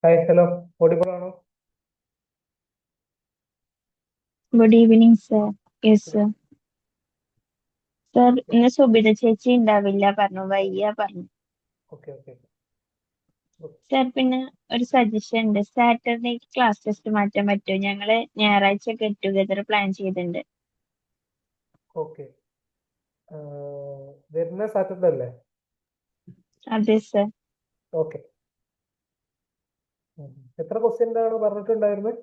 Hi hello audible ആണോ? Good evening sir. Yes sir. Sir ഇന്ന് സുബിത ചേച്ചി ഉണ്ടാവില്ല പറഞ്ഞു, വയ്യ പറഞ്ഞു. Okay okay. സർ പിന്നെ ഒരു സജഷൻ ഉണ്ട്, സാറ്റർഡേ ക്ലാസ് ടെസ്റ്റ് മാറ്റാൻ പറ്റുമോ? ഞങ്ങള് ഞായറാഴ്ച ഗെറ്റ് ടുഗദർ പ്ലാൻ ചെയ്തിട്ടുണ്ട്. ഓക്കെ. വരുന്ന സാറ്റർഡേ അല്ലേ? അതെ സർ. ഓക്കെ. എത്ര ക്വസ്റ്റ്യൻ ആണ് പറഞ്ഞിട്ടുണ്ടായിരുന്നത്?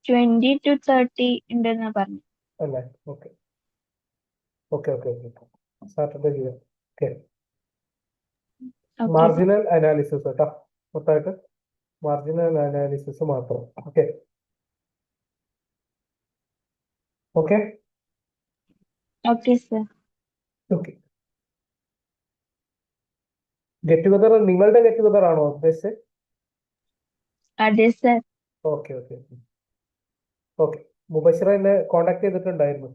20 to 30 ഉണ്ടെന്നാ പറഞ്ഞു. അല്ലേ? Okay okay okay okay. Saturday ചെയ്യാം. Okay. Okay sir. Marginal analysis കേട്ടോ, മൊത്തമായിട്ട് മാർജിനൽ അനാലിസിസ് മാത്രം. Okay okay okay sir. Okay. Get together നിങ്ങളുടെ ഗെറ്റ് ടുഗദർ ആണോ ഉദ്ദേശിച്ചത്? അതെ സർ. Okay okay okay. മുബഷിറ എന്നെ കോണ്ടാക്ട് ചെയ്തിട്ടുണ്ടായിരുന്നു.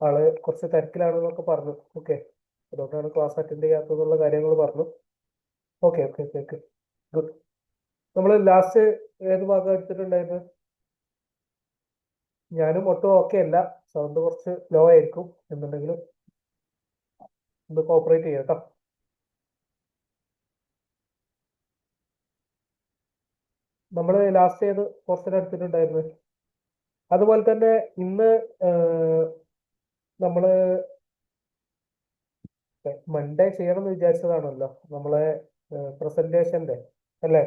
ആള് കുറച്ച് തിരക്കിലാണെന്നൊക്കെ പറഞ്ഞു. ഓക്കെ, അതുകൊണ്ടാണ് ക്ലാസ് അറ്റൻഡ് ചെയ്യാത്തതെന്നുള്ള കാര്യങ്ങൾ പറഞ്ഞു. Okay okay okay okay. Good. നമ്മൾ ലാസ്റ്റ് ഏത് ഭാഗം എടുത്തിട്ടുണ്ടായിരുന്നു? ഞാനും ഒട്ടും ഓക്കെ അല്ല, സൗണ്ട് കുറച്ച് ലോ ആയിരിക്കും. എന്നുണ്ടെങ്കിലും ഒന്ന് കോപ്പറേറ്റ് ചെയ്യാം കേട്ടോ. നമ്മൾ ലാസ്റ്റ് ഏത് പോർഷൻ എടുത്തിട്ടുണ്ടായിരുന്നു? അതുപോലെ തന്നെ ഇന്ന് നമ്മള് മൺഡേ ചെയ്യണം എന്ന് വിചാരിച്ചതാണല്ലോ നമ്മളെ പ്രസന്റേഷന്റെ, അല്ലേ?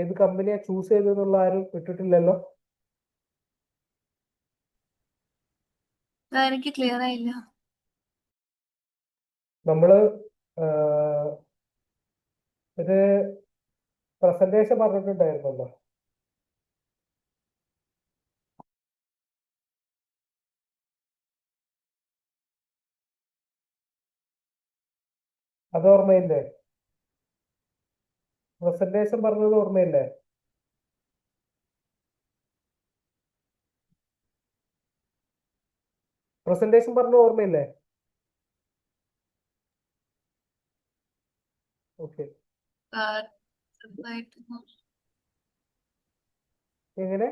ഏത് കമ്പനിയാ ചൂസ് ചെയ്തെന്നുള്ള ആരും ഇട്ടിട്ടില്ലല്ലോ. എനിക്ക് ക്ലിയർ ആയില്ല. നമ്മള് ഒരു പ്രസന്റേഷൻ പറഞ്ഞിട്ടുണ്ടായിരുന്നല്ലോ. അത് ഓർമ്മയില്ലേ? പ്രസന്റേഷൻ പറഞ്ഞത് ഓർമ്മയില്ലേ? പ്രസന്റേഷൻ പറഞ്ഞത് ഓർമ്മയില്ലേ? ഓക്കെ. ചെറുതായിട്ട് എങ്ങനെ?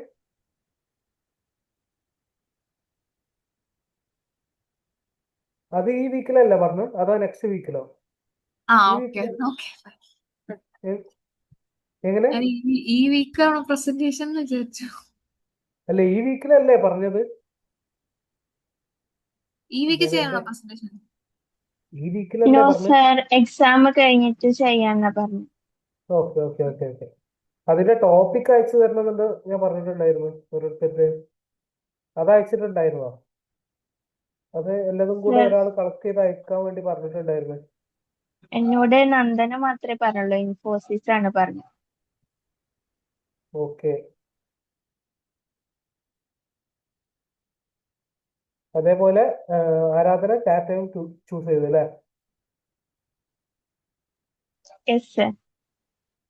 അത് ഈ വീക്കിലല്ല പറഞ്ഞു, അതോ നെക്സ്റ്റ് വീക്കിലോ? ഈ ഓക്കെ വീക്കിൽ ഓക്കെ. എങ്ങനെ? ഞാൻ ഈ വീക്കാണോ പ്രസന്റേഷൻ എന്ന് വിചാരിച്ചു. അല്ല, ഈ വീക്കിലല്ലേ പറഞ്ഞത്? ഈ വീക്ക് എന്റെ ചെയ്യണോ പ്രസന്റേഷൻ? ഈ വീക്കിലല്ലേ നോ പറഞ്ഞത്? സർ, എക്സാം കഴിഞ്ഞിട്ട് ചെയ്യാന്നാ പറഞ്ഞു. Okay okay okay okay. അതിന്റെ ടോപ്പിക് അയച്ചു തരണമെന്നുണ്ട് ഞാൻ പറഞ്ഞിട്ടുണ്ടായിരുന്നു ഓരോരുത്തർക്ക്. അത് അയച്ചിട്ടുണ്ടായിരുന്നോ? അത് എല്ലാതും കൂടെ സർ, ഒരാൾ കളക്ട് ചെയ്ത് അയക്കാൻ വേണ്ടി പറഞ്ഞിട്ടുണ്ടായിരുന്നു. എന്നോട് നന്ദന മാത്രമേ പറഞ്ഞുള്ളൂ, ഇൻഫോസിസ് ആണ് പറഞ്ഞത്. ഓക്കെ. അതേപോലെ ആരാധന ടാറ്റയും ചൂസ് ചെയ്തു അല്ലേ? Yes sir.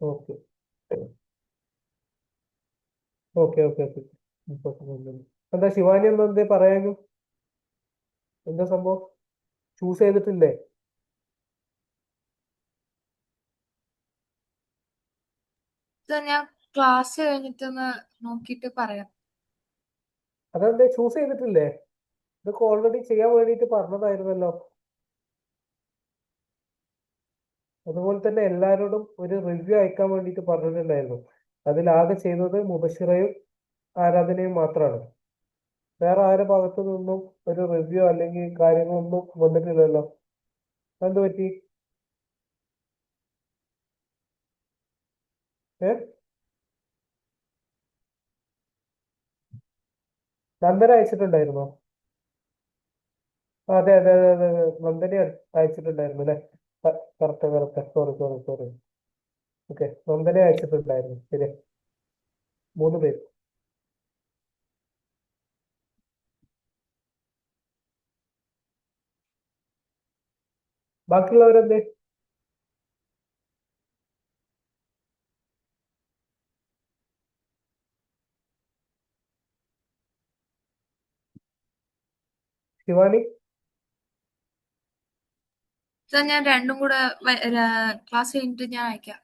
Okay okay okay okay. എന്താ ശിവാനി ഒന്നും എന്തേ പറയാനു? എന്താ സംഭവം? ചൂസ് ചെയ്തിട്ടില്ലേ? ഞാൻ ക്ലാസ് കഴിഞ്ഞിട്ടൊന്ന് നോക്കിയിട്ട് പറയാം. അതെന്തേ ചൂസ് ചെയ്തിട്ടില്ലേ? ഇതൊക്കെ ഓൾറെഡി ചെയ്യാൻ വേണ്ടിയിട്ട് പറഞ്ഞതായിരുന്നല്ലോ. അതുപോലെ തന്നെ എല്ലാവരോടും ഒരു റിവ്യൂ അയക്കാൻ വേണ്ടിയിട്ട് പറഞ്ഞിട്ടുണ്ടായിരുന്നു. അതിലാകെ ചെയ്തത് മുബഷിറയും ആരാധനയും മാത്രമാണ്. വേറെ ആരുടെ ഭാഗത്തു നിന്നും ഒരു റിവ്യൂ അല്ലെങ്കിൽ കാര്യങ്ങളൊന്നും വന്നിട്ടില്ലല്ലോ. എന്ത് പറ്റി? ഏ നന്ദന അയച്ചിട്ടുണ്ടായിരുന്നോ? അതെ അതെ അതെ അതെ അതെ, നന്ദന അയച്ചിട്ടുണ്ടായിരുന്നു അല്ലേ? Correct correct. Sorry sorry sorry. Okay, Nandana അയച്ചിട്ടുണ്ടായിരുന്നു. ശരി, 3 പേര്. ബാക്കിയുള്ളവരെന്തേ? ശിവാനി? സർ ഞാൻ രണ്ടും കൂടെ ക്ലാസ് കഴിഞ്ഞിട്ട് ഞാൻ അയക്കാം.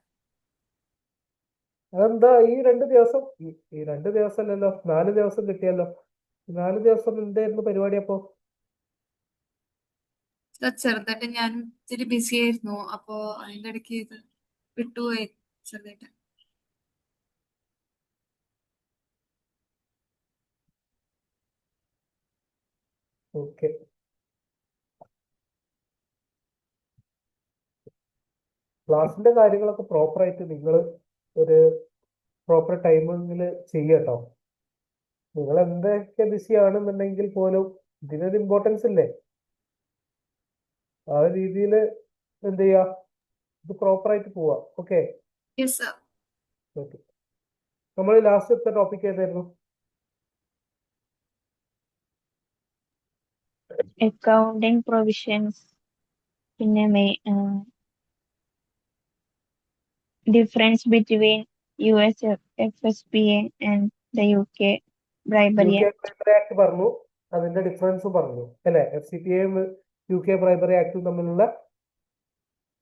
അതെന്താ ഈ 2 ദിവസം ഈ 2 ദിവസമല്ലല്ലോ, 4 ദിവസം കിട്ടിയല്ലോ. 4 ദിവസം എന്തായിരുന്നു പരിപാടി അപ്പോ? സർ ചെറുതായിട്ട് ഞാൻ ഇത്തിരി ബിസി ആയിരുന്നു, അപ്പോ അതിന്റെ ഇടയ്ക്ക് ഇത് വിട്ടുപോയി ചെറുതായിട്ട്. ഓക്കെ. ക്ലാസിന്റെ കാര്യങ്ങളൊക്കെ പ്രോപ്പറായിട്ട് നിങ്ങൾ ഒരു പ്രോപ്പർ ടൈമിങ്ങിൽ ചെയ്യട്ടോ. നിങ്ങൾ എന്തൊക്കെ ബിസി ആണെന്നുണ്ടെങ്കിൽ പോലും ഇതിനൊരു ഇമ്പോർട്ടൻസ് ഇല്ലേ? ആ രീതിയിൽ എന്ത് ചെയ്യാ, ഇത് പ്രോപ്പറായിട്ട് പോവാ. ഓക്കെ. Yes sir. ഓക്കെ. നമ്മൾ ലാസ്റ്റ് എടുത്ത ടോപ്പിക് ഏതായിരുന്നു? അക്കൗണ്ടിങ് പ്രൊവിഷൻസ്, പിന്നെ difference between USFSPA and the UK bribery UK bribery act പറഞ്ഞു, അതിന്റെ ഡിഫറൻസും പറഞ്ഞു അല്ലെ? FCPAയും UK ബ്രൈബറി ആക്ടും തമ്മിലുള്ള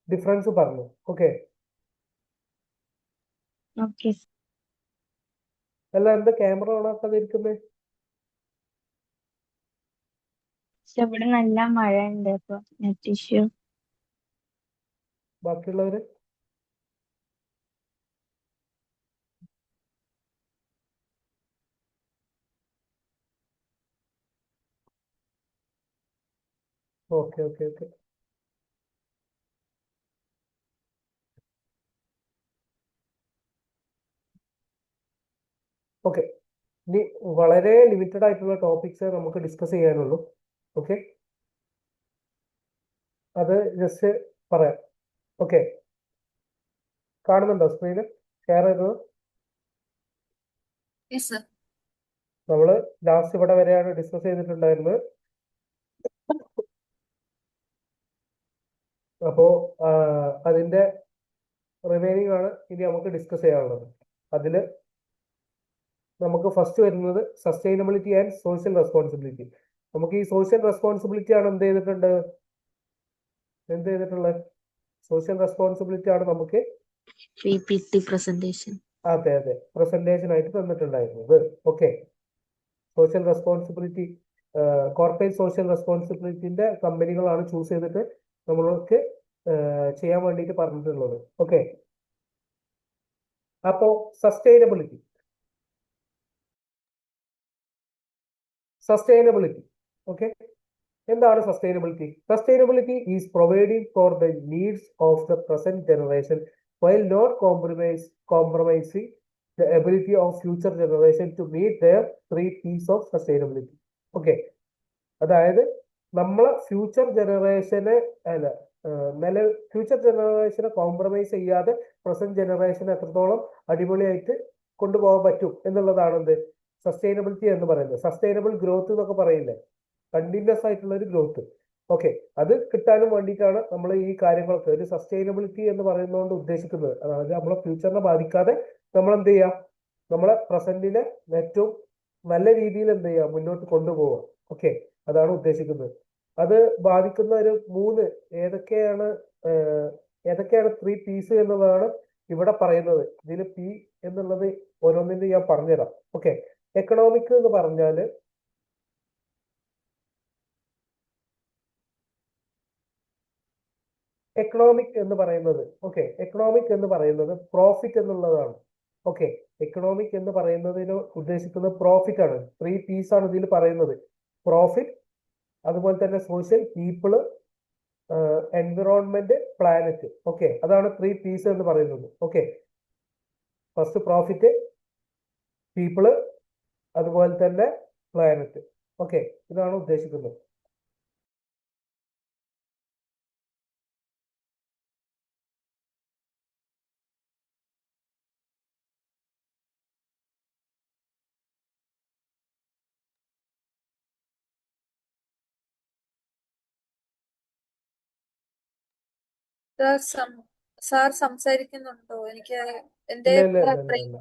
ഡിഫറൻസ് പറഞ്ഞു. ഓക്കെ. ഓക്കെ. അല്ല, എന്താ ക്യാമറ ഓൺ ആക്കാതിരിക്കുന്നത്? ഇവിടെ നല്ല മഴ ഉണ്ട്, അപ്പൊ നെറ്റ് ഇഷ്യൂ. ബാക്കിയുള്ളവര് ഓക്കെ ഓക്കെ ഓക്കെ. ഓക്കെ. ഇനി വളരെ ലിമിറ്റഡ് ആയിട്ടുള്ള ടോപ്പിക്സ് നമുക്ക് ഡിസ്കസ് ചെയ്യാനുള്ളൂ. ഓക്കെ, അത് ജസ്റ്റ് പറയാം. ഓക്കെ, കാണുന്നുണ്ടോ സ്ക്രീന് ഷെയർ ചെയ്തത്? Yes sir. നമ്മള് ലാസ്റ്റ് ഇവിടെ വരെയാണ് ഡിസ്കസ് ചെയ്തിട്ടുണ്ടായിരുന്നത്. അപ്പോ അതിന്റെ റിമൈനിങ് ആണ് ഇനി നമുക്ക് ഡിസ്കസ് ചെയ്യാനുള്ളത്. അതില് നമുക്ക് ഫസ്റ്റ് വരുന്നത് സസ്റ്റൈനബിലിറ്റി ആൻഡ് സോഷ്യൽ റെസ്പോൺസിബിലിറ്റി. നമുക്ക് ഈ സോഷ്യൽ റെസ്പോൺസിബിലിറ്റി ആണ് എന്ത് ചെയ്തിട്ടുള്ളത്? സോഷ്യൽ റെസ്പോൺസിബിലിറ്റി ആണ് നമുക്ക് PPT presentation. അതെ പ്രസന്റേഷൻ ആയിട്ട് തന്നിട്ടുണ്ടായിരുന്നത്. Okay, social responsibility, corporate social റെസ്പോൺസിബിലിറ്റിന്റെ കമ്പനികളാണ് ചൂസ് ചെയ്തിട്ട് നമ്മൾക്ക് ചെയ്യാൻ വേണ്ടിയിട്ട് പറഞ്ഞിട്ടുള്ളത്. ഓക്കെ, അപ്പോ സസ്റ്റൈനബിലിറ്റി ഓക്കെ, എന്താണ് sustainability? Sustainability is providing for the needs of the present generation while not compromising the ability of future generation to meet their 3 P's of sustainability. Okay, അതായത് നമ്മളെ ഫ്യൂച്ചർ ജനറേഷനെ കോംപ്രമൈസ് ചെയ്യാതെ present ജനറേഷനെ എത്രത്തോളം അടിപൊളിയായിട്ട് കൊണ്ടുപോകാൻ പറ്റും എന്നുള്ളതാണ് എന്ത് സസ്റ്റൈനബിലിറ്റി എന്ന് പറയുന്നത്. സസ്റ്റൈനബിൾ ഗ്രോത്ത് എന്നൊക്കെ പറയില്ലേ, കണ്ടിന്യൂസ് ആയിട്ടുള്ള ഒരു ഗ്രോത്ത്. ഓക്കെ, അത് കിട്ടാനും വേണ്ടിയിട്ടാണ് നമ്മൾ ഈ കാര്യങ്ങളൊക്കെ ഒരു സസ്റ്റൈനബിലിറ്റി എന്ന് പറയുന്നതുകൊണ്ട് ഉദ്ദേശിക്കുന്നത്. അതായത് നമ്മളെ ഫ്യൂച്ചറിനെ ബാധിക്കാതെ നമ്മൾ എന്ത് ചെയ്യുക, നമ്മളെ പ്രസന്റിനെ ഏറ്റവും നല്ല രീതിയിൽ എന്ത് ചെയ്യുക, മുന്നോട്ട് കൊണ്ടുപോവുക. ഓക്കെ, അതാണ് ഉദ്ദേശിക്കുന്നത്. അത് ബാധിക്കുന്ന ഒരു 3 ഏതൊക്കെയാണ് 3 P's എന്നുള്ളതാണ് ഇവിടെ പറയുന്നത്. ഇതിൽ P എന്നുള്ളത് ഓരോന്നിനും ഞാൻ പറഞ്ഞുതരാം. ഓക്കെ, എക്കണോമിക് എന്ന് പറഞ്ഞാൽ എക്കണോമിക് എന്ന് പറയുന്നത് പ്രോഫിറ്റ് എന്നുള്ളതാണ്. ഓക്കെ, എക്കണോമിക് എന്ന് പറയുന്നതിന് ഉദ്ദേശിക്കുന്നത് പ്രോഫിറ്റ് ആണ്. 3 P's ആണ് ഇതിൽ പറയുന്നത്. പ്രോഫിറ്റ്, അതുപോലെ തന്നെ social, people, environment, planet. Okay, അതാണ് 3 P's എന്ന് പറയുന്നത്. ഓക്കെ, ഫസ്റ്റ് പ്രോഫിറ്റ്, പീപ്പിള്, അതുപോലെ തന്നെ പ്ലാനറ്റ്. ഓക്കെ, ഇതാണ് ഉദ്ദേശിക്കുന്നത്. സാർ സംസാരിക്കുന്നുണ്ടോ? എനിക്ക് എന്റെ ഇല്ല.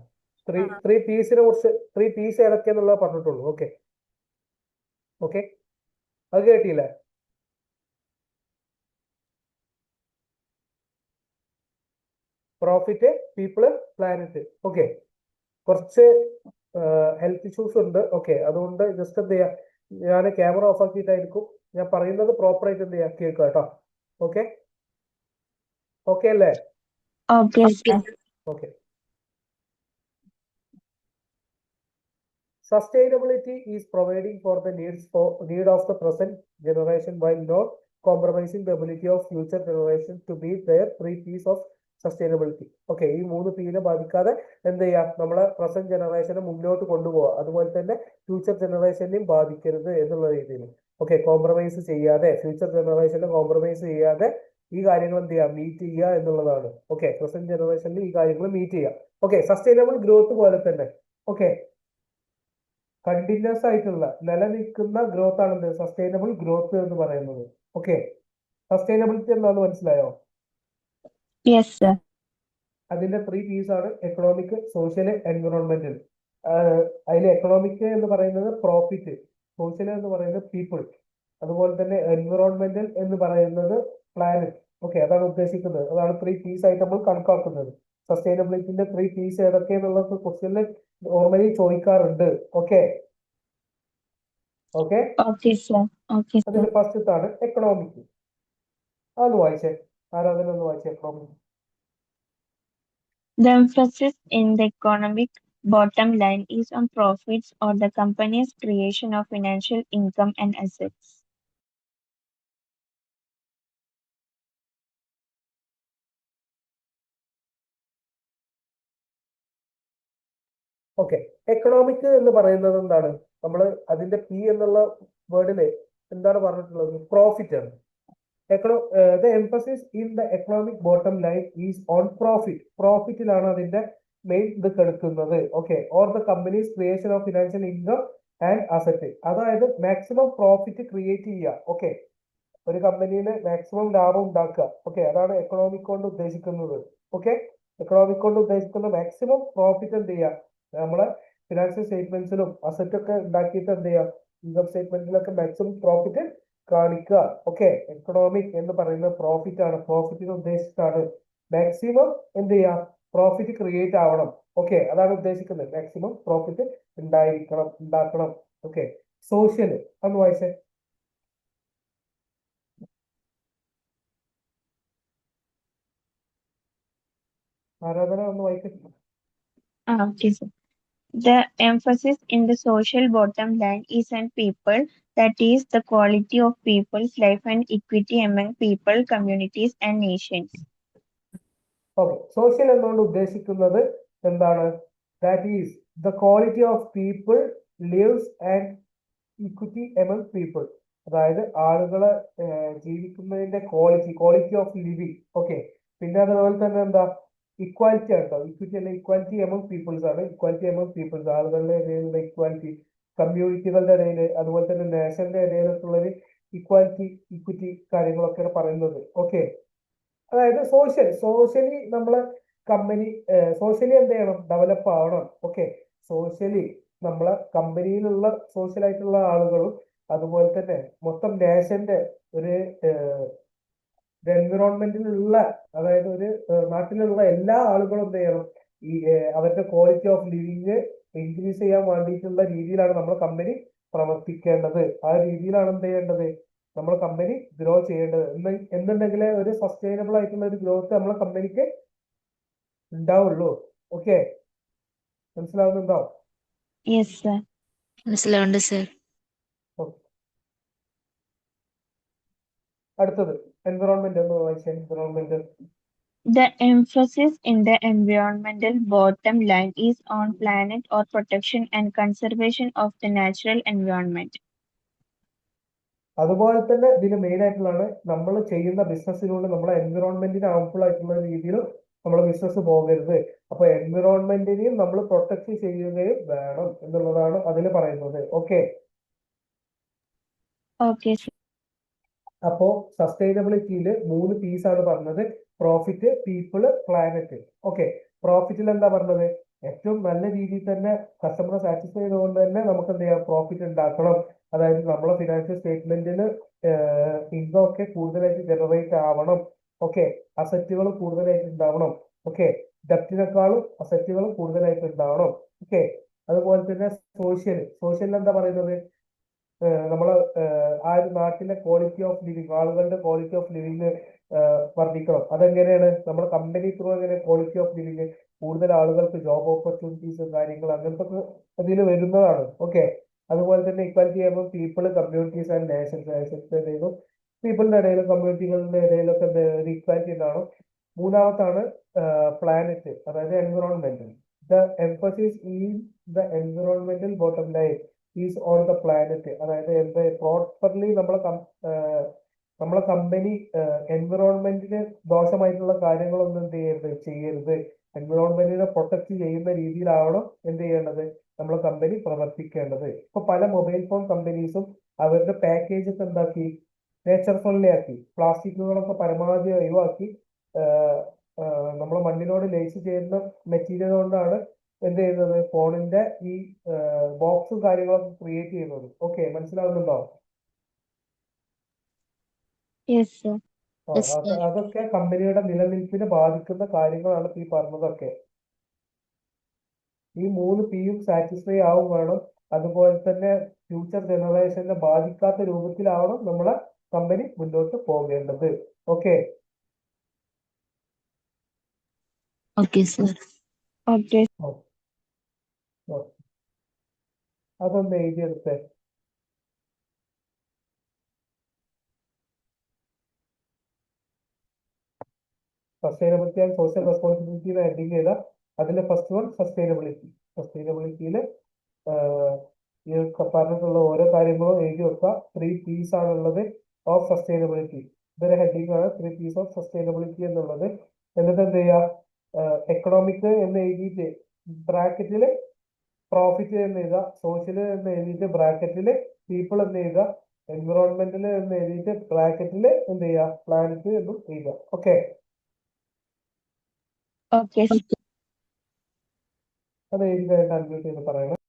3 P'സിനെ കുറിച്ച് 3 P's ഏതൊക്കെയാന്നുള്ളത് പറഞ്ഞിട്ടുള്ളൂ. ഓക്കെ, അത് കേട്ടില്ലേ? Profit, people, planet. ഓക്കെ, കുറച്ച് ഹെൽത്ത് ഇഷ്യൂസ് ഉണ്ട്. ഓക്കെ, അതുകൊണ്ട് ജസ്റ്റ് എന്ത് ചെയ്യാം, ഞാൻ ക്യാമറ ഓഫ് ആക്കിയിട്ടായിരിക്കും ഞാൻ പറയുന്നത് പ്രോപ്പർ ആയിട്ട് എന്ത് ചെയ്യാം കേൾക്കുക കേട്ടോ. ഓക്കെ ഓക്കെ അല്ലേ? Okay sir. Okay. Sustainability is providing for the need of the present generation while not compromising the ability of future generations to meet their 3 P's of sustainability. Okay, ഈ 3 P'നെ ബാധിക്കാതെ എന്ത് ചെയ്യാം, നമ്മളെ പ്രസന്റ് ജനറേഷനെ മുന്നോട്ട് കൊണ്ടുപോകാം, അതുപോലെ തന്നെ future ജനറേഷനെയും ബാധിക്കരുത് എന്നുള്ള രീതിയിൽ. ഓക്കെ, കോംപ്രമൈസ് ചെയ്യാതെ, ഫ്യൂച്ചർ ജനറേഷനെ കോംപ്രമൈസ് ചെയ്യാതെ ഈ കാര്യങ്ങൾ എന്ത് ചെയ്യുക, മീറ്റ് ചെയ്യുക എന്നുള്ളതാണ്. ഓക്കെ, പ്രസന്റ് ജനറേഷനിൽ ഈ കാര്യങ്ങൾ മീറ്റ് ചെയ്യുക. ഓക്കെ, സസ്റ്റൈനബിൾ ഗ്രോത്ത് പോലെ തന്നെ ഓക്കെ കണ്ടിന്യൂസ് ആയിട്ടുള്ള നിലനിൽക്കുന്ന ഗ്രോത്ത് ആണ് സസ്റ്റൈനബിൾ ഗ്രോത്ത് എന്ന് പറയുന്നത്. ഓക്കെ, സസ്റ്റൈനബിലിറ്റി എന്താണെന്ന് മനസ്സിലായോ? Yes sir. അതിന്റെ 3 P's ആണ് എക്കണോമിക്, സോഷ്യൽ, എൻവിറോൺമെന്റൽ. അതിൽ എക്കണോമിക് എന്ന് പറയുന്നത് പ്രോഫിറ്റ്, സോഷ്യൽ എന്ന് പറയുന്നത് പീപ്പിൾ, അതുപോലെ തന്നെ എൻവിറോൺമെന്റൽ എന്ന് പറയുന്നത് പ്ലാനറ്റ്. ഓക്കെ, അതാണ് ഉദ്ദേശിക്കുന്നത്. അതാണ് 3 P's ആയിട്ട് നമ്മൾ കണക്കാക്കുന്നത്. സസ്റ്റൈനബിലിറ്റിന്റെ 3 P's ഏതൊക്കെയെന്നുള്ളത് ക്വസ്റ്റ്യനിൽ നോർമലി ചോദിക്കാറുണ്ട്. Okay okay okay sir. Okay അതിൽ സർ. ഫസ്റ്റത്താണ് എക്കണോമിക്. അതൊന്ന് വായിച്ചേ, ആരാധന ഒന്ന് വായിച്ചേ economic. The emphasis in the economic bottom line is on profits or the company's creation of financial income and assets. Okay, economic എന്ന് പറയുന്നത് എന്താണ്, നമ്മൾ അതിന്റെ പി എന്നുള്ള വേർഡില് എന്താണ് പറഞ്ഞിട്ടുള്ളത്, പ്രോഫിറ്റ് ആണ്. The emphasis in the economic bottom line is on profit. പ്രോഫിറ്റിലാണ് അതിന്റെ മെയിൻ ഇത് കിടക്കുന്നത്. Okay, or the companies creation of financial income and asset. അതായത് മാക്സിമം പ്രോഫിറ്റ് ക്രിയേറ്റ് ചെയ്യുക. ഓക്കെ, ഒരു കമ്പനിയിൽ മാക്സിമം ലാഭം ഉണ്ടാക്കുക. ഓക്കെ, അതാണ് എക്കണോമിക് കൊണ്ട് ഉദ്ദേശിക്കുന്നത്. ഓക്കെ, എക്കണോമിക് കൊണ്ട് ഉദ്ദേശിക്കുന്ന മാക്സിമം പ്രോഫിറ്റ് എന്ത് ചെയ്യുക, നമ്മളെ ഫിനാൻഷ്യൽ സ്റ്റേറ്റ്മെന്റ്സിലും അസറ്റ് ഒക്കെ ഉണ്ടാക്കിയിട്ട് എന്ത് ചെയ്യുക, ഇൻകം സ്റ്റേറ്റ്മെന്റിലൊക്കെ മാക്സിമം പ്രോഫിറ്റ് കാണിക്കുക. ഓക്കെ, എക്കണോമിക് എന്ന് പറയുന്നത് പ്രോഫിറ്റ് ആണ്. പ്രോഫിറ്റിന് ഉദ്ദേശിച്ചിട്ടാണ് മാക്സിമം എന്ത് ചെയ്യാം, പ്രോഫിറ്റ് ക്രിയേറ്റ് ആവണം. ഓക്കെ, അതാണ് ഉദ്ദേശിക്കുന്നത്. മാക്സിമം പ്രോഫിറ്റ് ഉണ്ടാക്കണം. ഓക്കെ, സോഷ്യൽ ഒന്ന് വായിച്ചേ. ആരാധന ഒന്ന് വായിക്കേ. Okay, sir. The emphasis in the social bottom line is on people, that is, the quality of people's life and equity among people, communities, and nations. Okay, social എന്നുകൊണ്ട് ഉദ്ദേശിക്കുന്നത് എന്താണ്, that is the quality of people lives and equity among people. അതായത് ആളുകളെ ജീവിക്കുന്നതിന്റെ quality of living. Okay, പിന്നെ അതുപോലെ തന്നെ എന്താ, equality ആണ് കേട്ടോ. ഇക്വിറ്റി അല്ല, ഇക്വാലിറ്റി എമംഗ് പീപ്പിൾസ് ആണ്. ഇക്വാലിറ്റി എമംഗ് പീപ്പിൾസ്, ആളുകളുടെ ഇടയിലുള്ള ഇക്വാലിറ്റി, കമ്മ്യൂണിറ്റികളുടെ ഇടയിൽ, അതുപോലെ തന്നെ നേഷന്റെ ഇടയിലൊക്കെ ഉള്ളൊരു ഇക്വിറ്റി കാര്യങ്ങളൊക്കെയാണ് പറയുന്നത്. ഓക്കെ, അതായത് സോഷ്യലി നമ്മളെ കമ്പനി സോഷ്യലി എന്ത് ചെയ്യണം, ഡെവലപ്പ് ആവണം. ഓക്കെ, സോഷ്യലി നമ്മളെ കമ്പനിയിലുള്ള സോഷ്യലായിട്ടുള്ള ആളുകളും അതുപോലെ തന്നെ മൊത്തം നേഷന്റെ ഒരു എൻവിറോൺമെന്റിലുള്ള, അതായത് ഒരു നാട്ടിലുള്ള എല്ലാ ആളുകളും എന്ത് ചെയ്യണം, ഈ അവരുടെ ക്വാളിറ്റി ഓഫ് ലിവിങ് ഇൻക്രീസ് ചെയ്യാൻ വേണ്ടിയിട്ടുള്ള രീതിയിലാണ് നമ്മുടെ കമ്പനി പ്രവർത്തിക്കേണ്ടത്. ആ രീതിയിലാണ് എന്ത് ചെയ്യേണ്ടത്, നമ്മുടെ കമ്പനി ഗ്രോ ചെയ്യേണ്ടത്. എന്നുണ്ടെങ്കിൽ ഒരു സസ്റ്റൈനബിൾ ആയിട്ടുള്ള ഒരു ഗ്രോത്ത് നമ്മളെ കമ്പനിക്ക് ഉണ്ടാവുള്ളൂ. ഓക്കെ, മനസ്സിലാവുന്നുണ്ടോ? Yes, sir. മനസ്സിലാവുണ്ട് സർ. അടുത്തത് എൻവിറോൺമെന്റ് എന്ന് വായിച്ച environment. The emphasis in the environmental bottom line is on planet or protection and conservation of the natural environment. അതുപോലെ തന്നെ ഇതിന് മെയിൻ ആയിട്ടുള്ളതാണ് നമ്മൾ ചെയ്യുന്ന ബിസിനസ്സിലൂടെ നമ്മളെ എൻവിറോൺമെന്റിന് ഹാർംഫുൾ ആയിട്ടുള്ള രീതിയിൽ നമ്മൾ ബിസിനസ് പോകരുത്. അപ്പൊ എൻവിറോൺമെന്റിനെയും നമ്മൾ പ്രൊട്ടക്ട് ചെയ്യുകയും വേണം എന്നുള്ളതാണ് അതിൽ പറയുന്നത്. Okay, Okay, sir. അപ്പോ സസ്റ്റൈനബിലിറ്റിയിൽ 3 P's ആണ് പറഞ്ഞത്, പ്രോഫിറ്റ്, പീപ്പിള്, പ്ലാനറ്റ്. ഓക്കെ, പ്രോഫിറ്റിൽ എന്താ പറഞ്ഞത്, ഏറ്റവും നല്ല രീതിയിൽ തന്നെ കസ്റ്റമറെ സാറ്റിസ്ഫൈ ചെയ്തുകൊണ്ട് തന്നെ നമുക്ക് എന്ത് ചെയ്യാം, പ്രോഫിറ്റ് ഉണ്ടാക്കണം. അതായത് നമ്മളെ ഫിനാൻഷ്യൽ സ്റ്റേറ്റ്മെന്റിന് ഇൻകം ഒക്കെ കൂടുതലായിട്ട് ജനറേറ്റ് ആവണം. ഓക്കെ, അസറ്റുകൾ കൂടുതലായിട്ട് ഉണ്ടാവണം. ഓക്കെ, ഡെപ്റ്റിനേക്കാളും അസറ്റുകൾ കൂടുതലായിട്ട് ഉണ്ടാവണം. ഓക്കെ, അതുപോലെ തന്നെ സോഷ്യൽ എന്താ പറയുന്നത്, നമ്മള് ആ ഒരു നാട്ടിലെ ക്വാളിറ്റി ഓഫ് ലിവിങ്, ആളുകളുടെ ക്വാളിറ്റി ഓഫ് ലിവിങ് വർദ്ധിക്കണം. അതെങ്ങനെയാണ്, നമ്മുടെ കമ്പനി ത്രൂ എങ്ങനെ ക്വാളിറ്റി ഓഫ് ലിവിങ്, കൂടുതൽ ആളുകൾക്ക് ജോബ് ഓപ്പർച്യൂണിറ്റീസ് കാര്യങ്ങൾ അങ്ങനത്തെ ഇതിൽ വരുന്നതാണ്. ഓക്കെ, അതുപോലെ തന്നെ ഇക്വാലിറ്റി ആകുമ്പോൾ പീപ്പിൾ, കമ്മ്യൂണിറ്റീസ് ആൻഡ് നേഷൻസിന്റെ ഇടയിലും പീപ്പിളിന്റെ ഇടയിലും കമ്മ്യൂണിറ്റികളുടെ ഇടയിലൊക്കെ ഒരു ഇക്വാലിറ്റി ഉണ്ടാവണം. മൂന്നാമത്താണ് പ്ലാനറ്റ്, അതായത് എൻവിറോൺമെന്റ്. ദ എംഫസിസ് ഈ the environmental bottom line is on the planet. അതായത് പ്രോപ്പർലി നമ്മളെ കമ്പനി എൻവിറോൺമെന്റിന് ദോഷമായിട്ടുള്ള കാര്യങ്ങളൊന്നും ചെയ്യരുത്. എൻവിറോൺമെന്റിനെ പ്രൊട്ടക്ട് ചെയ്യുന്ന രീതിയിലാവണം എന്ത് ചെയ്യേണ്ടത്, നമ്മളെ കമ്പനി പ്രവർത്തിക്കേണ്ടത്. ഇപ്പൊ പല മൊബൈൽ ഫോൺ കമ്പനീസും അവരുടെ പാക്കേജ് ഒക്കെ എന്താക്കി, നേച്ചർ ഫ്രണ്ട്ലി ആക്കി, പ്ലാസ്റ്റിക്കുകളൊക്കെ പരമാവധി ഒഴിവാക്കി നമ്മളെ മണ്ണിനോട് ലയിച്ച് ചേരുന്ന മെറ്റീരിയൽ കൊണ്ടാണ് എന്ത് ചെയ്യുന്നത്, ഫോണിന്റെ ഈ ബോക്സും കാര്യങ്ങളൊക്കെ ക്രിയേറ്റ് ചെയ്യുന്നത്. ഓക്കെ, മനസ്സിലാവുന്നുണ്ടോ? Yes, sir. Yes, sir. അതൊക്കെ കമ്പനിയുടെ നിലനിൽപ്പിനെ ബാധിക്കുന്ന കാര്യങ്ങളാണ് ഈ പറഞ്ഞതൊക്കെ. ഈ 3Pയും സാറ്റിസ്ഫൈ ആവും വേണം. അതുപോലെ തന്നെ ഫ്യൂച്ചർ ജനറേഷനെ ബാധിക്കാത്ത രൂപത്തിലാവണം നമ്മളെ കമ്പനി മുന്നോട്ട് പോകേണ്ടത്. Okay, Okay, sir. Okay. അതൊന്ന് എഴുതിയെടുത്തേ. Sustainability and social responsibility heading ചെയ്ത അതിലെ ഫസ്റ്റ് വൺ സസ്റ്റൈനബിലിറ്റിയിൽ ഈ പറഞ്ഞിട്ടുള്ള ഓരോ കാര്യങ്ങളും എഴുതി വെക്കുക. 3 P's ആണുള്ളത് ഓഫ് സസ്റ്റൈനബിലിറ്റി. ഇതൊരു ഹെഡിങ് ആണ്, 3 P's ഓഫ് സസ്റ്റൈനബിലിറ്റി എന്നുള്ളത്. എന്നിട്ട് എന്ത് ചെയ്യുക, എക്കണോമിക് എന്ന് എഴുതിയിട്ട് ബ്രാക്കറ്റില് പ്രോഫിറ്റ് എന്ന് എഴുതുക, സോഷ്യൽ എന്ന് എഴുതിയിട്ട് ബ്രാക്കറ്റില് പീപ്പിൾ എന്ന് എഴുതുക, എൻവിറോൺമെന്റൽ എന്ന് എഴുതിയിട്ട് ബ്രാക്കറ്റില് എന്ത് ചെയ്യുക, പ്ലാനറ്റ് എന്നും എഴുതുക. Okay, Okay, sir. അത് എഴുതി കഴിഞ്ഞിട്ട് അൺമ്യൂട്ട് ചെയ്ത് പറയണം.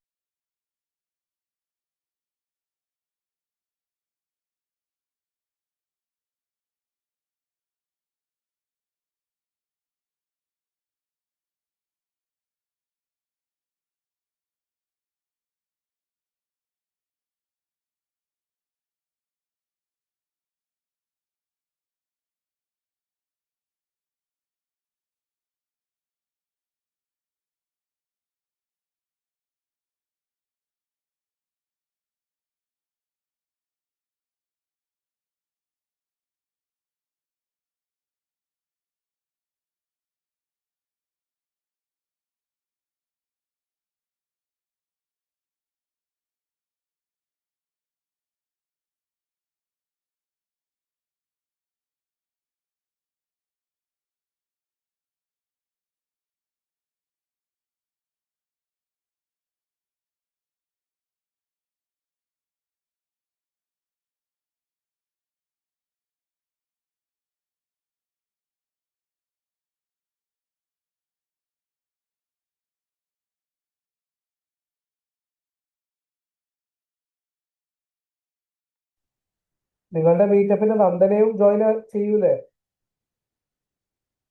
നിങ്ങളുടെ മീറ്റപ്പിന് നന്ദനയും ജോയിൻ ചെയ്യൂലേ?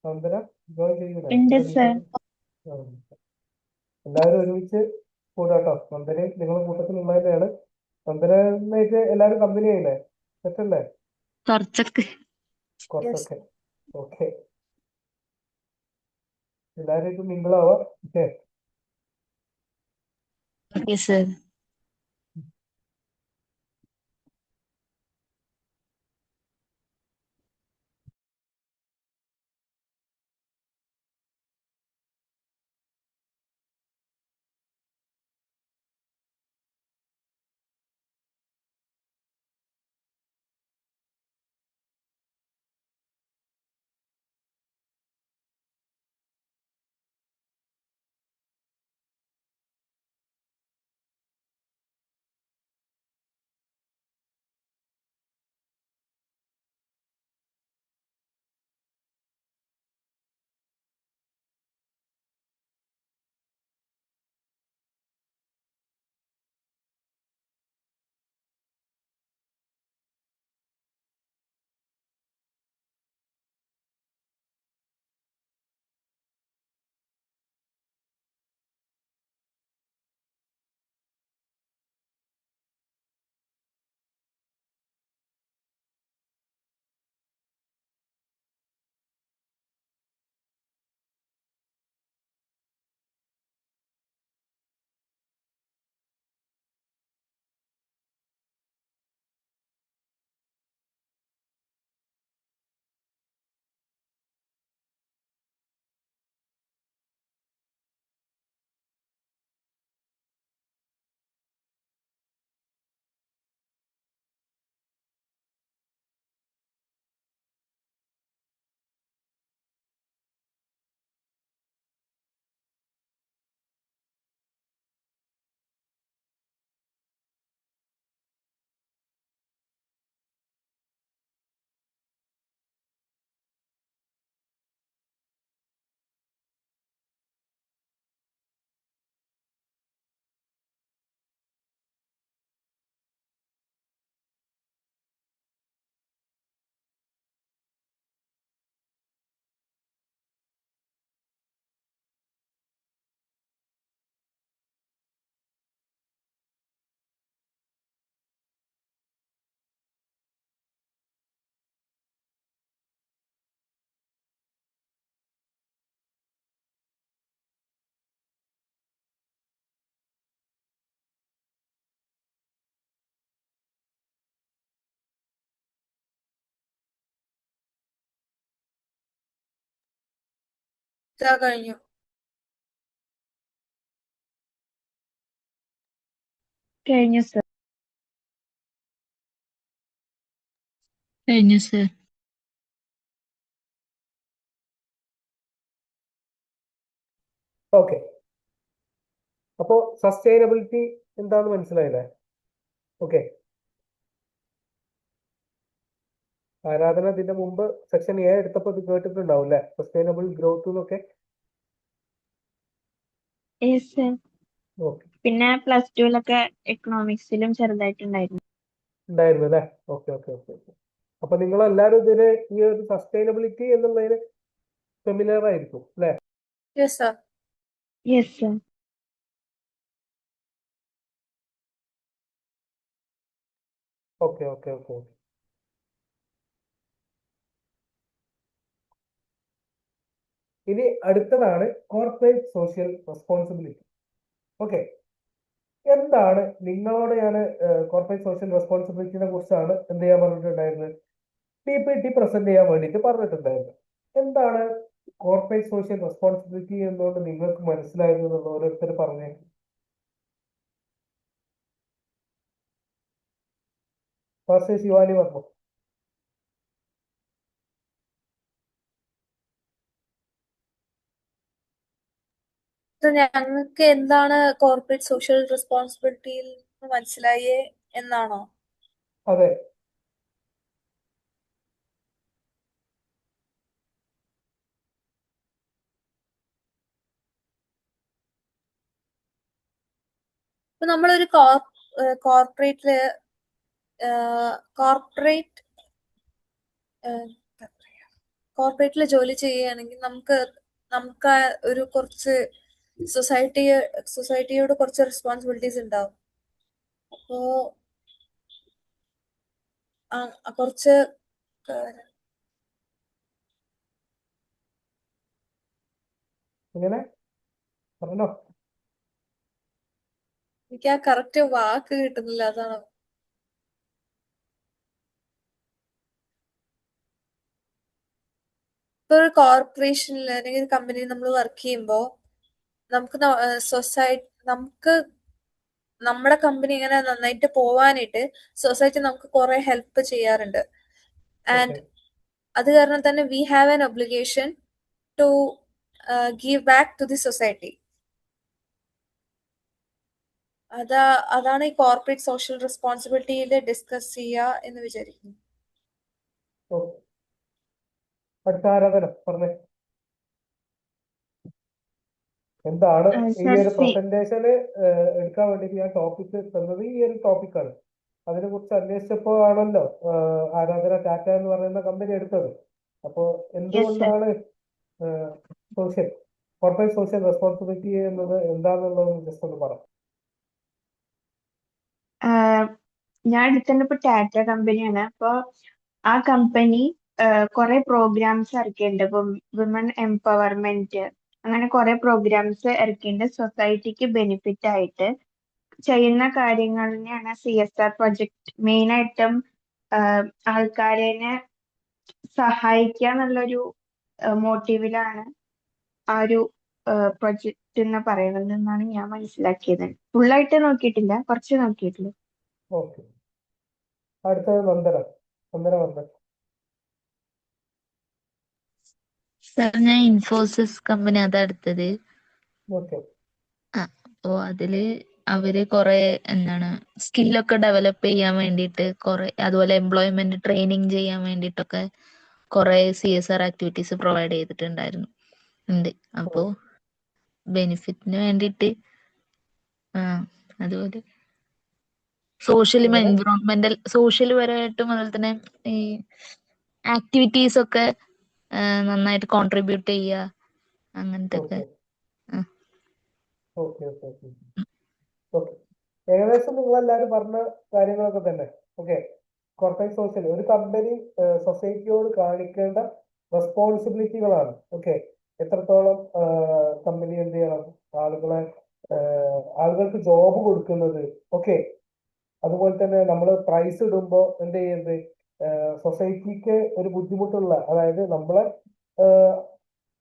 നന്ദന ജോയിൻ ചെയ്യൂലേ? ഉണ്ട്, sir. എല്ലാവരും ഒരുമിച്ച് കൂടാട്ടോ. നന്ദനയും നിങ്ങളുടെ കൂട്ടത്തിലുള്ള തന്നെയാണ്. നന്ദനായിട്ട് എല്ലാവരും കമ്പനി ആയില്ലേ? സെറ്റല്ലേ? കുറച്ചൊക്കെ. കുറച്ചൊക്കെ. ഓക്കെ, എല്ലാവരും മിങ്കിളാവാം. Okay, Okay, sir. കഴിഞ്ഞു. കഴിഞ്ഞു സർ. കഴിഞ്ഞു സർ. ഓക്കെ, അപ്പോ സസ്റ്റൈനബിലിറ്റി എന്താന്ന് മനസ്സിലായില്ലേ? ഓക്കെ, ആരാധന ഇതിന്റെ മുമ്പ് സെക്ഷൻ എ എടുത്തപ്പോൾ ഇത് കേട്ടിട്ടുണ്ടാവും അല്ലെ, സസ്റ്റൈനബിൾ ഗ്രോത്ത് എന്നൊക്കെ. Yes sir. ഓക്കെ, പിന്നെ പ്ലസ് ടുവിലൊക്കെ എക്കണോമിക്സിലും ചെറുതായിട്ടുണ്ടായിരുന്നു. ഉണ്ടായിരുന്നു അല്ലേ? Okay okay okay okay. അപ്പൊ നിങ്ങൾ എല്ലാവരും ഇതിന് ഈ ഒരു സസ്റ്റൈനബിലിറ്റി എന്നുള്ളതിന് ഫെമിലിയർ ആയിരിക്കും അല്ലെ? Yes sir. Yes sir. Okay okay okay okay. ഇനി അടുത്തതാണ് കോർപ്പറേറ്റ് സോഷ്യൽ റെസ്പോൺസിബിലിറ്റി. ഓക്കെ, എന്താണ് നിങ്ങളോട് ഞാൻ കോർപ്പറേറ്റ് സോഷ്യൽ റെസ്പോൺസിബിലിറ്റിനെ കുറിച്ചാണ് എന്ത് ചെയ്യാൻ പറഞ്ഞിട്ടുണ്ടായിരുന്നത്? PPT പ്രസന്റ് ചെയ്യാൻ വേണ്ടിയിട്ട് പറഞ്ഞിട്ടുണ്ടായിരുന്നു. എന്താണ് കോർപ്പറേറ്റ് സോഷ്യൽ റെസ്പോൺസിബിലിറ്റി എന്നുകൊണ്ട് നിങ്ങൾക്ക് മനസ്സിലായിരുന്നു എന്ന് ഓരോരുത്തർ പറഞ്ഞേ. ഫസ്റ്റ് ശിവാനി പറഞ്ഞു. ഞങ്ങൾക്ക് എന്താണ് കോർപ്പറേറ്റ് സോഷ്യൽ റെസ്പോൺസിബിലിറ്റിയിൽ മനസ്സിലായേ എന്നാണോ? അതെ, ഇപ്പൊ നമ്മളൊരു കോർപ്പറേറ്റ് കോർപ്പറേറ്റിൽ ജോലി ചെയ്യുകയാണെങ്കിൽ നമുക്ക് ഒരു കുറച്ച് സൊസൈറ്റിയോട് കുറച്ച് റെസ്പോൺസിബിലിറ്റീസ് ഉണ്ടാവും. അപ്പോ കുറച്ച് ഇങ്ങനെ പറഞ്ഞോ. എനിക്ക് ആ കറക്റ്റ് വാക്ക് കിട്ടുന്നില്ല, അതാണ്. ഇപ്പൊ ഒരു കോർപ്പറേഷനിൽ അല്ലെങ്കിൽ ഒരു കമ്പനിയിൽ നമ്മൾ വർക്ക് ചെയ്യുമ്പോൾ നമുക്ക് നമ്മുടെ കമ്പനി ഇങ്ങനെ നന്നായിട്ട് പോവാനായിട്ട് സൊസൈറ്റി നമുക്ക് കുറെ ഹെൽപ്പ് ചെയ്യാറുണ്ട്. ആൻഡ് അത് കാരണം തന്നെ we have an obligation to give back to the society. അതാണ് ഈ കോർപ്പറേറ്റ് സോഷ്യൽ റെസ്പോൺസിബിലിറ്റിയിൽ ഡിസ്കസ് ചെയ്യുക എന്ന് വിചാരിക്കുന്നു. അടുത്ത ആരാധന പറഞ്ഞേ. എന്താണ് ഈ ഒരു പ്രസന്റേഷന് എടുക്കാൻ വേണ്ടിയിട്ട് ഞാൻ ടോപ്പിക് തന്നത് ഈ ഒരു ടോപ്പിക്കാണ്. അതിനെ കുറിച്ച് അന്വേഷിച്ചപ്പോ ആണല്ലോ ആരാധന ടാറ്റ എന്ന് പറയുന്ന കമ്പനി എടുത്തത്. അപ്പോ എന്തുകൊണ്ടാണ് കോർപ്പറേറ്റ് സോഷ്യൽ റെസ്പോൺസിബിലിറ്റി എന്നത് എന്താണെന്നുള്ളത് ജസ്റ്റ് ഒന്ന് പറയാം. ഞാൻ എടുത്തത് ഇപ്പൊ ടാറ്റ കമ്പനിയാണ്. അപ്പൊ ആ കമ്പനി കുറെ പ്രോഗ്രാംസ് ഇറക്കിയിട്ടുണ്ട്. ഇപ്പൊ വിമൻ എംപവർമെന്റ്, അങ്ങനെ കുറെ പ്രോഗ്രാംസ് ഇറക്കിയിട്ടുണ്ട്. സൊസൈറ്റിക്ക് ബെനിഫിറ്റ് ആയിട്ട് ചെയ്യുന്ന കാര്യങ്ങളിനെയാണ് CSR പ്രൊജക്ട്. മെയിൻ ആയിട്ടും ആൾക്കാരെ സഹായിക്കുക എന്നുള്ളൊരു മോട്ടീവിലാണ് ആ ഒരു പ്രൊജക്ട് എന്ന് പറയുന്നത് എന്നാണ് ഞാൻ മനസ്സിലാക്കിയത്. ഫുള്ളായിട്ട് നോക്കിയിട്ടില്ല, കുറച്ച് നോക്കിയിട്ടുള്ളൂ. ഓക്കെ, അടുത്തത് നന്ദന പറഞ്ഞു. സർ, ഞാൻ ഇൻഫോസിസ് കമ്പനി അതാ എടുത്തത്. ഓക്കെ, അപ്പോ അതില് അവര് കുറെ സ്കില്ലൊക്കെ ഡെവലപ്പ് ചെയ്യാൻ വേണ്ടിയിട്ട് കുറെ, അതുപോലെ എംപ്ലോയ്മെന്റ് ട്രെയിനിങ് ചെയ്യാൻ വേണ്ടിയിട്ടൊക്കെ കുറെ CSR ആക്ടിവിറ്റീസ് പ്രൊവൈഡ് ചെയ്തിട്ടുണ്ടായിരുന്നു. അപ്പോ ബെനിഫിറ്റിന് വേണ്ടിയിട്ട് അതുപോലെ സോഷ്യലും സോഷ്യൽ പരമായിട്ടും അതുപോലെ തന്നെ ഈ ആക്ടിവിറ്റീസ് ഒക്കെ നന്നായിട്ട് കോൺട്രിബ്യൂട്ട് ചെയ്യുക, അങ്ങനത്തെ ഒക്കെ. ഏകദേശം നിങ്ങളെല്ലാരും പറഞ്ഞ കാര്യങ്ങളൊക്കെ തന്നെ. ഓക്കെ, കോർപ്പറേറ്റ് സോഷ്യൽ ഒരു കമ്പനി സൊസൈറ്റിയോട് കാണിക്കേണ്ട റെസ്പോൺസിബിലിറ്റികളാണ്. ഓക്കെ, എത്രത്തോളം കമ്പനി എന്ത് ചെയ്യണം, ആളുകൾക്ക് ജോബ് കൊടുക്കുന്നത്. ഓക്കെ, അതുപോലെ തന്നെ നമ്മൾ പ്രൈസ് ഇടുമ്പോൾ എന്ത് ചെയ്യുന്നത്, സൊസൈറ്റിക്ക് ഒരു ബുദ്ധിമുട്ടുള്ള, അതായത് നമ്മളെ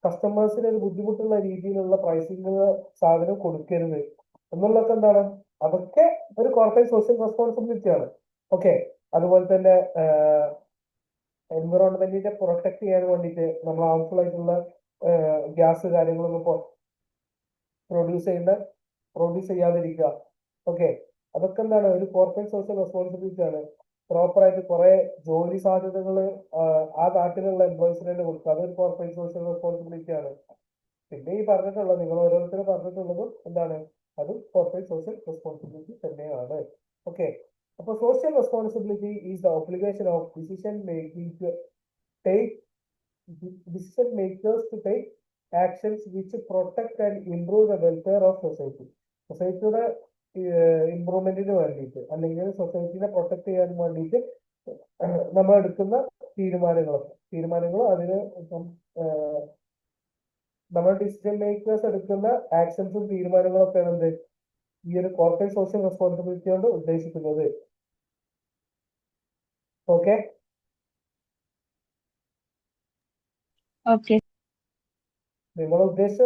കസ്റ്റമേഴ്സിന് ഒരു ബുദ്ധിമുട്ടുള്ള രീതിയിലുള്ള പ്രൈസിങ് സാധനം കൊടുക്കരുത് എന്നുള്ളതൊക്കെ എന്താണ്, അതൊക്കെ ഒരു കോർപ്പറേറ്റ് സോഷ്യൽ റെസ്പോൺസിബിലിറ്റി ആണ്. ഓക്കെ, അതുപോലെ തന്നെ എൻവിറോൺമെന്റിനെ പ്രൊട്ടക്ട് ചെയ്യാൻ വേണ്ടിയിട്ട് നമ്മൾ ഹാർംഫുൾ ആയിട്ടുള്ള ഗ്യാസ് കാര്യങ്ങളൊന്നും പ്രൊഡ്യൂസ് ചെയ്യാതിരിക്കുക. ഓക്കെ, അതൊക്കെ എന്താണ് ഒരു കോർപ്പറേറ്റ് സോഷ്യൽ റെസ്പോൺസിബിലിറ്റി ആണ്. പ്രോപ്പർ ആയിട്ട് കുറെ ജോലി സാധ്യതകൾ ആ നാട്ടിലുള്ള എംപ്ലോയീസിന് തന്നെ കൊടുക്കുക, അതൊരു കോർപ്പറേറ്റ് സോഷ്യൽ റെസ്പോൺസിബിലിറ്റി ആണ്. പിന്നെ ഈ പറഞ്ഞിട്ടുള്ളത് നിങ്ങൾ ഓരോരുത്തരും പറഞ്ഞിട്ടുള്ളതും എന്താണ്, അതും കോർപ്പറേറ്റ് സോഷ്യൽ റെസ്പോൺസിബിലിറ്റി തന്നെയാണ്. ഓക്കെ, അപ്പൊ social responsibility is the obligation of decision makers to take actions which protect and improve the welfare of society. സൊസൈറ്റിയുടെ ഇംപ്രൂവ്മെന്റിന് വേണ്ടിയിട്ട് അല്ലെങ്കിൽ സൊസൈറ്റിനെ പ്രൊട്ടക്ട് ചെയ്യാൻ വേണ്ടിയിട്ട് നമ്മൾ എടുക്കുന്ന തീരുമാനങ്ങളും അതിന് നമ്മൾ ഡിസിഷൻ മേക്കേഴ്സ് എടുക്കുന്ന ആക്ഷൻസും തീരുമാനങ്ങളും ഒക്കെയാണ് എന്ത് ഈ ഒരു കോർപ്പറേറ്റ് സോഷ്യൽ റെസ്പോൺസിബിലിറ്റി കൊണ്ട് ഉദ്ദേശിക്കുന്നത്. ഓക്കെ, നിങ്ങൾ ഉദ്ദേശിച്ച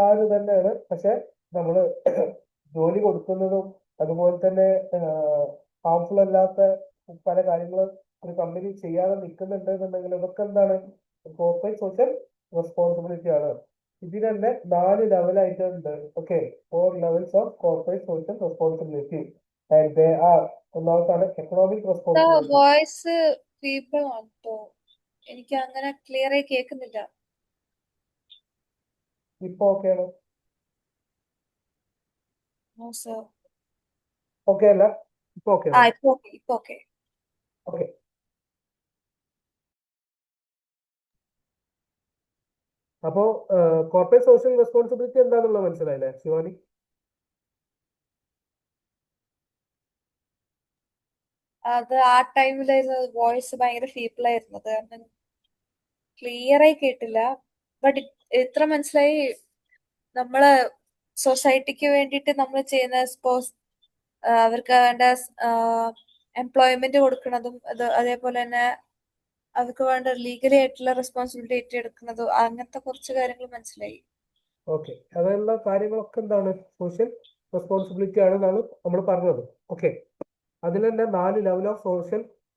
ആ ഒരു തന്നെയാണ്. പക്ഷെ നമ്മള് ജോലി കൊടുക്കുന്നതും അതുപോലെ തന്നെ ഹാർംഫുൾ അല്ലാത്ത പല കാര്യങ്ങളും ഒരു കമ്പനി ചെയ്യാതെ നിൽക്കുന്നുണ്ട് എന്നുണ്ടെങ്കിൽ അതൊക്കെ എന്താണ് കോർപ്പറേറ്റ് സോഷ്യൽ റെസ്പോൺസിബിലിറ്റി ആണ്. ഇതിന് തന്നെ 4 ലെവലായിട്ടുണ്ട്. Okay, 4 levels of corporate social responsibility. ഒന്നാമത്താണ് എക്കണോമിക് റെസ്പോൺസിബിലിറ്റി. വോയിസ് പീപ്പിൾ ആണോ? എനിക്ക് അങ്ങനെ ക്ലിയർ ആയി കേൾക്കുന്നില്ല. ഇപ്പൊ ഓക്കെയാണോ? No sir. ഓക്കെ അല്ല, ഇപ്പൊ ഓക്കെ. ഇപ്പൊ ഓക്കെ. ഓക്കെ, അപ്പോ കോർപ്പറേറ്റ് സോഷ്യൽ റെസ്പോൺസിബിലിറ്റി എന്താണെന്നുള്ളത് മനസ്സിലായില്ലേ ശിവാനി? അത് ആ ടൈമിലായിരുന്നു വോയിസ് ഭയങ്കര ഫീബിൾ ആയിരുന്നു, അത് കാരണം ക്ലിയർ ആയി കേട്ടില്ല. ബട്ട് ഇത്ര മനസ്സിലായി, നമ്മള് സൊസൈറ്റിക്ക് വേണ്ടിയിട്ട് നമ്മൾ ചെയ്യുന്ന സപ്പോസ് അവർക്ക് വേണ്ട എംപ്ലോയ്മെന്റ് കൊടുക്കുന്നതും അതേപോലെ തന്നെ അവർക്ക് വേണ്ട ലീഗലി ആയിട്ടുള്ള റെസ്പോൺസിബിലിറ്റി ഏറ്റെടുക്കുന്നതും അങ്ങനത്തെ കുറച്ച് കാര്യങ്ങൾ മനസ്സിലായി. ഓക്കെ, അതെല്ലാ കാര്യങ്ങളൊക്കെ എന്താണ് സോഷ്യൽ റെസ്പോൺസിബിലിറ്റി ആണെന്നാണ് നമ്മൾ പറഞ്ഞത്. ഓക്കെ, അതിൽ തന്നെ 4 level of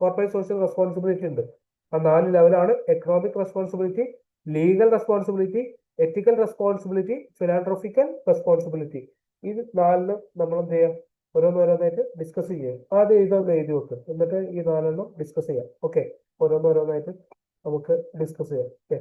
corporate social responsibility ഉണ്ട്. ആ 4 ലെവലാണ് എക്കണോമിക് റെസ്പോൺസിബിലിറ്റി, ലീഗൽ റെസ്പോൺസിബിലിറ്റി, എത്തിക്കൽ റെസ്പോൺസിബിലിറ്റി, ഫിലാൻട്രോഫിക്കൽ റെസ്പോൺസിബിലിറ്റി. ഇത് 4 നമ്മൾ എന്ത് ചെയ്യാം, ഓരോന്നോരോന്നായിട്ട് ഡിസ്കസ് ചെയ്യാം. ആദ്യം ഇതൊന്ന് എഴുതി വെക്കും, എന്നിട്ട് ഈ 4 ഡിസ്കസ് ചെയ്യാം. ഓക്കെ, ഓരോന്നോരോന്നായിട്ട് നമുക്ക് ഡിസ്കസ് ചെയ്യാം. ഓക്കെ,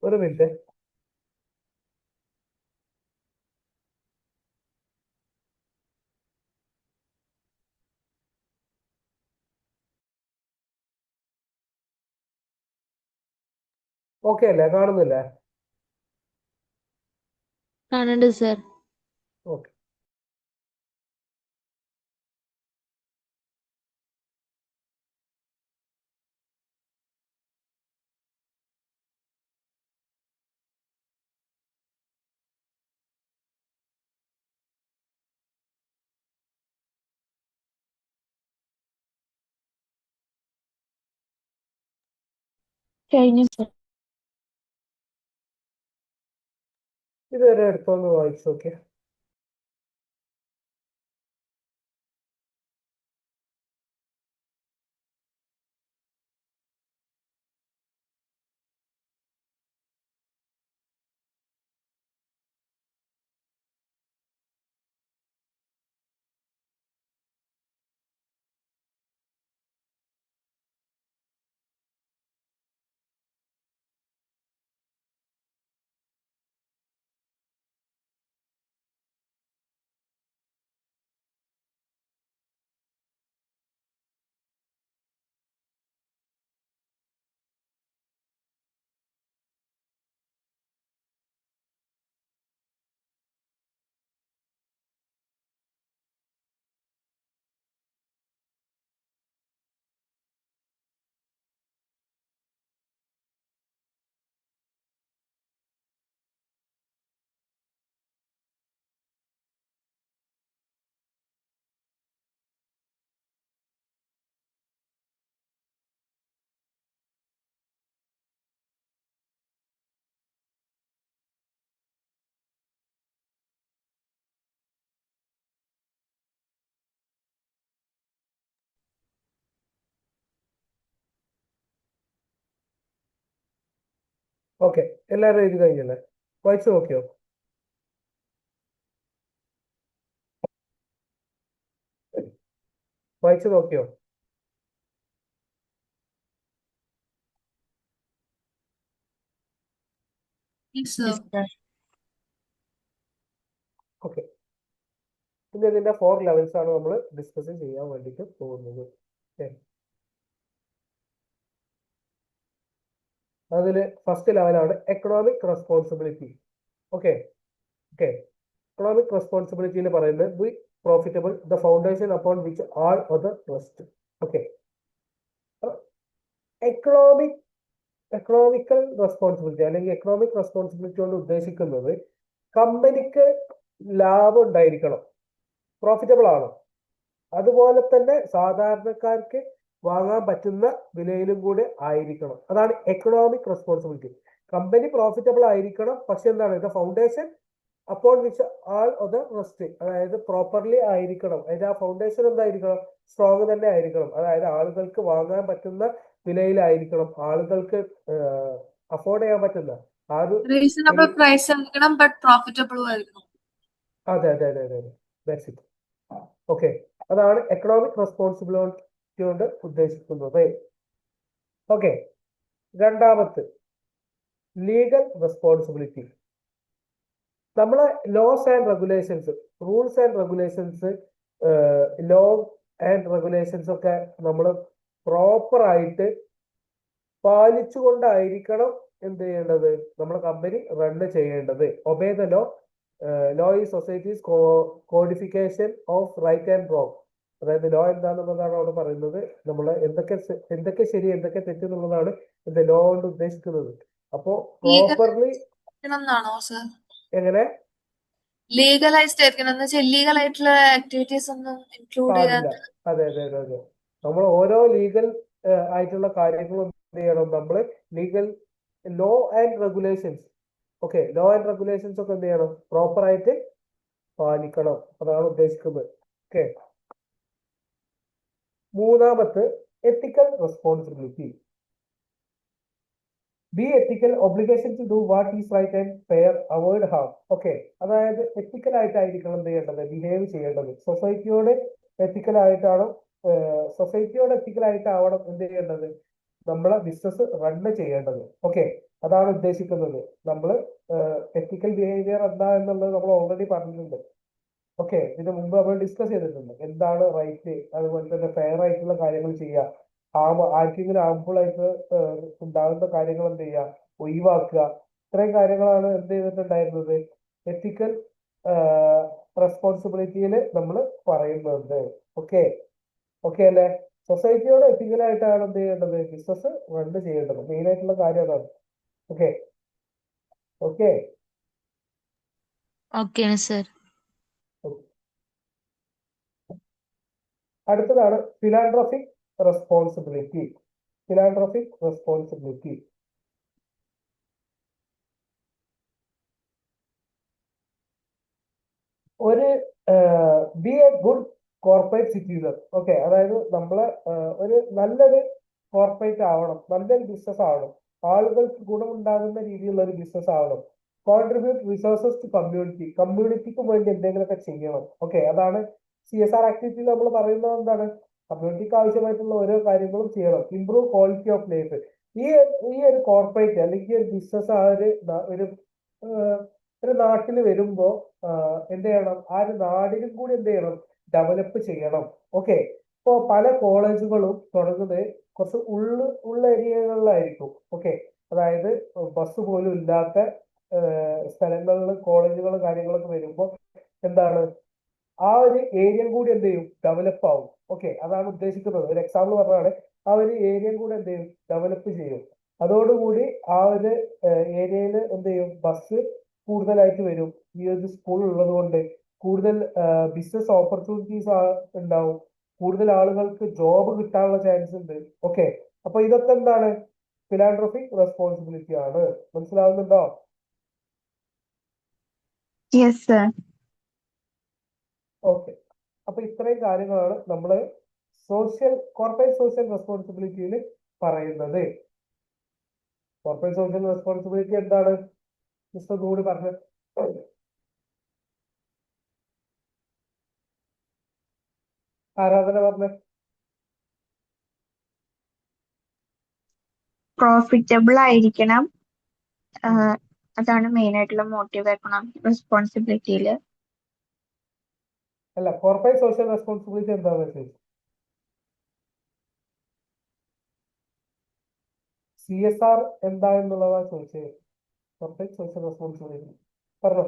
ഒരു മിനിറ്റ്. ഓക്കെ അല്ലേ? കാണുന്നില്ലേ? കാണുന്നുണ്ട് സർ. ഓക്കെ. കഴിഞ്ഞു സർ. ഇതുവരെ എടുത്തൊന്ന് വായിച്ചു നോക്കിയേ. ഓക്കെ, എല്ലാവരും എഴുതി കഴിഞ്ഞല്ലേ? വായിച്ചു നോക്കിയോ? വായിച്ചു നോക്കിയോ? Yes, sir. Yes, sir. Okay. ഇനി ഇതിന്റെ 4 ലെവൽസ് ആണ് നമ്മൾ ഡിസ്കസ് ചെയ്യാൻ വേണ്ടിയിട്ട് പോകുന്നത്. അതില് ഫസ്റ്റ് ലെവലാണ് economic responsibility. Okay okay economic റെസ്പോൺസിബിലിറ്റിയിൽ പറയുന്നത് be profitable, the foundation upon which all other rest. Okay, economical responsibility അല്ലെങ്കിൽ എക്കണോമിക് റെസ്പോൺസിബിലിറ്റി കൊണ്ട് ഉദ്ദേശിക്കുന്നത് കമ്പനിക്ക് ലാഭം ഉണ്ടായിരിക്കണം, പ്രോഫിറ്റബിൾ ആണ്, അതുപോലെ തന്നെ സാധാരണക്കാർക്ക് വാങ്ങാൻ പറ്റുന്ന വിലയിലും കൂടെ ആയിരിക്കണം. അതാണ് എക്കണോമിക് റെസ്പോൺസിബിലിറ്റി. കമ്പനി പ്രോഫിറ്റബിൾ ആയിരിക്കണം, പക്ഷെ എന്താണ് ദ ഫൗണ്ടേഷൻ അപ്പോൾ വിച്ച് ആൾ അതർ റെസ്റ്റ്, അതായത് പ്രോപ്പർലി ആയിരിക്കണം. അതായത് ആ ഫൗണ്ടേഷൻ എന്തായിരിക്കണം? സ്ട്രോങ് തന്നെ ആയിരിക്കണം. അതായത് ആളുകൾക്ക് വാങ്ങാൻ പറ്റുന്ന വിലയിലായിരിക്കണം, ആളുകൾക്ക് അഫോർഡ് ചെയ്യാൻ പറ്റുന്ന ആ ഒരു റീസണബിൾ പ്രൈസ് ആയിരിക്കണം, ബട്ട് പ്രോഫിറ്റബിളും ആയിരിക്കണം. അതെ അതെ അതെ അതെ ദാറ്റ്സ് ഇറ്റ്. ഓക്കെ, അതാണ് എക്കണോമിക് റെസ്പോൺസിബിലിറ്റി കൊണ്ട് ഉദ്ദേശിക്കുന്നത്. ഓക്കെ, രണ്ടാമത്തെ ലീഗൽ റെസ്പോൺസിബിലിറ്റി. നമ്മളെ laws and regulations, rules and regulations, law and regulations ഒക്കെ നമ്മൾ പ്രോപ്പർ ആയിട്ട് പാലിച്ചുകൊണ്ടായിരിക്കണം എന്ത് ചെയ്യേണ്ടത്, നമ്മളെ കമ്പനി റൺ ചെയ്യേണ്ടത്. ഒബേ ദ ലോ, ലോ ഈ society's codification of right and wrong. അതായത് ലോ എന്താണെന്നുള്ളതാണ് അവിടെ പറയുന്നത്. നമ്മൾ എന്തൊക്കെ ശരി എന്തൊക്കെ തെറ്റ് എന്നുള്ളതാണ് എന്താ ലോ കൊണ്ട് ഉദ്ദേശിക്കുന്നത്. അപ്പോ പ്രോപ്പർലി എന്നാണോ സർ? എങ്ങനെ ലീഗലൈസ്ഡ് ആയിരിക്കണം എന്ന് വെച്ചാൽ ഇല്ലീഗൽ ആയിട്ടുള്ള ആക്ടിവിറ്റീസ് ഒന്നും ഇൻക്ലൂഡ് ചെയ്യാൻ. പാടില്ല. അതെ അതെ അതെ അതെ നമ്മൾ ഓരോ ലീഗൽ ആയിട്ടുള്ള കാര്യങ്ങളും എന്ത് ചെയ്യണം, നമ്മൾ legal law and regulations, okay, law and regulations ഒക്കെ എന്ത് ചെയ്യണം, പ്രോപ്പർ ആയിട്ട് പാലിക്കണം. അതാണ് ഉദ്ദേശിക്കുന്നത്. ഓക്കെ, മൂന്നാമത്തെ ethical responsibility. Be ethical obligation to do what is right and fair, avoid harm. Okay, അതായത് എത്തിക്കൽ ആയിട്ടായിരിക്കണം എന്ത് ചെയ്യേണ്ടത്, ബിഹേവ് ചെയ്യേണ്ടത്. സൊസൈറ്റിയോട് എത്തിക്കലായിട്ടാണ് സൊസൈറ്റിയോട് എത്തിക്കലായിട്ടാവണം എന്ത് ചെയ്യേണ്ടത്, നമ്മളെ ബിസിനസ് റൺ ചെയ്യേണ്ടത്. ഓക്കെ, അതാണ് ഉദ്ദേശിക്കുന്നത്. നമ്മൾ എത്തിക്കൽ ബിഹേവിയർ എന്താ എന്നുള്ളത് നമ്മൾ ഓൾറെഡി പറഞ്ഞിട്ടുണ്ട്. ഓക്കെ, ഇതിന് മുമ്പ് നമ്മൾ ഡിസ്കസ് ചെയ്തിട്ടുണ്ട്. എന്താണ് റൈറ്റ്, അതുപോലെ തന്നെ ഫെയർ ആയിട്ടുള്ള കാര്യങ്ങൾ ചെയ്യുക, ആർക്കെങ്കിലും ഹാർംഫുൾ ആയിട്ട് ഉണ്ടാകുന്ന കാര്യങ്ങൾ എന്ത് ചെയ്യുക, ഒഴിവാക്കുക. ഇത്രയും കാര്യങ്ങളാണ് എന്ത് ചെയ്തിട്ടുണ്ടായിരുന്നത്, എത്തിക്കൽ റെസ്പോൺസിബിലിറ്റിയിൽ നമ്മൾ പറയുന്നത്. ഓക്കെ ഓക്കെ അല്ലേ? സൊസൈറ്റിയോട് എത്തിക്കലായിട്ടാണ് എന്ത് ചെയ്യേണ്ടത്, ബിസിനസ് റൺ ചെയ്യേണ്ടത്. മെയിൻ ആയിട്ടുള്ള കാര്യം അതാണ്. Okay okay Okay, sir. അടുത്തതാണ് ഫിലാൻഡ്രോഫിക് റെസ്പോൺസിബിലിറ്റി. ഫിലാൻഡ്രോഫിക് റെസ്പോൺസിബിലിറ്റി ഒരു B a good corporate citizen. Okay, അതായത് നമ്മളെ ഒരു നല്ലൊരു കോർപ്പറേറ്റ് ആവണം, നല്ലൊരു ബിസിനസ് ആവണം, ആളുകൾക്ക് ഗുണമുണ്ടാകുന്ന രീതിയിലുള്ള ഒരു ബിസിനസ് ആവണം. കോൺട്രിബ്യൂട്ട് റിസോഴ്സസ് ടു കമ്മ്യൂണിറ്റി, കമ്മ്യൂണിറ്റിക്ക് വേണ്ടി എന്തെങ്കിലുമൊക്കെ ചെയ്യണം. ഓക്കെ, അതാണ് CSR ആക്ടിവിറ്റി നമ്മൾ പറയുന്നത്. എന്താണ്, കമ്മ്യൂണിറ്റിക്ക് ആവശ്യമായിട്ടുള്ള ഓരോ കാര്യങ്ങളും ചെയ്യണം. Improve quality of life. ഈ ഒരു കോർപ്പറേറ്റ് അല്ലെങ്കിൽ ഒരു ബിസിനസ് ആ ഒരു നാട്ടിൽ വരുമ്പോ എന്ത് ചെയ്യണം, ആ ഒരു നാടിനും കൂടി എന്ത് ചെയ്യണം, ഡെവലപ്പ് ചെയ്യണം. ഓക്കെ, ഇപ്പോ പല കോളേജുകളും തുടങ്ങുന്നത് കുറച്ച് ഉള്ള ഏരിയകളിലായിരിക്കും. ഓക്കെ, അതായത് ബസ് പോലും ഇല്ലാത്ത സ്ഥലങ്ങളിൽ കോളേജുകൾ കാര്യങ്ങളൊക്കെ വരുമ്പോൾ എന്താണ്, ആ ഒരു ഏരിയ കൂടി എന്ത് ചെയ്യും, ഡെവലപ്പ് ആവും. ഓക്കെ, അതാണ് ഉദ്ദേശിക്കുന്നത്. ഒരു എക്സാമ്പിൾ പറഞ്ഞാണ്, ആ ഒരു ഏരിയ കൂടി എന്ത് ചെയ്യും, ഡെവലപ്പ് ചെയ്യും. അതോടുകൂടി ആ ഒരു ഏരിയയിൽ എന്ത് ചെയ്യും, ബസ് കൂടുതലായിട്ട് വരും. ഈ ഒരു സ്കൂൾ ഉള്ളത് കൊണ്ട് കൂടുതൽ ബിസിനസ് ഓപ്പർച്യൂണിറ്റീസ് ഉണ്ടാവും, കൂടുതൽ ആളുകൾക്ക് ജോബ് കിട്ടാനുള്ള ചാൻസ് ഉണ്ട്. ഓക്കെ, അപ്പൊ ഇതൊക്കെ എന്താണ്, ഫിലാൻഡ്രോഫിക് റെസ്പോൺസിബിലിറ്റി ആണ്. മനസ്സിലാവുന്നുണ്ടോ? Yes, sir. ഓക്കെ, അപ്പൊ ഇത്രയും കാര്യങ്ങളാണ് നമ്മൾ കോർപ്പറേറ്റ് സോഷ്യൽ റെസ്പോൺസിബിലിറ്റിയിൽ പറയുന്നത്. കോർപ്പറേറ്റ് സോഷ്യൽ റെസ്പോൺസിബിലിറ്റി എന്താണ്, മിസ്റ്റർ കൂടി പറഞ്ഞു. ആരാധന പറഞ്ഞ പ്രോഫിറ്റബിൾ ആയിരിക്കണം. അതാണ് മെയിൻ ആയിട്ടുള്ള മോട്ടീവ് എക്കണോമിക് റെസ്പോൺസിബിലിറ്റിയിൽ. അല്ല, കോർപ്പറേറ്റ് സോഷ്യൽ റെസ്പോൺസിബിലിറ്റി എന്താണെന്ന് വെച്ചാൽ CSR എന്താ എന്നുള്ളതാണ് ചോദിച്ചത്. കോർപ്പറേറ്റ് സോഷ്യൽ റെസ്പോൺസിബിലിറ്റി പറഞ്ഞോ.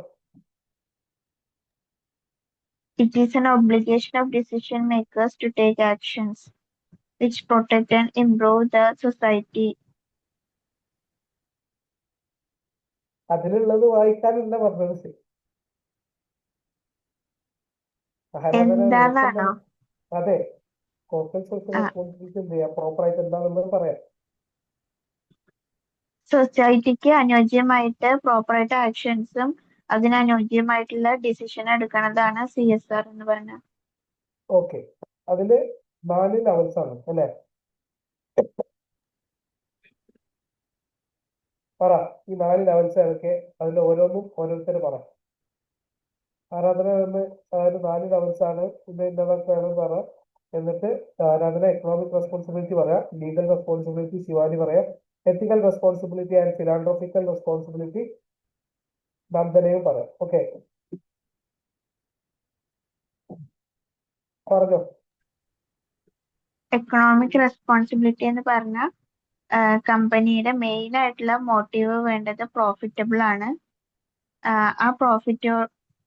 It is an obligation of decision makers to take actions which protect and improve the society. അതിലുള്ളത് വായിക്കാനല്ല പറഞ്ഞത്. എന്താണോ? അതെ, കോർപ്പറേറ്റ് സോഷ്യൽ റെസ്പോൺസിബിലിറ്റി എന്ത് ചെയ്യാം, പ്രോപ്പറായിട്ട് എന്താണെന്നുള്ളത് പറയാം. സൊസൈറ്റിക്ക് അനുയോജ്യമായിട്ട് പ്രോപ്പറായിട്ട് ആക്ഷൻസും അതിനനുയോജ്യമായിട്ടുള്ള ഡിസിഷൻ എടുക്കുന്നതാണ് CSR എന്ന് പറയുന്നത്. ഓക്കെ, അതില് 4 ലെവൽസ് ആണ് അല്ലെ? പറ, ഈ 4 ലെവൽസ് ഏതൊക്കെ, അതിൽ ഓരോന്നും ഓരോരുത്തർ പറ. ആരാധന എന്ന് 4 ലെവൽസ് ആണ്, ഇത് ഇന്നതൊക്കെയാണ് പറ. എന്നിട്ട് ആരാധന എക്കണോമിക് റെസ്പോൺസിബിലിറ്റി പറയാം, ലീഗൽ റെസ്പോൺസിബിലിറ്റി ശിവാനി പറയാം, എത്തിക്കൽ റെസ്പോൺസിബിലിറ്റി ആൻഡ് ഫിലാൻഡ്രോഫിക്കൽ റെസ്പോൺസിബിലിറ്റി നന്ദനയും പറയാം. ഓക്കെ, പറഞ്ഞോ. എക്കണോമിക് റെസ്പോൺസിബിലിറ്റി എന്ന് പറഞ്ഞാൽ കമ്പനിയുടെ മെയിൻ ആയിട്ടുള്ള മോട്ടീവ് വേണ്ടത് പ്രോഫിറ്റബിൾ ആണ്. ആ പ്രോഫിറ്റ്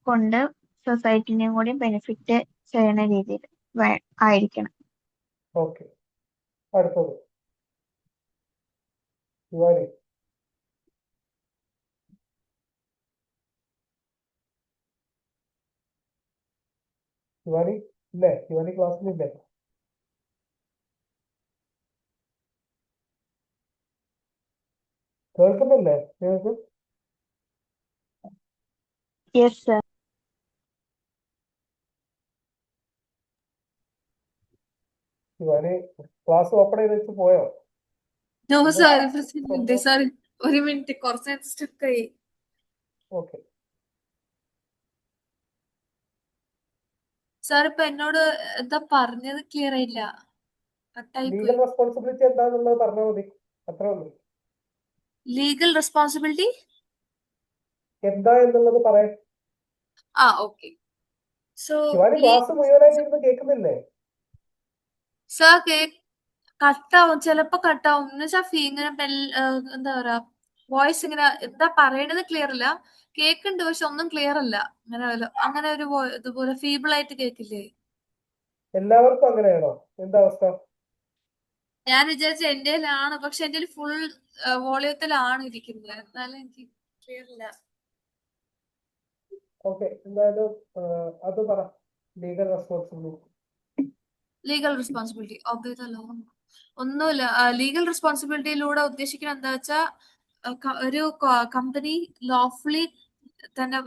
കൊണ്ട് സൊസൈറ്റിനെയും കൂടി ബെനിഫിറ്റ് ചെയ്യുന്ന രീതിയിൽ ആയിരിക്കണം. ഓക്കെ, അടുത്തത് ശിവാനി. ശിവാനി ഇല്ലേ? ശിവാനി ക്ലാസ്സിലില്ലേ? കേൾക്കുന്നില്ലേ നിങ്ങൾക്ക്? Yes sir. Shivani class open ചെയ്ത് വെച്ച് പോയോ? നോ സാർ, പ്രസിഡന്റ് സാർ, ഒരു മിനിറ്റ്, കുറച്ച് നേരം സ്റ്റക്ക് ആയി. ഓക്കെ, സാർ ഇപ്പൊ എന്നോട് എന്താ പറഞ്ഞത് ക്ലിയർ ആയില്ല, കട്ടായി പോയി. ലീഗൽ റെസ്പോൺസിബിലിറ്റി എന്താണെന്നുള്ളത് പറഞ്ഞാൽ മതി, അത്രേ ഉള്ളൂ. ലീഗൽ റെസ്പോൺസിബിലിറ്റി എന്താ എന്നുള്ളത് പറയാൻ. ഓക്കെ. സോ ശിവാനി ക്ലാസ് മുഴുവനായിട്ട് ഇരുന്ന് കേൾക്കുന്നില്ലേ? സാർ കട്ടാവും, ചിലപ്പോ കട്ടാവും എന്ന് വെച്ചാൽ ഇങ്ങനെ എന്താ പറയാ, വോയിസ് ഇങ്ങനെ എന്താ പറയണത് ക്ലിയർ അല്ല, കേക്കുണ്ട് പക്ഷെ ഒന്നും ക്ലിയർ അല്ല. അങ്ങനെ ഒരു ഇതുപോലെ ഫീബിൾ ആയിട്ട് കേക്കില്ലേ? എല്ലാവർക്കും അങ്ങനെയാണോ? എന്താ അവസ്ഥ? ഞാൻ വിചാരിച്ച എന്റെയിലാണ്, പക്ഷെ എന്റെ ഫുൾ വോളിയത്തിലാണ് ഇരിക്കുന്നത്, എന്നാലും എനിക്ക് ക്ലിയർ ഇല്ല. ഓക്കെ, എന്തായാലും അത് പറ. Legal responsibility. ലീഗൽ റെസ്പോൺസിബിലിറ്റി ഒന്നുമില്ല. ലീഗൽ റെസ്പോൺസിബിലിറ്റിയിലൂടെ ഉദ്ദേശിക്കുന്നത് എന്താ വെച്ചാൽ ഒരു കമ്പനി ലോഫുള്ളി തന്നെ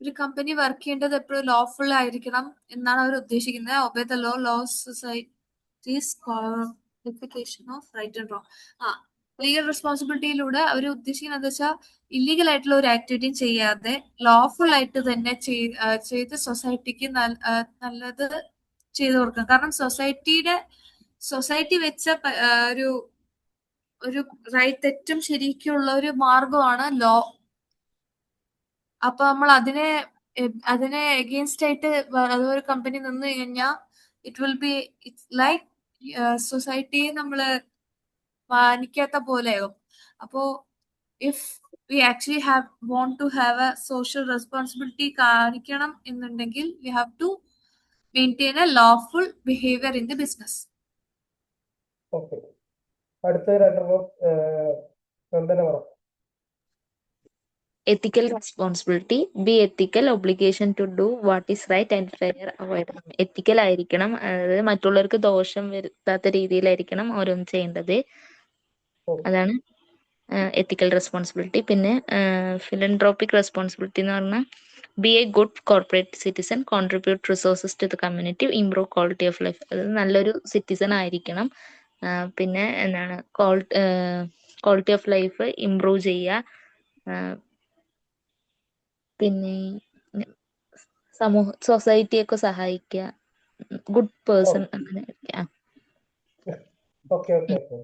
ഒരു കമ്പനി വർക്ക് ചെയ്യേണ്ടത് എപ്പോഴും ലോഫുൾ ആയിരിക്കണം എന്നാണ് അവർ ഉദ്ദേശിക്കുന്നത്. Obey the law society's qualification of right and wrong. Legal റെസ്പോൺസിബിലിറ്റിയിലൂടെ അവർ ഉദ്ദേശിക്കുന്നത് എന്താ വെച്ചാൽ ഇല്ലീഗൽ ആയിട്ടുള്ള ഒരു ആക്ടിവിറ്റിയും ചെയ്യാതെ ലോഫുൾ ആയിട്ട് തന്നെ ചെയ്ത് സൊസൈറ്റിക്ക് നല്ലത് ചെയ്തു കൊടുക്കുക. കാരണം സൊസൈറ്റി വെച്ച ഒരു ഒരു തെറ്റും ശരിക്കുള്ള ഒരു മാർഗമാണ് ലോ. അപ്പൊ നമ്മൾ അതിനെ എഗെയിൻസ്റ്റ് ആയിട്ട് അതൊരു കമ്പനി നിന്ന് കഴിഞ്ഞാൽ it will be it's like സൊസൈറ്റിയെ നമ്മള് മാനിക്കാത്ത പോലെയാകും. അപ്പോ if we actually want to have a social responsibility കാണിക്കണം എന്നുണ്ടെങ്കിൽ we have to maintain a lawful behaviour in the business. Okay, അടുത്ത രണ്ടെണ്ണം വന്ദന പറ. ethical responsibility, be ethical, obligation to do what is right and fair, എത്തിക്കൽ ആയിരിക്കണം, അതായത് മറ്റുള്ളവർക്ക് ദോഷം വരുത്താത്ത രീതിയിലായിരിക്കണം ഓരോന്ന് ചെയ്യേണ്ടത്. അതാണ് എത്തിക്കൽ റെസ്പോൺസിബിലിറ്റി. പിന്നെ ഫിലൻട്രോപ്പിക് റെസ്പോൺസിബിലിറ്റി എന്ന് പറഞ്ഞാൽ be a good corporate citizen, contribute resources to the community, improve quality of life. അത് നല്ലൊരു സിറ്റിസൺ ആയിരിക്കണം. പിന്നെ എന്താണ് ക്വാളിറ്റി ഓഫ് ലൈഫ് ഇംപ്രൂവ് ചെയ്യുക. പിന്നെ സൊസൈറ്റിയൊക്കെ സഹായിക്കുക, ഗുഡ് പേഴ്സൺ അങ്ങനെ. ഓക്കെ ഓക്കെ ഓക്കെ,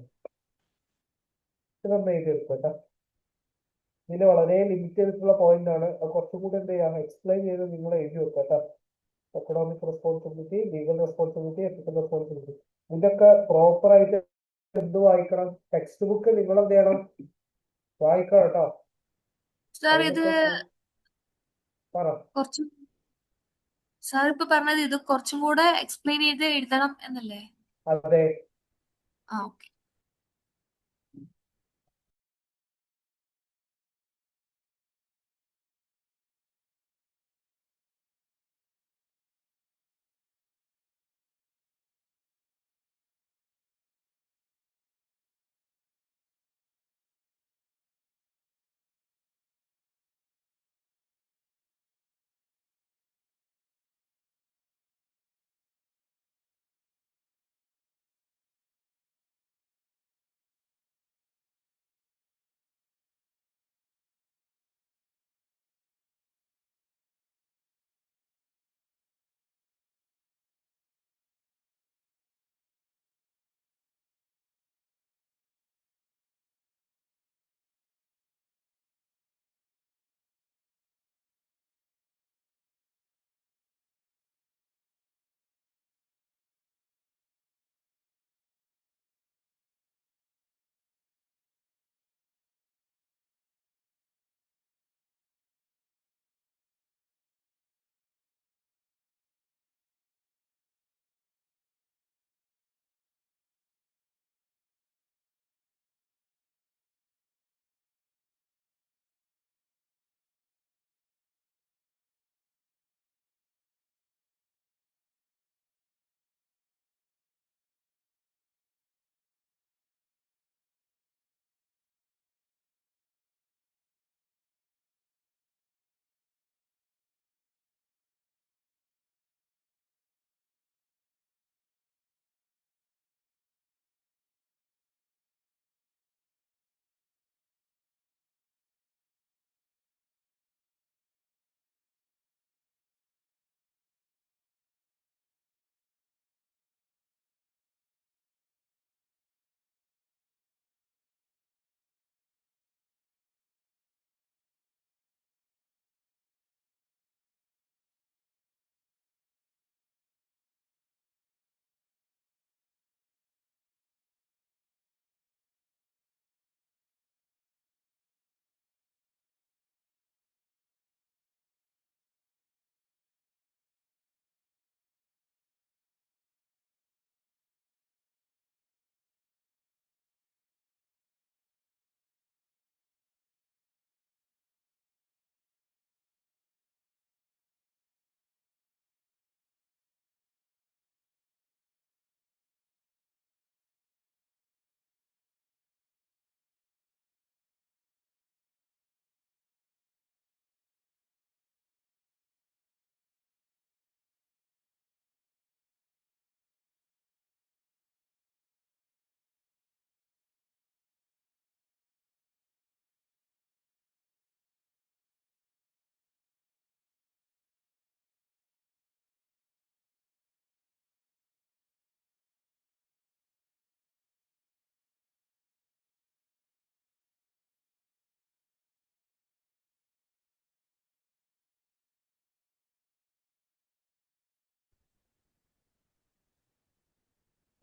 ഇതൊന്ന് എഴുതി എടുക്കട്ടെ. ഇതിന് വളരെ ലിമിറ്റ് ചെയ്തിട്ടുള്ള പോയിന്റ് ആണ്. അത് കുറച്ചും കൂടി എന്ത് ചെയ്യാം, എക്സ്പ്ലെയിൻ ചെയ്ത് നിങ്ങൾ എഴുതി വെക്കട്ടെ. എക്കണോമിക് റെസ്പോൺസിബിലിറ്റി, ലീഗൽ റെസ്പോൺസിബിലിറ്റി, എത്തിക്കൽ റെസ്പോൺസിബിലിറ്റി. ഇതൊക്കെ പ്രോപ്പർ ആയിട്ട് എന്ത് വായിക്കണം? ടെക്സ്റ്റ് ബുക്ക് നിങ്ങൾ എന്ത് ചെയ്യണം, വായിക്കണം കേട്ടോ. സാർ ഇത് പറ. കുറച്ചും സാർ ഇപ്പൊ പറഞ്ഞത് ഇത് കുറച്ചും കൂടെ എക്സ്പ്ലെയിൻ ചെയ്ത് എഴുതണം എന്നല്ലേ? അതെ. ഓക്കെ.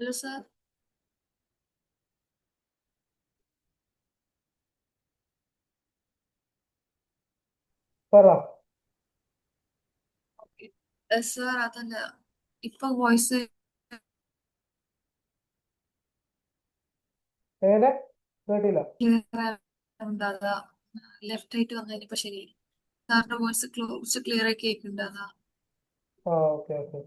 Hello, sir. പറ. Sir, അതല്ല ഇപ്പൊ വോയിസ് ഏടെ കേട്ടില്ല. ക്ലിയർ ഉണ്ട്. അതാ ലെഫ്റ്റ് ആയിട്ട് വന്നതിന് ഇപ്പൊ ശരി. സാറിന്റെ വോയിസ് കുറച്ച് ക്ലിയർ ആയി കേൾക്കുന്നുണ്ട്. അതാ ഓക്കെ ഓക്കെ.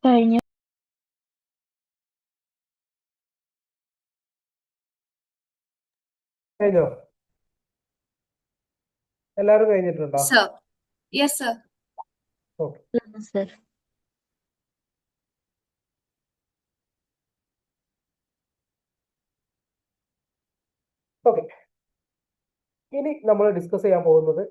കഴിഞ്ഞു. കഴിഞ്ഞോ? എല്ലാരും കഴിഞ്ഞിട്ടുണ്ടോ? sir. Yes, sir. Okay. Sir. Okay. ഇനി നമ്മൾ ഡിസ്കസ് ചെയ്യാൻ പോകുന്നത്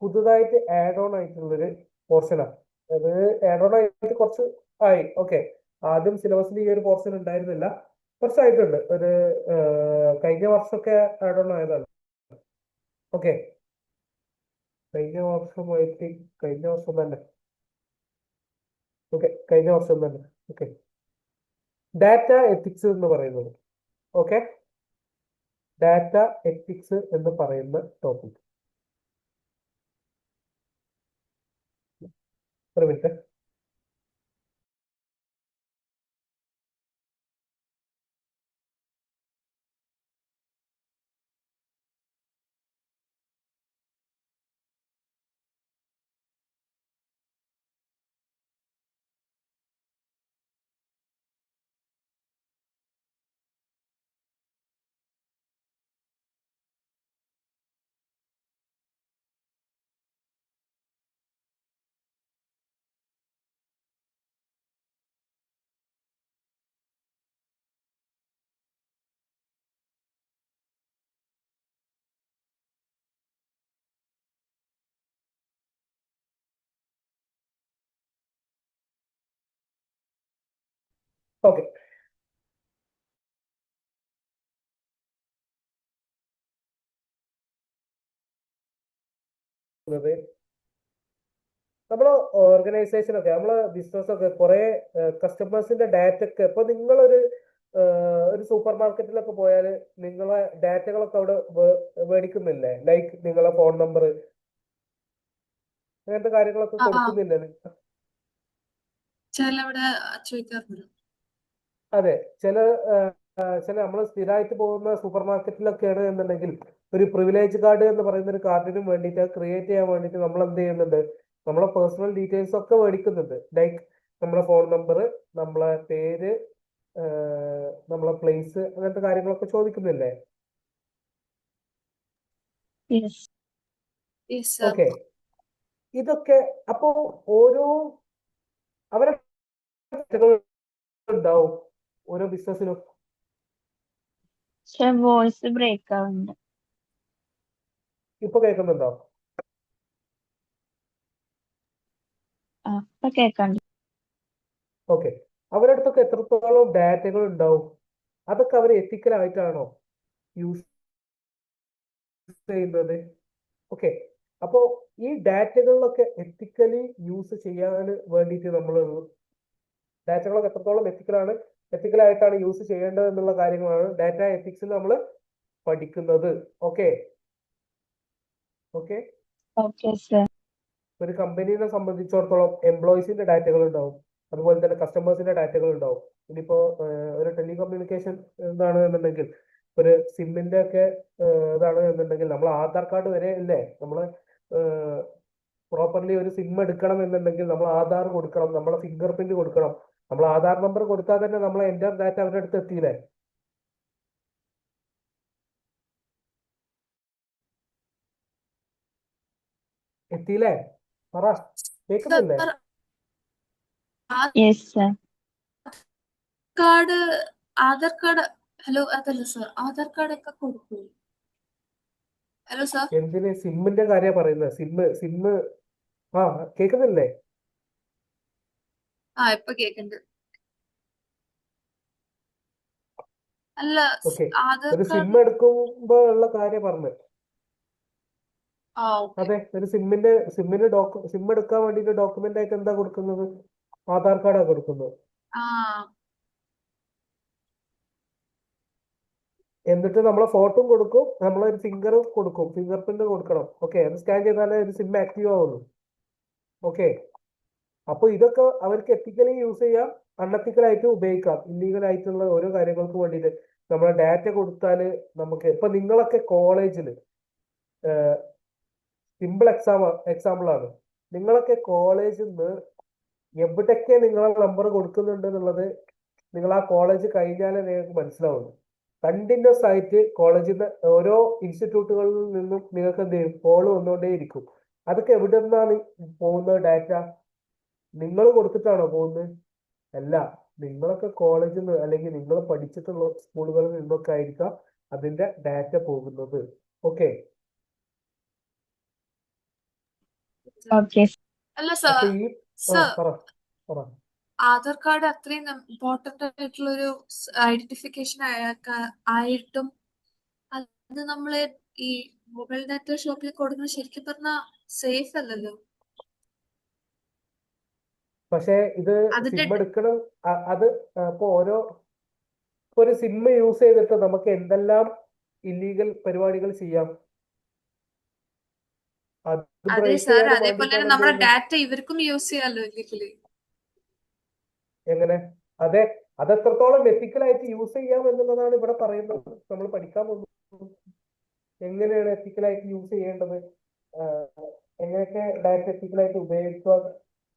പുതുതായിട്ട് ആഡ് ഓൺ ആയിട്ടുള്ളൊരു പോർഷനാണ്. അത് ആഡ് ഓൺ ആയിട്ട് കുറച്ച് ആയി. ഓക്കെ. ആദ്യം സിലബസിൽ ഈ ഒരു പോർഷൻ ഉണ്ടായിരുന്നില്ല, കുറച്ചായിട്ടുണ്ട്. ഒരു കഴിഞ്ഞ വർഷമൊക്കെ ആഡ് ഓൺ ആയതാണ്. ഓക്കെ. കഴിഞ്ഞ വർഷം തന്നെ. ഓക്കെ, കഴിഞ്ഞ വർഷം തന്നെ. ഓക്കെ. ഡാറ്റ എത്തിക്സ് എന്ന് പറയുന്നത്. ഓക്കെ, ഡാറ്റ എത്തിക്സ് എന്ന് പറയുന്ന ടോപ്പിക്. ഒരു മിനിറ്റ്. ഓക്കെ. നമ്മളെ ഓർഗനൈസേഷനൊക്കെ, നമ്മളെ ബിസിനസ്സൊക്കെ കുറെ കസ്റ്റമേഴ്സിന്റെ ഡാറ്റ ഒക്കെ ഇപ്പൊ നിങ്ങളൊരു ഒരു സൂപ്പർ മാർക്കറ്റിലൊക്കെ പോയാൽ നിങ്ങളെ ഡാറ്റകളൊക്കെ അവിടെ മേടിക്കുന്നില്ലേ? ലൈക്ക് നിങ്ങളെ ഫോൺ നമ്പർ, അങ്ങനത്തെ കാര്യങ്ങളൊക്കെ കൊടുക്കുന്നില്ലേ നിങ്ങൾ? ചിലവിടെ ചോദിക്കാറുണ്ട്. അതെ, ചില നമ്മൾ സ്ഥിരമായിട്ട് പോകുന്ന സൂപ്പർ മാർക്കറ്റിലൊക്കെയാണ് എന്നുണ്ടെങ്കിൽ ഒരു പ്രിവിലേജ് കാർഡ് എന്ന് പറയുന്ന ഒരു കാർഡിനും വേണ്ടിയിട്ട് ക്രിയേറ്റ് ചെയ്യാൻ വേണ്ടിയിട്ട് നമ്മൾ എന്ത് ചെയ്യുന്നുണ്ട്? നമ്മളെ പേഴ്സണൽ ഡീറ്റെയിൽസ് ഒക്കെ മേടിക്കുന്നുണ്ട്. ലൈക്ക് നമ്മളെ ഫോൺ നമ്പർ, നമ്മളെ പേര്, നമ്മളെ പ്ലേസ്, അങ്ങനത്തെ കാര്യങ്ങളൊക്കെ ചോദിക്കുന്നില്ലേ? Yes. Yes, sir. ഓക്കെ. ഇതൊക്കെ അപ്പോ ഓരോ അവരെ ഉണ്ടാവും ഓരോ ബിസിനസ്സിനും. പക്ഷെ വോയിസ് ബ്രേക്ക് ആവുന്നുണ്ട്. ഇപ്പൊ കേൾക്കുന്നുണ്ടോ? ഇപ്പൊ കേൾക്കാണ്ട്. ഓക്കെ. അവരുടെ അടുത്തൊക്കെ എത്രത്തോളം ഡാറ്റകൾ ഉണ്ടാവും, അതൊക്കെ അവർ എത്തിക്കലായിട്ടാണോ യൂസ് ചെയ്യുന്നത്? ഓക്കെ, അപ്പോ ഈ ഡാറ്റകളിലൊക്കെ എത്തിക്കലി യൂസ് ചെയ്യാൻ വേണ്ടിയിട്ട് നമ്മൾ ഡാറ്റകളൊക്കെ എത്രത്തോളം എത്തിക്കലായിട്ടാണ് യൂസ് ചെയ്യേണ്ടത് എന്നുള്ള കാര്യങ്ങളാണ് ഡാറ്റ എത്തിക്സിൽ നമ്മൾ പഠിക്കുന്നത്. Okay okay Okay, sir. ഒരു കമ്പനീനെ സംബന്ധിച്ചിടത്തോളം എംപ്ലോയീസിന്റെ ഡാറ്റകൾ ഉണ്ടാവും, അതുപോലെ തന്നെ കസ്റ്റമേഴ്സിന്റെ ഡാറ്റകൾ ഉണ്ടാവും. ഇനിയിപ്പോ ഒരു ടെലികമ്മ്യൂണിക്കേഷൻ എന്താണ് എന്നുണ്ടെങ്കിൽ, ഒരു സിമ്മിന്റെ ഒക്കെ ഇതാണ് എന്നുണ്ടെങ്കിൽ, നമ്മൾ ആധാർ കാർഡ് വരെ ഇല്ലേ, നമ്മൾ പ്രോപ്പർലി ഒരു സിം എടുക്കണം എന്നുണ്ടെങ്കിൽ നമ്മൾ ആധാർ കൊടുക്കണം, നമ്മളെ ഫിംഗർ പ്രിന്റ് കൊടുക്കണം. നമ്മൾ ആധാർ നമ്പർ കൊടുത്താൽ തന്നെ നമ്മളെ എൻ്റെ ഡാറ്റ അവരുടെ അടുത്ത് എത്തിയില്ലേ? എത്തിയില്ലേ? പറ, കേൾക്കുന്നില്ലേ? Sir Yes, sir. Card Aadhaar card hello അതല്ല സർ, ആധാർ കാർഡ് ഒക്കെ കൊടുക്കൂ. Hello sir. എന്തിന് സിമ്മിന്റെ കാര്യം പറയുന്നത്? സിമ്മ് ആ കേൾക്കുന്നില്ലേ? ഇപ്പൊ കേക്കുന്നുണ്ട്. അല്ല, ഓക്കെ, ആധാർ ഒരു സിം കാർഡ്. എടുക്കുമ്പോ ഉള്ള കാര്യം പറഞ്ഞു. ഓക്കെ. അതെ, ഒരു സിം എടുക്കാൻ വേണ്ടിട്ട് ഡോക്യുമെന്റ് ആയിട്ട് എന്താ കൊടുക്കുന്നത്? ആധാർ കാർഡാണ് കൊടുക്കുന്നത്. ആ എന്നിട്ട് നമ്മളെ ഫോട്ടോയും കൊടുക്കും, നമ്മളൊരു ഫിംഗറും കൊടുക്കും, ഫിംഗർ പ്രിന്റ് കൊടുക്കണം. ഓക്കെ, അത് സ്കാൻ ചെയ്താലേ ഒരു സിം ആക്റ്റീവ് ആവുള്ളൂ. ഓക്കെ, അപ്പൊ ഇതൊക്കെ അവർക്ക് എത്തിക്കലി യൂസ് ചെയ്യാം, അൺഎത്തിക്കലായിട്ട് ഉപയോഗിക്കാം, ഇല്ലീഗൽ ആയിട്ടുള്ള ഓരോ കാര്യങ്ങൾക്ക് വേണ്ടിയിട്ട്. നമ്മളെ ഡാറ്റ കൊടുത്താല് നമുക്ക് ഇപ്പൊ നിങ്ങളൊക്കെ കോളേജിൽ സിമ്പിൾ എക്സാമ്പിൾ ആണ്, നിങ്ങളൊക്കെ കോളേജിൽ നിന്ന് എവിടൊക്കെ നിങ്ങളെ നമ്പർ കൊടുക്കുന്നുണ്ട് എന്നുള്ളത് നിങ്ങൾ ആ കോളേജ് കഴിഞ്ഞാലേ നിങ്ങൾക്ക് മനസ്സിലാവുള്ളൂ. കണ്ടിന്യൂസ് ആയിട്ട് കോളേജിൽ നിന്ന് ഓരോ ഇൻസ്റ്റിറ്റ്യൂട്ടുകളിൽ നിന്നും നിങ്ങൾക്ക് എന്ത് ചെയ്യും, കോൾ വന്നുകൊണ്ടേയിരിക്കും. അതൊക്കെ എവിടെ നിന്നാണ് പോകുന്നത്? ഡാറ്റ നിങ്ങൾ കൊടുത്തിട്ടാണോ പോകുന്നത്? അല്ല, നിങ്ങളൊക്കെ കോളേജിൽ നിന്ന് അല്ലെങ്കിൽ നിങ്ങൾ പഠിച്ചിട്ടുള്ള സ്കൂളുകളിൽ നിന്നൊക്കെ ആയിരിക്കാം അതിന്റെ ഡാറ്റ പോകുന്നത്. Okay, Okay, sir. അല്ല സർ. അപ്പൊ ഈ സർ, പറ. ആധാർ കാർഡ് അത്രയും ഇമ്പോർട്ടന്റ് ആയിട്ടുള്ള ഒരു ഐഡന്റിഫിക്കേഷൻ ആയിട്ടും അത് നമ്മള് ഈ മൊബൈൽ ഡാറ്റ ഷോപ്പിൽ കൊടുക്കുന്നത് ശരിക്കും പറഞ്ഞാൽ സേഫ് അല്ലല്ലോ. പക്ഷെ ഇത് അതിന്റെ സിം എടുക്കണം, അത് ഇപ്പൊ ഒരു സിം യൂസ് ചെയ്തിട്ട് നമുക്ക് എന്തെല്ലാം ഇല്ലീഗൽ പരിപാടികൾ ചെയ്യാം. അത് അതെ ബ്രേക്ക് സാർ, ചെയ്യാനും അതേപോലെ തന്നെ വേണ്ടിയിട്ടാണ് എന്ത് നമ്മുടെ ചെയ്യുന്നത്? ഡാറ്റ ഇവർക്കും യൂസ് ചെയ്യാലോ ഇല്ലീഗലി. എങ്ങനെ? അതെ, അത് എത്രത്തോളം എത്തിക്കലായിട്ട് യൂസ് ചെയ്യാം എന്നുള്ളതാണ് ഇവിടെ പറയുന്നത്. നമ്മൾ പഠിക്കാൻ പോകുന്നത് എങ്ങനെയാണ് എത്തിക്കലായിട്ട് യൂസ് ചെയ്യേണ്ടത്, എങ്ങനെയൊക്കെ ഡാറ്റ എത്തിക്കലായിട്ട് ഉപയോഗിക്കുക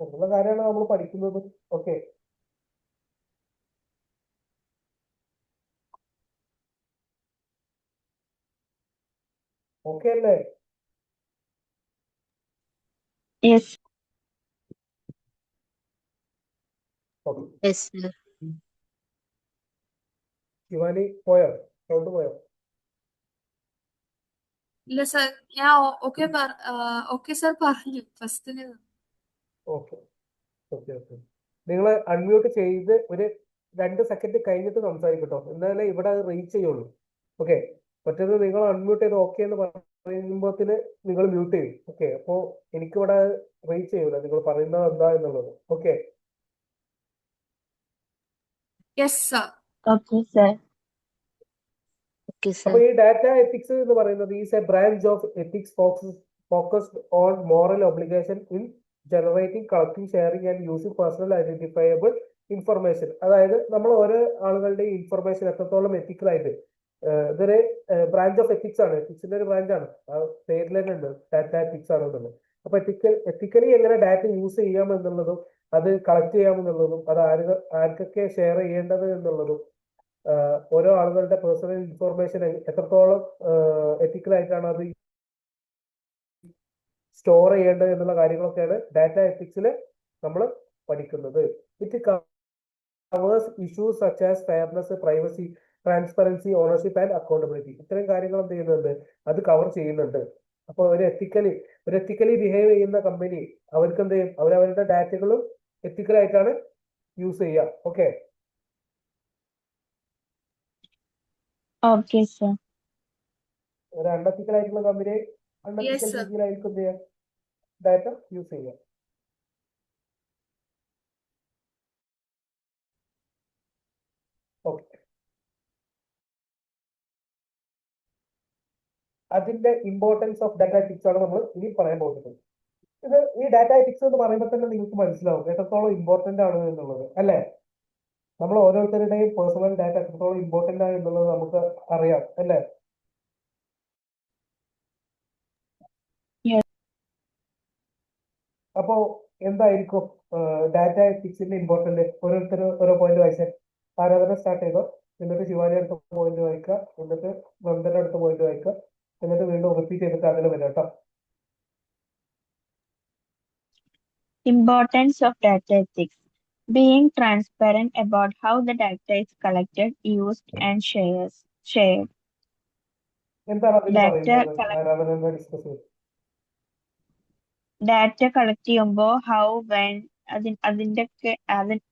എന്നുള്ള കാര്യമാണ് നമ്മൾ പഠിക്കുന്നത്. ഓക്കെ, ഓക്കെ അല്ലേ? Yes. Okay, Yes, sir. Shivani പോയോ? സൗണ്ട് പോയോ? ഇല്ല സാർ, ഞാൻ ഓക്കെ സാർ പറഞ്ഞു ഫസ്റ്റിന്. ഓക്കെ ഓക്കെ ഓക്കെ നിങ്ങൾ അൺമ്യൂട്ട് ചെയ്ത് ഒരു 2 സെക്കൻഡ് കഴിഞ്ഞിട്ട് സംസാരിക്കട്ടോ, എന്നാലേ ഇവിടെ അത് റീച്ച് ചെയ്യുള്ളൂ. ഓക്കെ, മറ്റേത് നിങ്ങൾ അൺമ്യൂട്ട് ചെയ്ത് ഓക്കെ എന്ന് പറയുമ്പോഴത്തിന് നിങ്ങൾ മ്യൂട്ട് ചെയ്യും. ഓക്കെ, അപ്പോൾ എനിക്കിവിടെ റീച്ച് ചെയ്യൂല നിങ്ങൾ പറയുന്നത് എന്താ എന്നുള്ളത്. Okay, yes sir. Okay, sir. Okay, അപ്പൊ sir. ഈ ഡാറ്റ എത്തിക്സ് എന്ന് പറയുന്നത് is A branch of ethics focused on moral obligation in generating, collecting, sharing and using personal identifiable information. അതായത് നമ്മൾ ഓരോ ആളുകളുടെ ഇൻഫർമേഷൻ എത്രത്തോളം എത്തിക്കലായിട്ട്, ഇതൊരു ബ്രാഞ്ച് ഓഫ് എത്തിക്സ് ആണ്, എത്തിക്സിന്റെ ഒരു ബ്രാഞ്ചാണ്, ആ പേരിൽ തന്നെ ഉണ്ട് ഡാറ്റ എത്തിക്സ് ആണെന്നുള്ളത്. അപ്പൊ എത്തിക്കലി എങ്ങനെ ഡാറ്റ യൂസ് ചെയ്യാം എന്നുള്ളതും അത് കളക്ട് ചെയ്യാമെന്നുള്ളതും അത് ആർക്കൊക്കെ ഷെയർ ചെയ്യേണ്ടത് എന്നുള്ളതും ഓരോ ആളുകളുടെ പേഴ്സണൽ ഇൻഫോർമേഷൻ എത്രത്തോളം എത്തിക്കലായിട്ടാണ് അത് സ്റ്റോർ ചെയ്യേണ്ടത് എന്നുള്ള കാര്യങ്ങളൊക്കെയാണ് ഡാറ്റ എത്തിക്സിൽ നമ്മൾ പഠിക്കുന്നത്. It covers issues such as fairness, privacy, transparency, ownership and accountability. ഇത്രയും കാര്യങ്ങൾ എന്ത് ചെയ്യുന്നുണ്ട്, അത് കവർ ചെയ്യുന്നുണ്ട്. അപ്പോൾ ഒരു എത്തിക്കലി ബിഹേവ് ചെയ്യുന്ന കമ്പനി അവർക്ക് എന്ത് ചെയ്യും, അവരവരുടെ ഡാറ്റകളും എത്തിക്കലായിട്ടാണ് യൂസ് ചെയ്യുക. Okay, Okay, sir. ഒരു അൺഎത്തിക്കൽ ആയിട്ടുള്ള കമ്പനി Yes, അൺഎത്തിക്കൽ sir. രീതിയിലായിരിക്കും എന്ത് ചെയ്യുക, ഡാറ്റ യൂസ് ചെയ്യുക. ഓക്കെ, അതിന്റെ ഇമ്പോർട്ടൻസ് ഓഫ് ഡാറ്റ എത്തിക്സ് ആണ് നമ്മൾ ഇനി പറയാൻ പോകുന്നത്. ഈ ഡാറ്റ എത്തിക്സ് എന്ന് പറയുമ്പോൾ തന്നെ നിങ്ങൾക്ക് മനസ്സിലാവും എത്രത്തോളം ഇമ്പോർട്ടന്റ് ആണ് എന്നുള്ളത്, അല്ലേ? നമ്മൾ ഓരോരുത്തരുടെയും പേഴ്സണൽ ഡാറ്റ എത്രത്തോളം ഇമ്പോർട്ടന്റ് ആണ് എന്നുള്ളത് നമുക്ക് അറിയാം, അല്ലേ? Yes. അപ്പോ എന്തായിരിക്കും ഡാറ്റ എത്തിക്സിന്റെ ഇമ്പോർട്ടന്റ്? ഓരോരുത്തരും ഓരോ പോയിന്റ് വായിച്ചേ. ആരാധന സ്റ്റാർട്ട് ചെയ്തോ, എന്നിട്ട് ശിവാനി അടുത്ത പോയിന്റ് വായിക്കുക, എന്നിട്ട് നന്ദന അടുത്ത പോയിന്റ് വായിക്കുക, എന്നിട്ട് വീണ്ടും റിപ്പീറ്റ് ചെയ്തിട്ട് അതിൽ വരാം കേട്ടോ. Importance of data ethics. Being transparent about how the data is collected, used, and shared. എന്താണ് അതിൽ Data പറയുന്നത്? collect ആരാധന ഡിസ്കസ് ചെയ്തു. ഡാറ്റ കളക്ട് ചെയ്യുമ്പോൾ ഹൗ വെൻ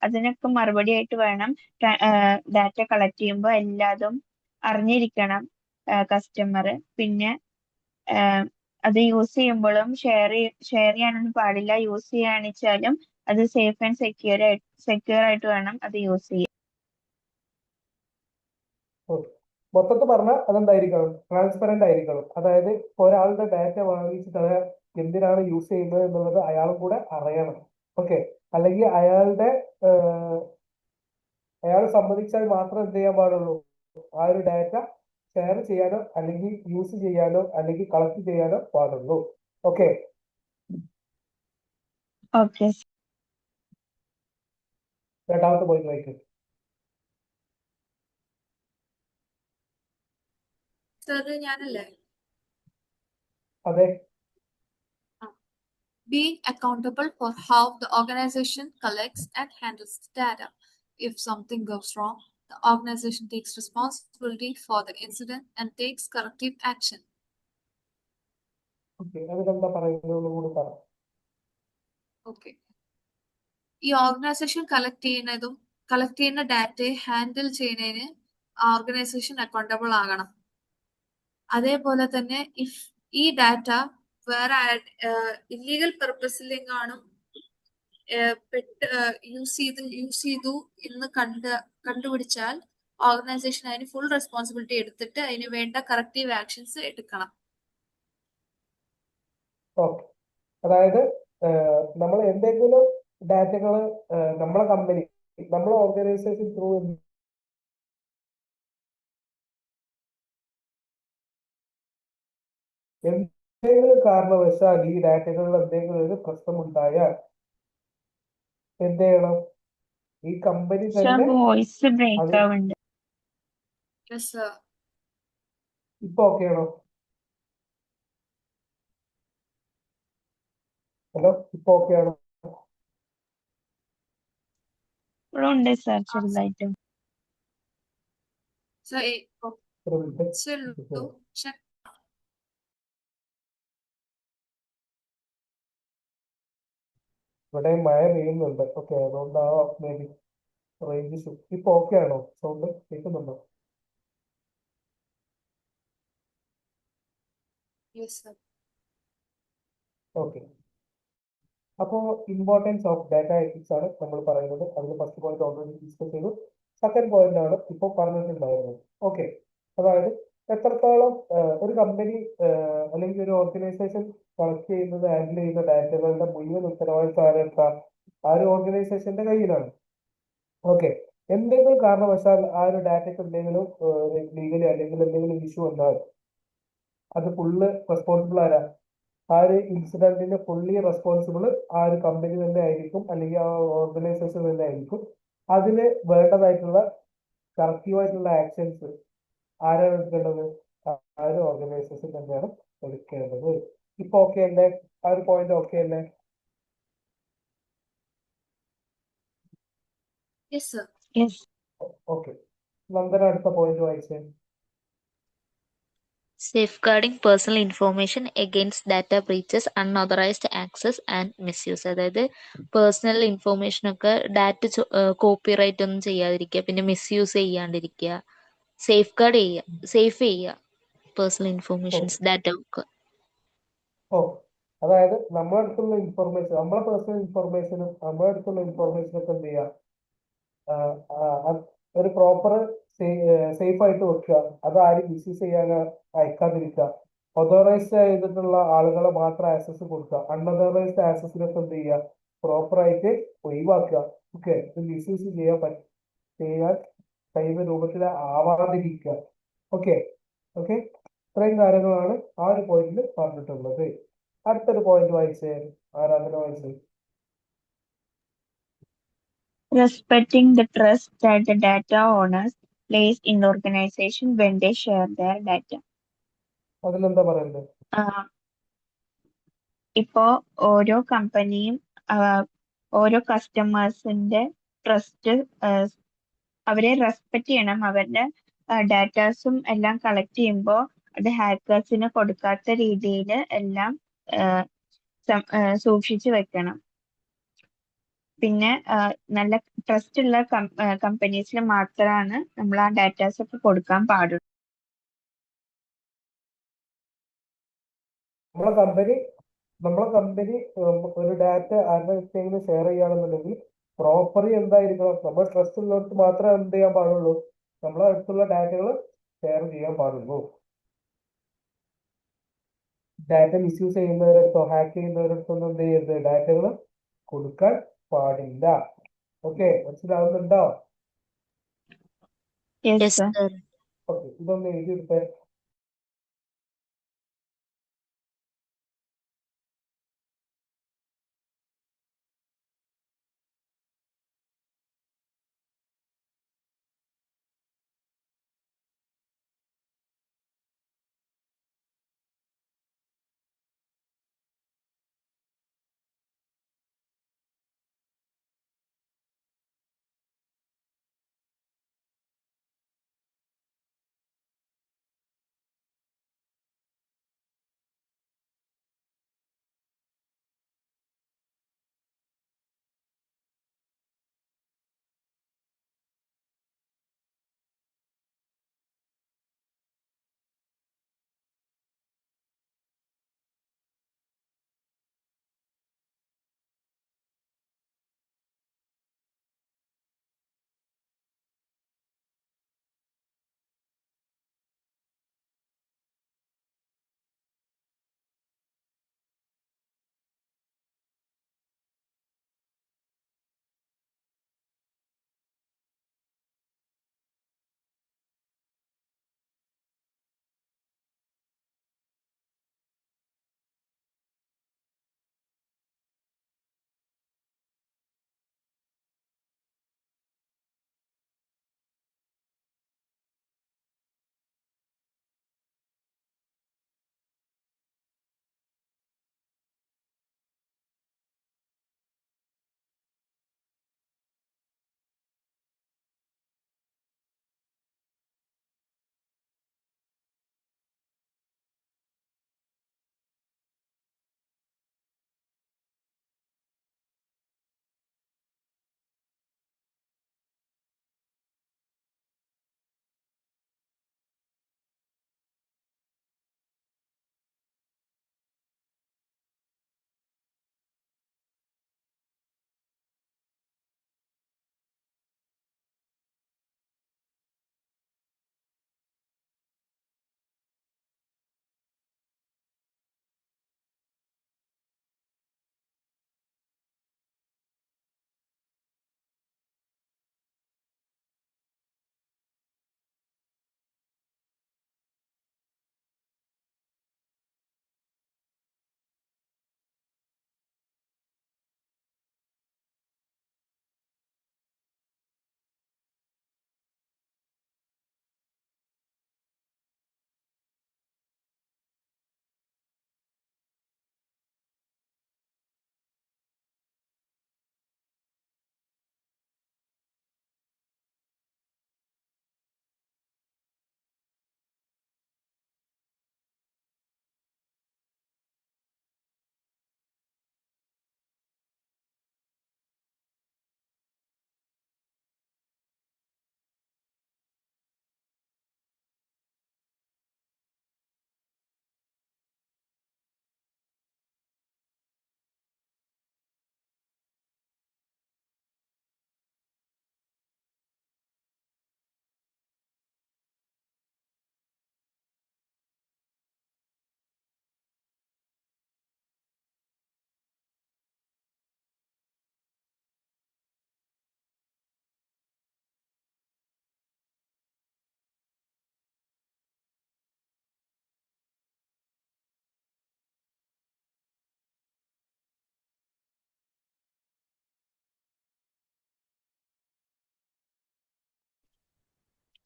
അതിനൊക്കെ മറുപടി ആയിട്ട് വേണം ഡാറ്റ കളക്ട് ചെയ്യുമ്പോൾ എല്ലാതും അറിഞ്ഞിരിക്കണം കസ്റ്റമർ. പിന്നെ അത് യൂസ് ചെയ്യുമ്പോഴും ഷെയർ ചെയ്യാനൊന്നും പാടില്ല. യൂസ് ചെയ്യാണെച്ചാലും അത് സേഫ് ആൻഡ് സെക്യൂർ ആയിട്ട് വേണം അത് യൂസ് ചെയ്യാൻ. മൊത്തത്തിൽ പറഞ്ഞാൽ അതെന്തായിരിക്കണം? ട്രാൻസ്പെറന്റ് ആയിരിക്കണം. അതായത് ഒരാളുടെ ഡാറ്റ വാങ്ങിച്ചിട്ട് അത് എന്തിനാണ് യൂസ് ചെയ്യുന്നത് എന്നുള്ളത് അയാളും കൂടെ അറിയണം. ഓക്കെ, അല്ലെങ്കിൽ അയാൾ സമ്മതിച്ചാൽ മാത്രം എന്ത് ചെയ്യാൻ പാടുള്ളൂ, ആ ഒരു ഡാറ്റ ഷെയർ ചെയ്യാനോ അല്ലെങ്കിൽ യൂസ് ചെയ്യാനോ അല്ലെങ്കിൽ കളക്ട് ചെയ്യാനോ പാടുള്ളൂ. Okay, okay. രണ്ടാമത്തെ പോയിന്റ് വായിക്കും. Sir, ഞാനല്ലേ? അതെ, Being accountable for how the organization collects and handles the data. If something goes wrong, the organization takes responsibility for the incident and takes corrective action. Okay, അതിലെന്താ പറയുന്നത് കൂടി പറ. Okay. ഈ organisation collect ചെയ്യുന്ന ഡാറ്റയെ handle ചെയ്യുന്നതിന് organisation accountable ആകണം. അതേപോലെ തന്നെ ഈ ഡാറ്റ വേറെ ഇല്ലീഗൽ പർപ്പസിലെങ്ങാനും യൂസ് ചെയ്തു എന്ന് കണ്ടുപിടിച്ചാൽ ഓർഗനൈസേഷൻ അതിന് ഫുൾ റെസ്പോൺസിബിലിറ്റി എടുത്തിട്ട് അതിന് വേണ്ട കറക്റ്റീവ് ആക്ഷൻസ് എടുക്കണം. ഓക്കെ, അതായത് നമ്മൾ എന്തെങ്കിലും ഡാറ്റകൾ നമ്മളെ കമ്പനി നമ്മളെ ഓർഗനൈസേഷൻ ത്രൂ എന്തെങ്കിലും കാരണവശാൽ ഈ ഡാറ്റകളിൽ എന്തെങ്കിലും ഒരു പ്രശ്നമുണ്ടായാൽ എന്ത് ചെയ്യണം? ഈ കമ്പനി തന്നെ വോയിസ് ബ്രേക്ക് അത് ആവുന്നുണ്ട്. Yes, sir. ഇപ്പൊ ഓക്കെ ആണോ? ഹലോ, ഇപ്പൊ ഓക്കെ ആണോ? ഇപ്പോഴുണ്ട് സാർ ചെറുതായിട്ട്. So, ഒരു മിനിറ്റ്. check. ഇവിടെ മഴ പെയ്യുന്നുണ്ട്. ഓക്കെ, അതുകൊണ്ടാവാം മേ ബി റേഞ്ച് ഇഷ്യൂ. ഇപ്പൊ ഓക്കെ ആണോ? സൗണ്ട് കേൾക്കുന്നുണ്ടോ? Yes, sir. ഓക്കെ, അപ്പോ ഇമ്പോർട്ടൻസ് ഓഫ് ഡാറ്റ എത്തിക്സ് ആണ് നമ്മൾ പറയുന്നത്. അതിന് ഫസ്റ്റ് പോയിന്റ് ഓൾറെഡി ഡിസ്കസ് ചെയ്തു. സെക്കൻഡ് പോയിന്റ് ആണ് ഇപ്പോൾ പറഞ്ഞിട്ടുണ്ടായിരുന്നത്. ഓക്കെ, അതായത് എത്രത്തോളം ഒരു കമ്പനി അല്ലെങ്കിൽ ഒരു ഓർഗനൈസേഷൻ കളക്ട് ചെയ്യുന്നത് ഹാൻഡിൽ ചെയ്യുന്ന ഡാറ്റകളുടെ മുഴുവൻ ഉത്തരവാദിത്വം ആരെടുത്ത ആ ഒരു ഓർഗനൈസേഷന്റെ കയ്യിലാണ്. ഓക്കെ, എന്തെങ്കിലും കാരണവശാൽ ആ ഒരു ഡാറ്റയ്ക്ക് എന്തെങ്കിലും ലീഗലി അല്ലെങ്കിൽ എന്തെങ്കിലും ഇഷ്യൂ വന്നാൽ അത് ഫുള്ള് റെസ്പോൺസിബിൾ ആരാ? ആ ഒരു ഇൻസിഡന്റിന് ഫുള്ളി റെസ്പോൺസിബിൾ ആ ഒരു കമ്പനി തന്നെ ആയിരിക്കും, അല്ലെങ്കിൽ ആ ഓർഗനൈസേഷൻ തന്നെ ആയിരിക്കും. അതിന് വേണ്ടതായിട്ടുള്ള കറക്റ്റീവായിട്ടുള്ള ആക്ഷൻസ് ആരാണ് എടുക്കേണ്ടത്? ആ ഒരു ഓർഗനൈസേഷൻ തന്നെയാണ് എടുക്കേണ്ടത്. ഇപ്പൊ ഓക്കെ അല്ലേ? ആ ഒരു പോയിന്റ് ഓക്കെ അല്ലേ? Yes, sir. Yes. Okay, Nandana അടുത്ത പോയിന്റ് വായിച്ചേ. Safeguarding personal information against data breaches unauthorised access and misuse. അതായത് പേഴ്സണൽ ഇൻഫോർമേഷനൊക്കെ ഡാറ്റ കോപ്പിറൈറ്റ് ഒന്നും ചെയ്യാതിരിക്കുക, പിന്നെ മിസ്യൂസ് ചെയ്യാണ്ടിരിക്കുക, സേഫ് ഗാർഡ് ചെയ്യുക, സേഫ് ചെയ്യുക പേഴ്സണൽ ഓ ഇൻഫോർമേഷൻസ് ഡാറ്റ ഒക്കെ. ഓ അതായത് നമ്മുടെ അടുത്തുള്ള ഇൻഫർമേഷൻ, നമ്മളെ പേഴ്സണൽ ഇൻഫർമേഷനും നമ്മുടെ അടുത്തുള്ള ഇൻഫർമേഷനൊക്കെ എന്ത് ചെയ്യുക, അത് ഒരു പ്രോപ്പർ സേഫ് ആയിട്ട് വെക്കുക. അത് ആരും മിസ്യൂസ് ചെയ്യാൻ അയക്കാതിരിക്കുക. ഒതോറൈസ്ഡ് ചെയ്തിട്ടുള്ള ആളുകളെ മാത്രം ആക്സസ് കൊടുക്കുക. അൺഒതോറൈസ്ഡ് ആക്സസിനൊക്കെ എന്ത് ചെയ്യുക, പ്രോപ്പറായിട്ട് ഒഴിവാക്കുക. ഓക്കെ, ഇത് മിസ്യൂസ് ചെയ്യാൻ കഴിയുന്ന രൂപത്തിൽ ആവാതിരിക്കുക. ഓക്കെ ഓക്കെ, ഇത്രയും കാര്യങ്ങളാണ് ആ ഒരു പോയിന്റിൽ പറഞ്ഞിട്ടുള്ളത്. അടുത്തൊരു പോയിന്റ് വായിച്ചേ, ആരാധന വായിച്ചേ. Respecting the trust that the data owners place in the organization when they share their data. അതിലെന്താ പറയുന്നത്? ഇപ്പോ ഓരോ കമ്പനിയും ഓരോ കസ്റ്റമേഴ്സിന്റെ ട്രസ്റ്റ് അവരെ റെസ്പെക്ട് ചെയ്യണം. അവരുടെ ഡാറ്റാസും എല്ലാം കളക്ട് ചെയ്യുമ്പോൾ അത് ഹാക്കേഴ്സിന് കൊടുക്കാത്ത രീതിയിൽ എല്ലാം സൂക്ഷിച്ചു വെക്കണം. പിന്നെ നല്ല ട്രസ്റ്റ് ഉള്ള കമ്പനീസിൽ മാത്രമാണ് നമ്മൾ ആ ഡാറ്റാസ് ഒക്കെ കൊടുക്കാൻ പാടുള്ളൂ. നമ്മളെ കമ്പനി ഒരു ഡാറ്റ ആരുടെ അടുത്തെങ്കിലും ഷെയർ ചെയ്യുകയാണെന്നുണ്ടെങ്കിൽ പ്രോപ്പർലി എന്തായിരിക്കണം, നമ്മൾ ട്രസ്റ്റ് ഉള്ളവർക്ക് മാത്രമേ എന്ത് ചെയ്യാൻ പാടുള്ളൂ, നമ്മളെ അടുത്തുള്ള ഡാറ്റകൾ ഷെയർ ചെയ്യാൻ പാടുള്ളൂ. ഡാറ്റ മിസ്യൂസ് ചെയ്യുന്നവരടുത്തോ ഹാക്ക് ചെയ്യുന്നവരടുത്തൊന്നും എന്ത് ചെയ്യരുത്, ഡാറ്റകൾ കൊടുക്കാൻ പാടില്ല. ഓക്കെ, മനസ്സിലാവുന്നുണ്ടോ? Yes, Yes, sir. sir. Okay, ഇതൊന്ന് എഴുതിയെടുത്തേ.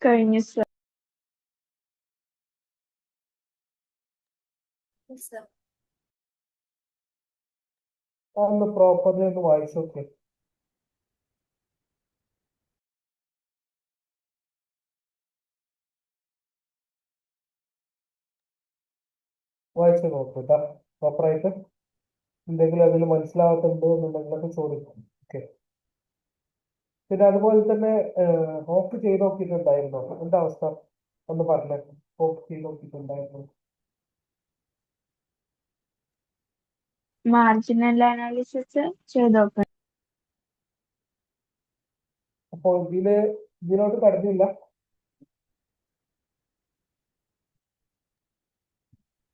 കഴിഞ്ഞു സർ. Yes, sir. ഒന്ന് പ്രോപ്പർലി ഒന്ന് വായിച്ചു നോക്കേ. വായിച്ചു നോക്കുക പ്രോപ്പറായിട്ട്. എന്തെങ്കിലും അതിൽ മനസ്സിലാകത്തുണ്ടോ എന്നുണ്ടെങ്കിലൊക്കെ ചോദിക്കും. ഓക്കെ. പിന്നെ അതുപോലെ തന്നെ ഓഫ് ചെയ്ത് നോക്കിയിട്ടുണ്ടായിരുന്നോ? എന്താ അവസ്ഥ ഒന്ന് പറഞ്ഞേ. ഓഫ് ചെയ്ത് നോക്കിയിട്ടുണ്ടായിരുന്നു. മാർജിനൽ അനാലിസിസ് ചെയ്ത് നോക്കണം. അപ്പൊ ഇതിലോട്ട് കടന്നില്ല.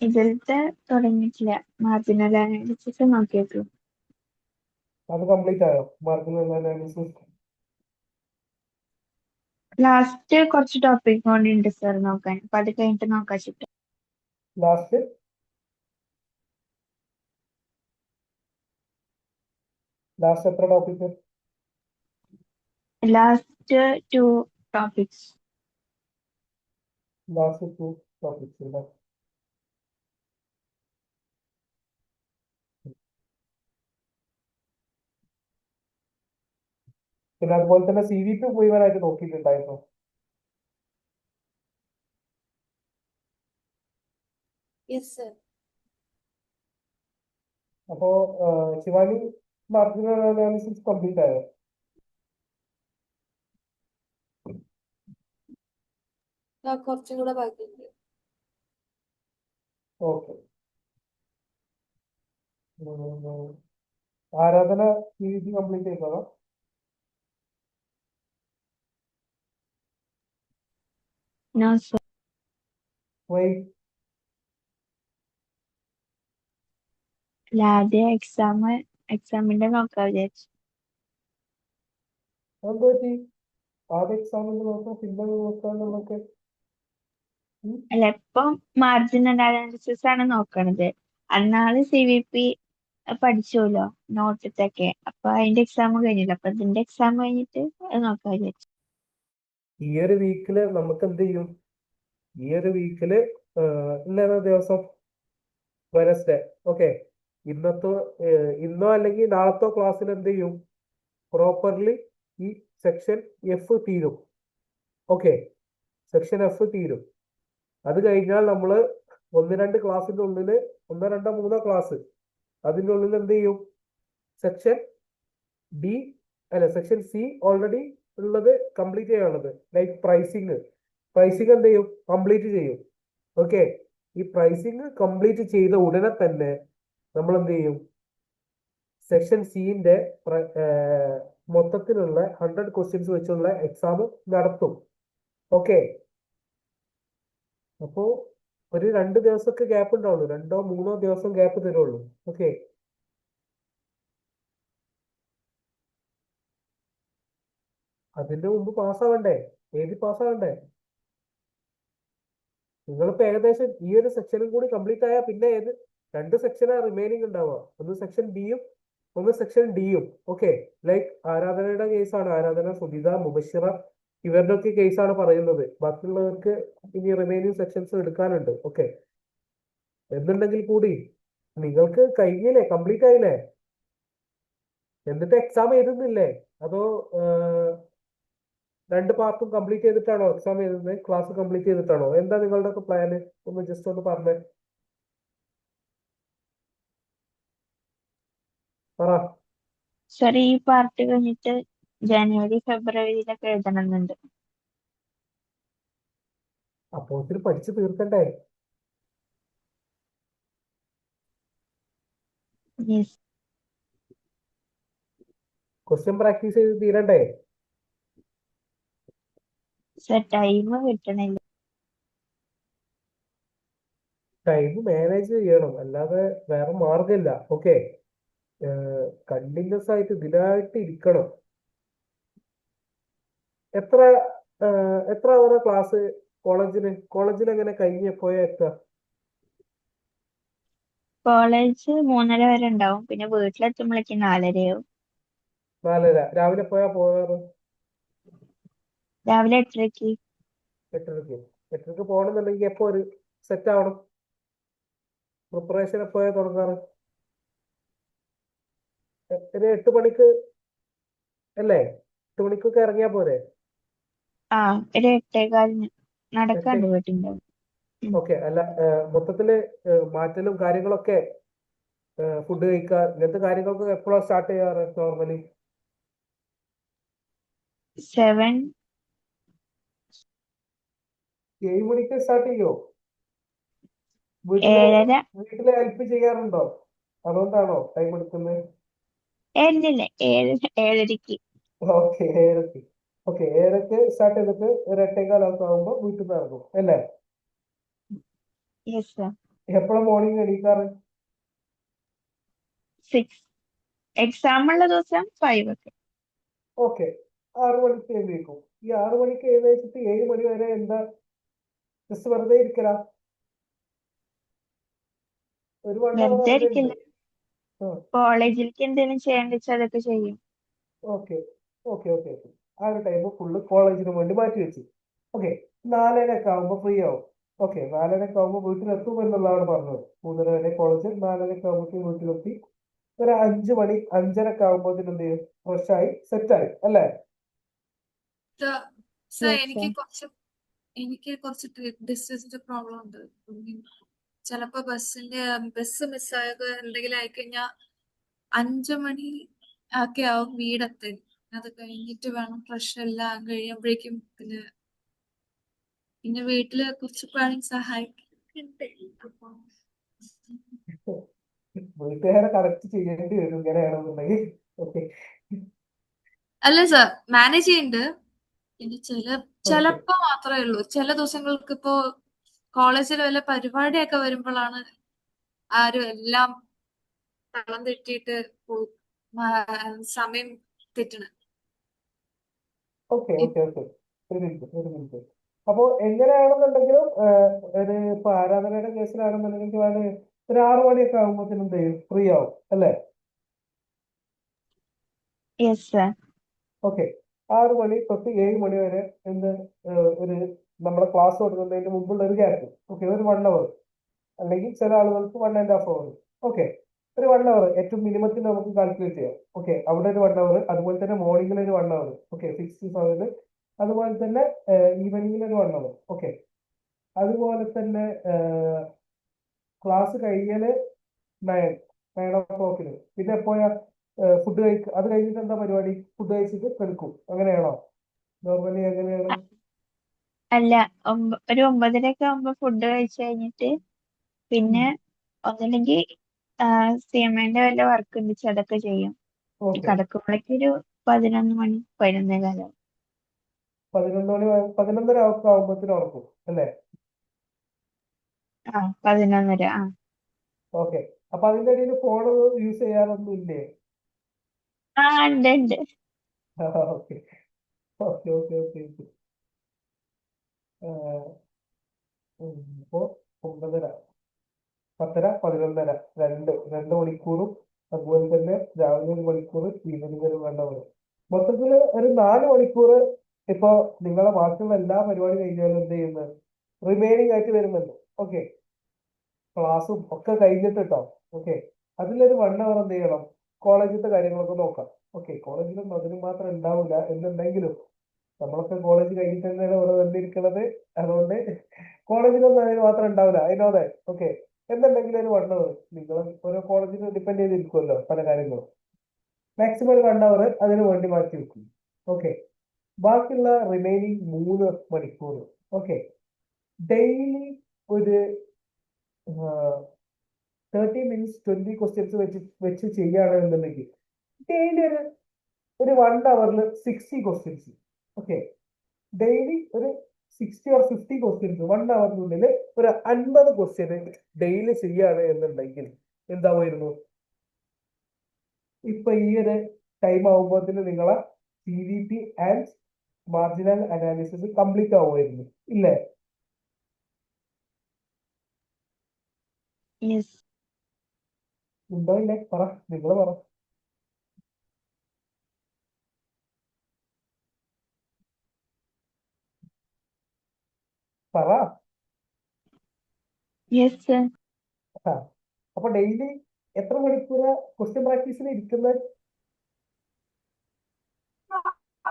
ഇതിലത്തെ തുടങ്ങിയിട്ടില്ല. മാർജിനൽ അനാലിസിസ് നോക്കിയേക്കു. അത് കംപ്ലീറ്റ് ആയോ മാർജിനൽ അനാലിസിസ്? ലാസ്റ്റ് കുറച്ച് ടോപ്പിക് കൂടി ഉണ്ട് സർ നോക്കാൻ. അപ്പൊ അത് കഴിഞ്ഞിട്ട് നോക്കാൻ ചിട്ട. ലാസ്റ്റ് എത്ര topic? Last 2 topics. Last 2 topics ഉണ്ട്. പിന്നെ അതുപോലെ തന്നെ CVP മുഴുവനായിട്ട് നോക്കിയിട്ടുണ്ടായിരുന്നു. Yes, sir. അപ്പോ ശിവാനി മാർജിനൽ അനാലിസിസ് കംപ്ലീറ്റ് ആയോ? കുറച്ചും കൂടെ ബാക്കിയുണ്ട്. ഓക്കെ. ആരാധന CVP കംപ്ലീറ്റ് ചെയ്തോ? No sir. വൈ? ആദ്യം എക്സാമിന്റെ നോക്കാൻ വിചാരിച്ചു. അതെന്ത് പറ്റി? ആദ്യം എക്സാമിന് നോക്കാം പിന്നെ നോക്കാന്നുള്ളതൊക്കെ. അല്ല, ഇപ്പം മാർജിനൽ അനാലിസിസ് ആണ് നോക്കണത്. അന്നാള് CVP പഠിച്ചോലോ നോട്ടത്തൊക്കെ. അപ്പൊ അതിന്റെ എക്സാം കഴിഞ്ഞില്ല. അപ്പൊ ഇതിന്റെ എക്സാം കഴിഞ്ഞിട്ട് അത് നോക്കാൻ വിചാരിച്ചു. ഈ ഒരു വീക്കില് നമുക്ക് എന്ത് ചെയ്യും? ഈ ഒരു വീക്കില് ഇന്നത്തെ ദിവസം വെനസ്ഡേ. ഓക്കെ. ഇന്നോ അല്ലെങ്കിൽ നാളത്തോ ക്ലാസ്സിൽ എന്ത് ചെയ്യും? പ്രോപ്പർലി ഈ സെക്ഷൻ എഫ് തീരും. ഓക്കെ. സെക്ഷൻ എഫ് തീരും. അത് കഴിഞ്ഞാൽ നമ്മൾ 1-2 ക്ലാസ്സിന്റെ ഉള്ളില് 1-2-3 ക്ലാസ് അതിൻ്റെ ഉള്ളിൽ എന്ത് ചെയ്യും? സെക്ഷൻ സി ഓൾറെഡി ഉള്ളത് കംപ്ലീറ്റ് ചെയ്യാനുള്ളത്. ലൈക്ക് പ്രൈസിങ് എന്ത് ചെയ്യും? കംപ്ലീറ്റ് ചെയ്യും. ഓക്കെ. ഈ പ്രൈസിങ് കംപ്ലീറ്റ് ചെയ്ത ഉടനെ തന്നെ നമ്മൾ എന്ത് ചെയ്യും? സെക്ഷൻ സിന്റെ മൊത്തത്തിലുള്ള 100 ക്വസ്റ്റ്യൻസ് വെച്ചുള്ള എക്സാം നടത്തും. ഓക്കെ. അപ്പോ ഒരു 2 ദിവസമൊക്കെ ഗ്യാപ്പ് ഉണ്ടാവുള്ളൂ. 2-3 ദിവസം ഗ്യാപ്പ് തരുള്ളൂ. ഓക്കെ. അതിന്റെ മുമ്പ് പാസ്സാവണ്ടേ? എഴുതി പാസ്സാവണ്ടേ? നിങ്ങളിപ്പോ ഏകദേശം ഈ ഒരു സെക്ഷനും കൂടി കംപ്ലീറ്റ് ആയാൽ പിന്നെ 2 സെക്ഷനാ റിമൈനിങ് ഉണ്ടാവുക. ഒന്ന് സെക്ഷൻ ബിയും ഒന്ന് സെക്ഷൻ ഡിയും. ഓക്കെ. ലൈക്ക് ആരാധനയുടെ കേസാണ്. ആരാധന, സുധിത, മുബഷിറ ഇവരുടെ ഒക്കെ കേസാണ് പറയുന്നത്. ബാക്കിയുള്ളവർക്ക് ഇനി റിമൈനിങ് സെക്ഷൻസ് എടുക്കാനുണ്ട്. ഓക്കെ. എന്നുണ്ടെങ്കിൽ കൂടി നിങ്ങൾക്ക് കഴിഞ്ഞില്ലേ? കംപ്ലീറ്റ് ആയില്ലേ? എന്നിട്ട് എക്സാം എഴുതുന്നില്ലേ? അതോ 2 പാർട്ടും കംപ്ലീറ്റ് ചെയ്തിട്ടാണോ എക്സാം എഴുതുന്നത്? ക്ലാസ് കംപ്ലീറ്റ് ചെയ്തിട്ടാണോ? എന്താ നിങ്ങളുടെ ഒക്കെ പ്ലാന്? ഒന്ന് ജസ്റ്റ് ഒന്ന് പറഞ്ഞേ. പറ. സർ, ഈ പാർട്ട് കഴിഞ്ഞിട്ട് ജനുവരി ഫെബ്രുവരിയിലൊക്കെ എഴുതണമെന്നുണ്ട്. അപ്പോ ഒത്തിരി പഠിച്ചു തീർക്കണ്ടേ? യെസ് ക്വസ്റ്റ്യൻ പ്രാക്ടീസ് ചെയ്ത് തീരണ്ടേ? സർ, ടൈം കിട്ടണില്ല. ടൈം മാനേജ് ചെയ്യണം, അല്ലാതെ വേറെ മാർഗമില്ല. ഓക്കെ. കണ്ടിന്യൂസ് ആയിട്ട് ഇതിലായിട്ട് ഇരിക്കണം. എത്ര അവരെ ക്ലാസ് കോളേജിൽ എങ്ങനെ കഴിഞ്ഞപ്പോയാ എത്തുക? കോളേജ് 3:30 വരെ ഉണ്ടാവും. പിന്നെ വീട്ടിലെത്തുമ്പോഴേക്കും 4:30 ആവും. 4:30. രാവിലെ പോയാ പോകാറ്? രാവിലെ 8:30. 8:30. 8:30 പോകണമെന്നുണ്ടെങ്കിൽ എപ്പോ ഒരു സെറ്റ് ആവണം? പ്രിപ്പറേഷൻ എപ്പോഴാ തുടങ്ങാറ്? ഒരു 8 മണിക്ക് അല്ലേ? 8 മണിക്കൊക്കെ ഇറങ്ങിയാ പോരെ? ആ, ഒരു 8:15 നടക്കാണ്ട് 8. വീട്ടിന്റെ അവിടെ. ഓക്കെ. അല്ല, മൊത്തത്തില് മാറ്റലും കാര്യങ്ങളൊക്കെ, ഫുഡ് കഴിക്കുക, ഇങ്ങനത്തെ കാര്യങ്ങളൊക്കെ എപ്പോഴാണ് സ്റ്റാർട്ട് ചെയ്യാറ് നോർമലി? 7. 7 മണിക്ക് സ്റ്റാർട്ട് ചെയ്യോ? വീട്ടില് 7:30. വീട്ടില് ഹെൽപ്പ് ചെയ്യാറുണ്ടോ? അതുകൊണ്ടാണോ ടൈം എടുക്കുന്നത്? ഇല്ലില്ല, 7:30. ഓക്കെ, 7:30. ഓക്കെ, 7:30 സ്റ്റാർട്ട് ചെയ്തിട്ട് ഒരു 8:15 ആകുമ്പോൾ വീട്ടിൽ നിന്ന് ഇറങ്ങും അല്ലേ? Yes sir. എപ്പോഴാണ് മോർണിംഗ് എണീക്കാറ്? 6. എക്സാം ഉള്ള ദിവസം 5 ഒക്കെ. ഓക്കെ, 6 മണിക്ക് എഴുന്നേക്കും. ഈ 6 മണിക്ക് എഴുന്നേച്ചിട്ട് 7 മണി വരെ എന്താ, ജസ്റ്റ് വെറുതെ ഇരിക്കലാ? ഒരു 1 hour വെറുതെ അവിടെ ഉണ്ട്. ഇരിക്കില്ല, കോളേജിലേക്ക് എന്തെങ്കിലും ചെയ്യേണ്ട വെച്ചാൽ അതൊക്കെ ചെയ്യും. Okay okay okay okay. ആ ഒരു ടൈം ഫുള്ള് കോളേജിന് വേണ്ടി മാറ്റി വെച്ചു. ഓക്കെ, 4:30 ആകുമ്പോൾ ഫ്രീ ആവും. ഓക്കെ, 4:30 ആകുമ്പോൾ വീട്ടിലെത്തും എന്നുള്ളതാണ് പറഞ്ഞത്. 3:30 വരെ കോളേജ്, 4:30 ആകുമ്പോഴത്തേക്ക് വീട്ടിലെത്തി. ഒരു 5 മണി 5:30 ആകുമ്പോഴത്തേന് എന്ത് ചെയ്യും? ഫ്രഷായി സെറ്റായി അല്ലേ? സർ യെസ് എനിക്ക് സർ. കുറച്ച് ഡിസ്റ്റൻസിന്റെ പ്രോബ്ലം ഉണ്ട്. ചിലപ്പോ ബസ് മിസ്സായൊക്കെ എന്തെങ്കിലും ആയിക്കഴിഞ്ഞാൽ 5 മണി ഒക്കെ ആവും വീടെത്താൻ. അത് കഴിഞ്ഞിട്ട് വേണം ഫ്രഷ് എല്ലാം കഴിയുമ്പോഴേക്കും പിന്നെ വീട്ടില് കുറച്ച് പണി സഹായിക്കുന്നുണ്ട്. അപ്പൊ വീട്ടുകാരെ കറക്റ്റ് ചെയ്യേണ്ടി വരും ഇങ്ങനെയാണെന്നുണ്ടെങ്കിൽ. ഓക്കെ അല്ല സർ, മാനേജ് ചെയ്യുന്നുണ്ട്. പിന്നെ ഓക്കെ ചിലപ്പോ മാത്രമേ ഉള്ളൂ. ചില ദിവസങ്ങൾക്ക് ഇപ്പോ കോളേജിൽ വല്ല പരിപാടിയൊക്കെ വരുമ്പോഴാണ് ആരും എല്ലാം തളം തെറ്റിയിട്ട് സമയം തെറ്റണ്. Okay okay okay. ഒരു മിനിറ്റ് ഒരു മിനിറ്റ്. അപ്പോ എങ്ങനെയാണെന്നുണ്ടെങ്കിലും ഒരു ഇപ്പൊ ആരാധനയുടെ കേസിലാണെന്നുണ്ടെങ്കിൽ ഒരു 6 മണിയൊക്കെ ആകുമ്പോഴത്തേനും എന്ത് ചെയ്യും? ഫ്രീ ആവും അല്ലേ? Yes sir. ഓക്കെ, 6 മണി തൊട്ട് 7 മണി വരെ എന്ത്, ഒരു നമ്മളെ ക്ലാസ് തുടങ്ങുന്നതിന് മുമ്പുള്ള ഒരു ഗ്യാപ്പ്. ഓക്കെ, ഒരു 1 hour, അല്ലെങ്കിൽ ചില ആളുകൾക്ക് 1.5 hour. ഓക്കെ, ഒരു 1 hour ഏറ്റവും മിനിമത്തിൽ നമുക്ക് കാൽക്കുലേറ്റ് ചെയ്യാം. ഓക്കെ, അവിടെ ഒരു 1 hour, അതുപോലെ തന്നെ മോർണിംഗിൽ ഒരു 1 hour. Okay, 6 to 7. അതുപോലെ തന്നെ ഈവനിങ്ങിൽ ഒരു 1 hour. ഓക്കെ, അതുപോലെ തന്നെ ക്ലാസ് കഴിഞ്ഞാല് 9 o'clock. പിന്നെ എപ്പോഴാ ഫുഡ് കഴിക്കുക? അത് കഴിഞ്ഞിട്ട് എന്താ പരിപാടി? ഫുഡ് കഴിച്ചിട്ട് കിടക്കും, അങ്ങനെയാണോ? നോർമലി എങ്ങനെയാണ്? അല്ല, ഒരു 9:30 ഒക്കെ ആകുമ്പോ ഫുഡ് കഴിച്ചു കഴിഞ്ഞിട്ട് പിന്നെ ഒന്നില്ലെങ്കിൽ സിഎംഎന്റെ വല്ല വർക്ക് ഉണ്ട് അതൊക്കെ ചെയ്യും. ഓക്കെ, കിടക്കുമ്പോഴേക്ക് ഒരു 11 മണി 11:15. 11 മണി 11:30 ആകുമ്പോഴത്തേനും ഉറക്കും അല്ലേ? 11:30. ഓക്കെ, അപ്പൊ അതിന്റെ ഇടയിൽ ഫോൺ യൂസ് ചെയ്യാറൊന്നും ഇല്ലേ? ഉണ്ട് ഉണ്ട്. Okay okay okay okay okay. ഇപ്പോ 9:30, 10:30, 11:30, രണ്ട് മണിക്കൂറും, അതുപോലെ തന്നെ രാവിലെ 1 മണിക്കൂർ, ഈവനിങ് ഒരു 1 hour. മൊത്തത്തില് ഒരു 4 മണിക്കൂർ. ഇപ്പൊ നിങ്ങളെ ബാക്കിയുള്ള എല്ലാ പരിപാടി കഴിഞ്ഞാലും എന്ത് ചെയ്യുന്നത് റിമൈനിങ് ആയിട്ട് വരുന്നുണ്ട്. ഓക്കെ, ക്ലാസ്സും ഒക്കെ കഴിഞ്ഞിട്ട് കേട്ടോ. ഓക്കെ, അതിലൊരു 1 hour എന്ത് ചെയ്യണം? കോളേജിലത്തെ കാര്യങ്ങളൊക്കെ നോക്കാം. ഓക്കെ, കോളേജിലൊന്നും അതിന് മാത്രം ഉണ്ടാവില്ല എന്നുണ്ടെങ്കിലും നമ്മളൊക്കെ കോളേജ് കഴിഞ്ഞിട്ട് തന്നെയാണ് ഇവിടെ വന്നിരിക്കുന്നത്. അതുകൊണ്ട് കോളേജിലൊന്നും അതിന് മാത്രം ഉണ്ടാവില്ല, അതിനോടെ. ഓക്കെ, എന്തുണ്ടെങ്കിലും ഒരു 1 hour നിങ്ങൾ ഓരോ കോളേജിൽ ഡിപ്പെൻഡ് ചെയ്തിരിക്കുമല്ലോ പല കാര്യങ്ങളും. മാക്സിമം ഒരു 1 hour അതിന് വേണ്ടി മാറ്റി വെക്കും. ഓക്കെ, ബാക്കിയുള്ള റിമൈനിങ് 3 മണിക്കൂർ. ഓക്കെ, ഡെയിലി ഒരു 30 minutes 20 questions വെച്ച് ചെയ്യുകയാണെന്നുണ്ടെങ്കിൽ ഡെയിലി ഒരു 1 hour 60 questions. ഓക്കെ, ഡെയിലി ഒരു 60 or 50 questions 1 hour ഒരു 50 question ഡെയിലി ചെയ്യാണ് എന്നുണ്ടെങ്കിൽ എന്താവുമായിരുന്നു? ഇപ്പൊ ഈ ഒരു ടൈം ആകുമ്പോഴത്തേന് നിങ്ങളെ CVP and marginal analysis complete ആവുമായിരുന്നു ഇല്ലേ? യെസ്. ഉണ്ടോ ഇല്ലേ? പറ, നിങ്ങൾ പറ. പറ. Yes, sir. ആ. അപ്പൊ ഡെയിലി എത്ര മണിക്കൂർ ക്വസ്റ്റ്യൻ പ്രാക്ടീസിന് ഇരിക്കുന്നത്?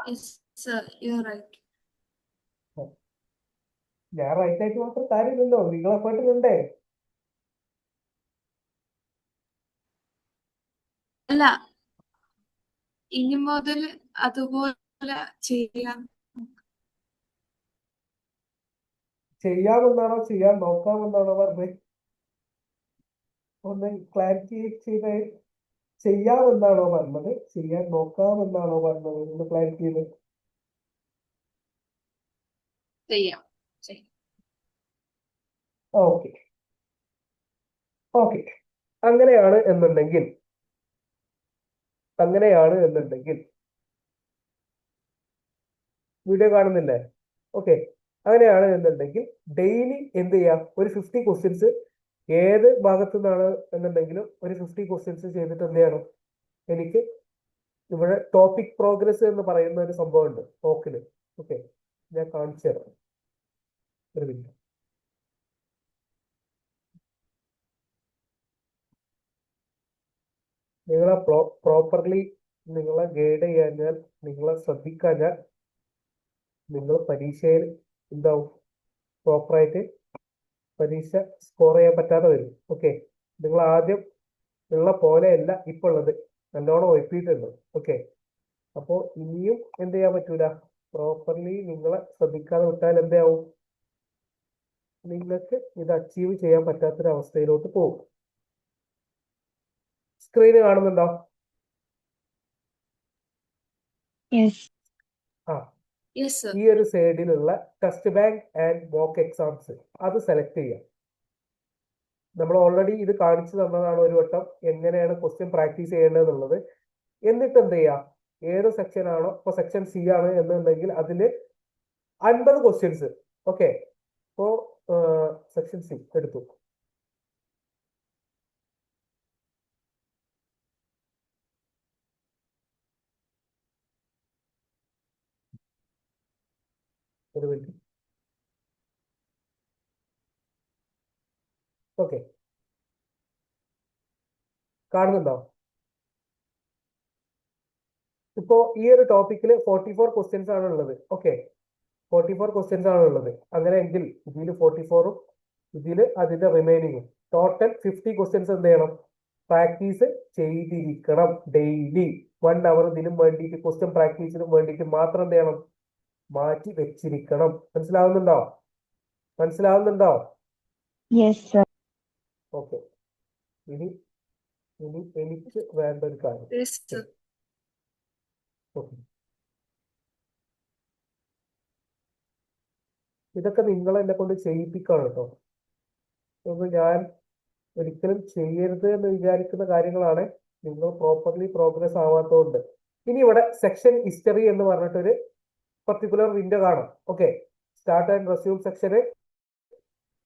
Yes, sir, you're right. ഞാൻ റൈറ്റ് ആയിട്ട് മാത്രം കാര്യമില്ലല്ലോ, നിങ്ങൾ എഫേർട്ട് ഇടണ്ടേ? അല്ല, ഇനി മുതൽ അതുപോലെ ചെയ്യാമെന്നാണോ ചെയ്യാൻ നോക്കാമെന്നാണോ പറഞ്ഞത്? ഒന്ന് ക്ലാരിറ്റി ചെയ്ത് ചെയ്യാമെന്നാണോ പറഞ്ഞത്, ചെയ്യാൻ നോക്കാമെന്നാണോ പറഞ്ഞത്? ഒന്ന് ക്ലാരിറ്റി ചെയ്ത്. ചെയ്യാം. Okay okay. അങ്ങനെയാണ് എന്നുണ്ടെങ്കിൽ വീഡിയോ കാണുന്നില്ലേ? ഓക്കെ. അങ്ങനെയാണ് എന്നുണ്ടെങ്കിൽ ഡെയിലി എന്ത് ചെയ്യാം, ഒരു 50 ക്വസ്റ്റ്യൻസ് ഏത് ഭാഗത്തു നിന്നാണ് എന്നുണ്ടെങ്കിലും ഒരു 50 ക്വസ്റ്റ്യൻസ് ചെയ്തിട്ട് എന്ത് ചെയ്യണം, എനിക്ക് ഇവിടെ ടോപ്പിക് പ്രോഗ്രസ് എന്ന് പറയുന്ന ഒരു സംഭവം ഉണ്ട് ടോക്കില്. ഓക്കെ, ഞാൻ കാണിച്ചു തരാം. ഒരു മിനിറ്റ്. നിങ്ങളെ പ്രോപ്പർലി നിങ്ങളെ ഗൈഡ് ചെയ്യാഞ്ഞാൽ, നിങ്ങളെ ശ്രദ്ധിക്കാഞ്ഞാൽ നിങ്ങൾ പരീക്ഷയിൽ എന്താവും, പ്രോപ്പറായിട്ട് പരീക്ഷ സ്കോർ ചെയ്യാൻ പറ്റാതെ വരും. ഓക്കെ, നിങ്ങൾ ആദ്യം ഉള്ള പോലെയല്ല ഇപ്പൊ ഉള്ളത്, നല്ലോണം ഒഴിപ്പിയിട്ടുണ്ട്. ഓക്കെ, അപ്പോൾ ഇനിയും എന്ത് ചെയ്യാൻ പറ്റൂല, പ്രോപ്പർലി നിങ്ങളെ ശ്രദ്ധിക്കാതെ വിട്ടാൽ എന്താവും, നിങ്ങൾക്ക് ഇത് അച്ചീവ് ചെയ്യാൻ പറ്റാത്തൊരവസ്ഥയിലോട്ട് പോകും. സ്ക്രീന് കാണുന്നുണ്ടോ? Yes. ആ, Yes, sir. ഈ ഒരു സൈഡിലുള്ള test bank and mock exams അത് സെലക്ട് ചെയ്യാം. നമ്മൾ ഓൾറെഡി ഇത് കാണിച്ചു തന്നതാണ് ഒരു വട്ടം, എങ്ങനെയാണ് ക്വസ്റ്റ്യൻ പ്രാക്ടീസ് ചെയ്യേണ്ടത് എന്നുള്ളത്. എന്നിട്ട് എന്ത് ചെയ്യാം, ഏത് സെക്ഷൻ ആണോ, ഇപ്പൊ സെക്ഷൻ സി ആണ് എന്നുണ്ടെങ്കിൽ അതില് 50 ക്വസ്റ്റ്യൻസ്. ഓക്കെ, ഇപ്പോ സെക്ഷൻ സി എടുത്തു. ഒരു മിനിറ്റ്. ഓക്കെ, കാണുന്നുണ്ടോ? ഇപ്പോ ഈ ഒരു ടോപ്പിക്കിൽ 44 ക്വസ്റ്റ്യൻസ് ആണ് ഉള്ളത്. ഓക്കെ, 44 ക്വസ്റ്റ്യൻസ് ആണ് ഉള്ളത്. അങ്ങനെയെങ്കിൽ ഇതിൽ 44ഉം ഇതിൽ അതിന്റെ റിമൈനിങ്ങും ടോട്ടൽ 50 ക്വസ്റ്റ്യൻസ് എന്ത് ചെയ്യണം, പ്രാക്ടീസ് ചെയ്തിരിക്കണം. ഡെയിലി 1 അവർ ഇതിനും വേണ്ടിയിട്ട്, ക്വസ്റ്റ്യൻ പ്രാക്ടീസിനും വേണ്ടിയിട്ട് മാത്രം എന്ത് ചെയ്യണം, മാറ്റി വെച്ചിരിക്കണം. മനസ്സിലാവുന്നുണ്ടോ? Yes, sir. ഓക്കെ. ഇനി എനിക്ക് വേണ്ട ഒരു കാര്യം. Yes, sir. ഓക്കെ, ഇതൊക്കെ നിങ്ങൾ എന്നെ കൊണ്ട് ചെയ്യിപ്പിക്കാണ് കേട്ടോ. ഇതൊന്നും ഞാൻ ഒരിക്കലും ചെയ്യരുത് എന്ന് വിചാരിക്കുന്ന കാര്യങ്ങളാണ്. നിങ്ങൾ പ്രോപ്പർലി പ്രോഗ്രസ് ആവാത്തതുകൊണ്ട്. ഇനി ഇവിടെ സെക്ഷൻ ഹിസ്റ്ററി എന്ന് പറഞ്ഞിട്ടൊരു പർട്ടിക്കുലർ വിൻഡോ കാണാം. Okay, start and resume section,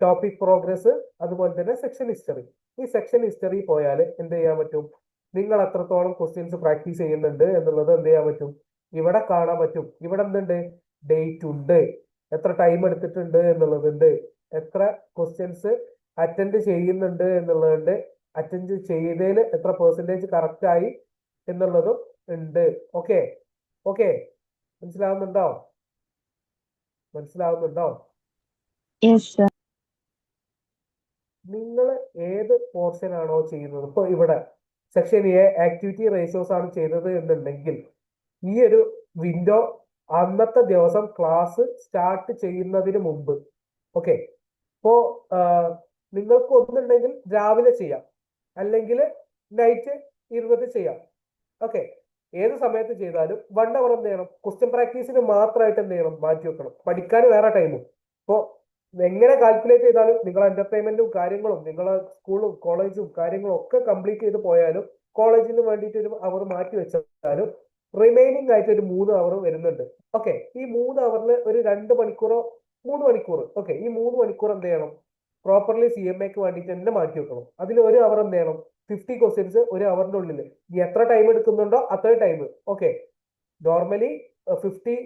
topic progress, അതുപോലെ തന്നെ സെക്ഷൻ ഹിസ്റ്ററി. ഈ സെക്ഷൻ ഹിസ്റ്ററി പോയാൽ എന്ത് ചെയ്യാൻ പറ്റും, നിങ്ങൾ എത്രത്തോളം ക്വസ്റ്റ്യൻസ് പ്രാക്ടീസ് ചെയ്യുന്നുണ്ട് എന്നുള്ളത് എന്ത് ചെയ്യാൻ പറ്റും, ഇവിടെ കാണാൻ പറ്റും. ഇവിടെ എന്തുണ്ട്, ഡേറ്റ് ഉണ്ട്, എത്ര ടൈം എടുത്തിട്ടുണ്ട് എന്നുള്ളതുണ്ട്, എത്ര ക്വസ്റ്റ്യൻസ് അറ്റൻഡ് ചെയ്യുന്നുണ്ട് എന്നുള്ളതുണ്ട്, അറ്റൻഡ് ചെയ്തതിൽ എത്ര പെർസെൻറ്റേജ് കറക്റ്റ് ആയി എന്നുള്ളതും ഉണ്ട്. ഓക്കെ ഓക്കെ, മനസ്സിലാവുന്നുണ്ടോ? Yes, sir. നിങ്ങൾ ഏത് പോർഷൻ ആണോ ചെയ്യുന്നത്, ഇപ്പൊ ഇവിടെ സെക്ഷൻ എ ആക്ടിവിറ്റി റേഷ്യോസ് ആണ് ചെയ്തത് എന്നുണ്ടെങ്കിൽ ഈ ഒരു വിൻഡോ അന്നത്തെ ദിവസം ക്ലാസ് സ്റ്റാർട്ട് ചെയ്യുന്നതിന് മുമ്പ്, ഓക്കെ, ഇപ്പോ നിങ്ങൾക്ക് ഒന്നുണ്ടെങ്കിൽ രാവിലെ ചെയ്യാം, അല്ലെങ്കിൽ നൈറ്റ് 20 ചെയ്യാം. ഓക്കെ, ഏത് സമയത്ത് ചെയ്താലും 1 അവർ എന്ത് ചെയ്യണം, ക്വസ്റ്റ്യൻ പ്രാക്ടീസിന് മാത്രമായിട്ട് എന്ത് ചെയ്യണം, മാറ്റി വെക്കണം. പഠിക്കാൻ വേറെ ടൈമും. ഇപ്പോ എങ്ങനെ കാൽക്കുലേറ്റ് ചെയ്താലും നിങ്ങൾ എന്റർടൈൻമെന്റും കാര്യങ്ങളും, നിങ്ങളെ സ്കൂളും കോളേജും കാര്യങ്ങളും ഒക്കെ കംപ്ലീറ്റ് ചെയ്ത് പോയാലും, കോളേജിന് വേണ്ടിയിട്ട് ഒരു അവർ മാറ്റി വെച്ചാലും റിമൈനിങ് ആയിട്ട് ഒരു 3 അവർ വരുന്നുണ്ട്. ഓക്കെ, ഈ 3 അവറിൽ ഒരു 2 മണിക്കൂറോ 3 മണിക്കൂർ, ഓക്കെ, ഈ 3 മണിക്കൂർ എന്ത് ചെയ്യണം, പ്രോപ്പർലി CMAക്ക് വേണ്ടിയിട്ട് തന്നെ മാറ്റി വെക്കണം. അതിൽ 1 അവർ എന്ത് ചെയ്യണം, 50 ക്വസ്റ്റ്യൻസ് 1 അവറിന്റെ ഉള്ളിൽ ഈ എത്ര ടൈം എടുക്കുന്നുണ്ടോ അത്ര ടൈം. ഓക്കെ, നോർമലി 50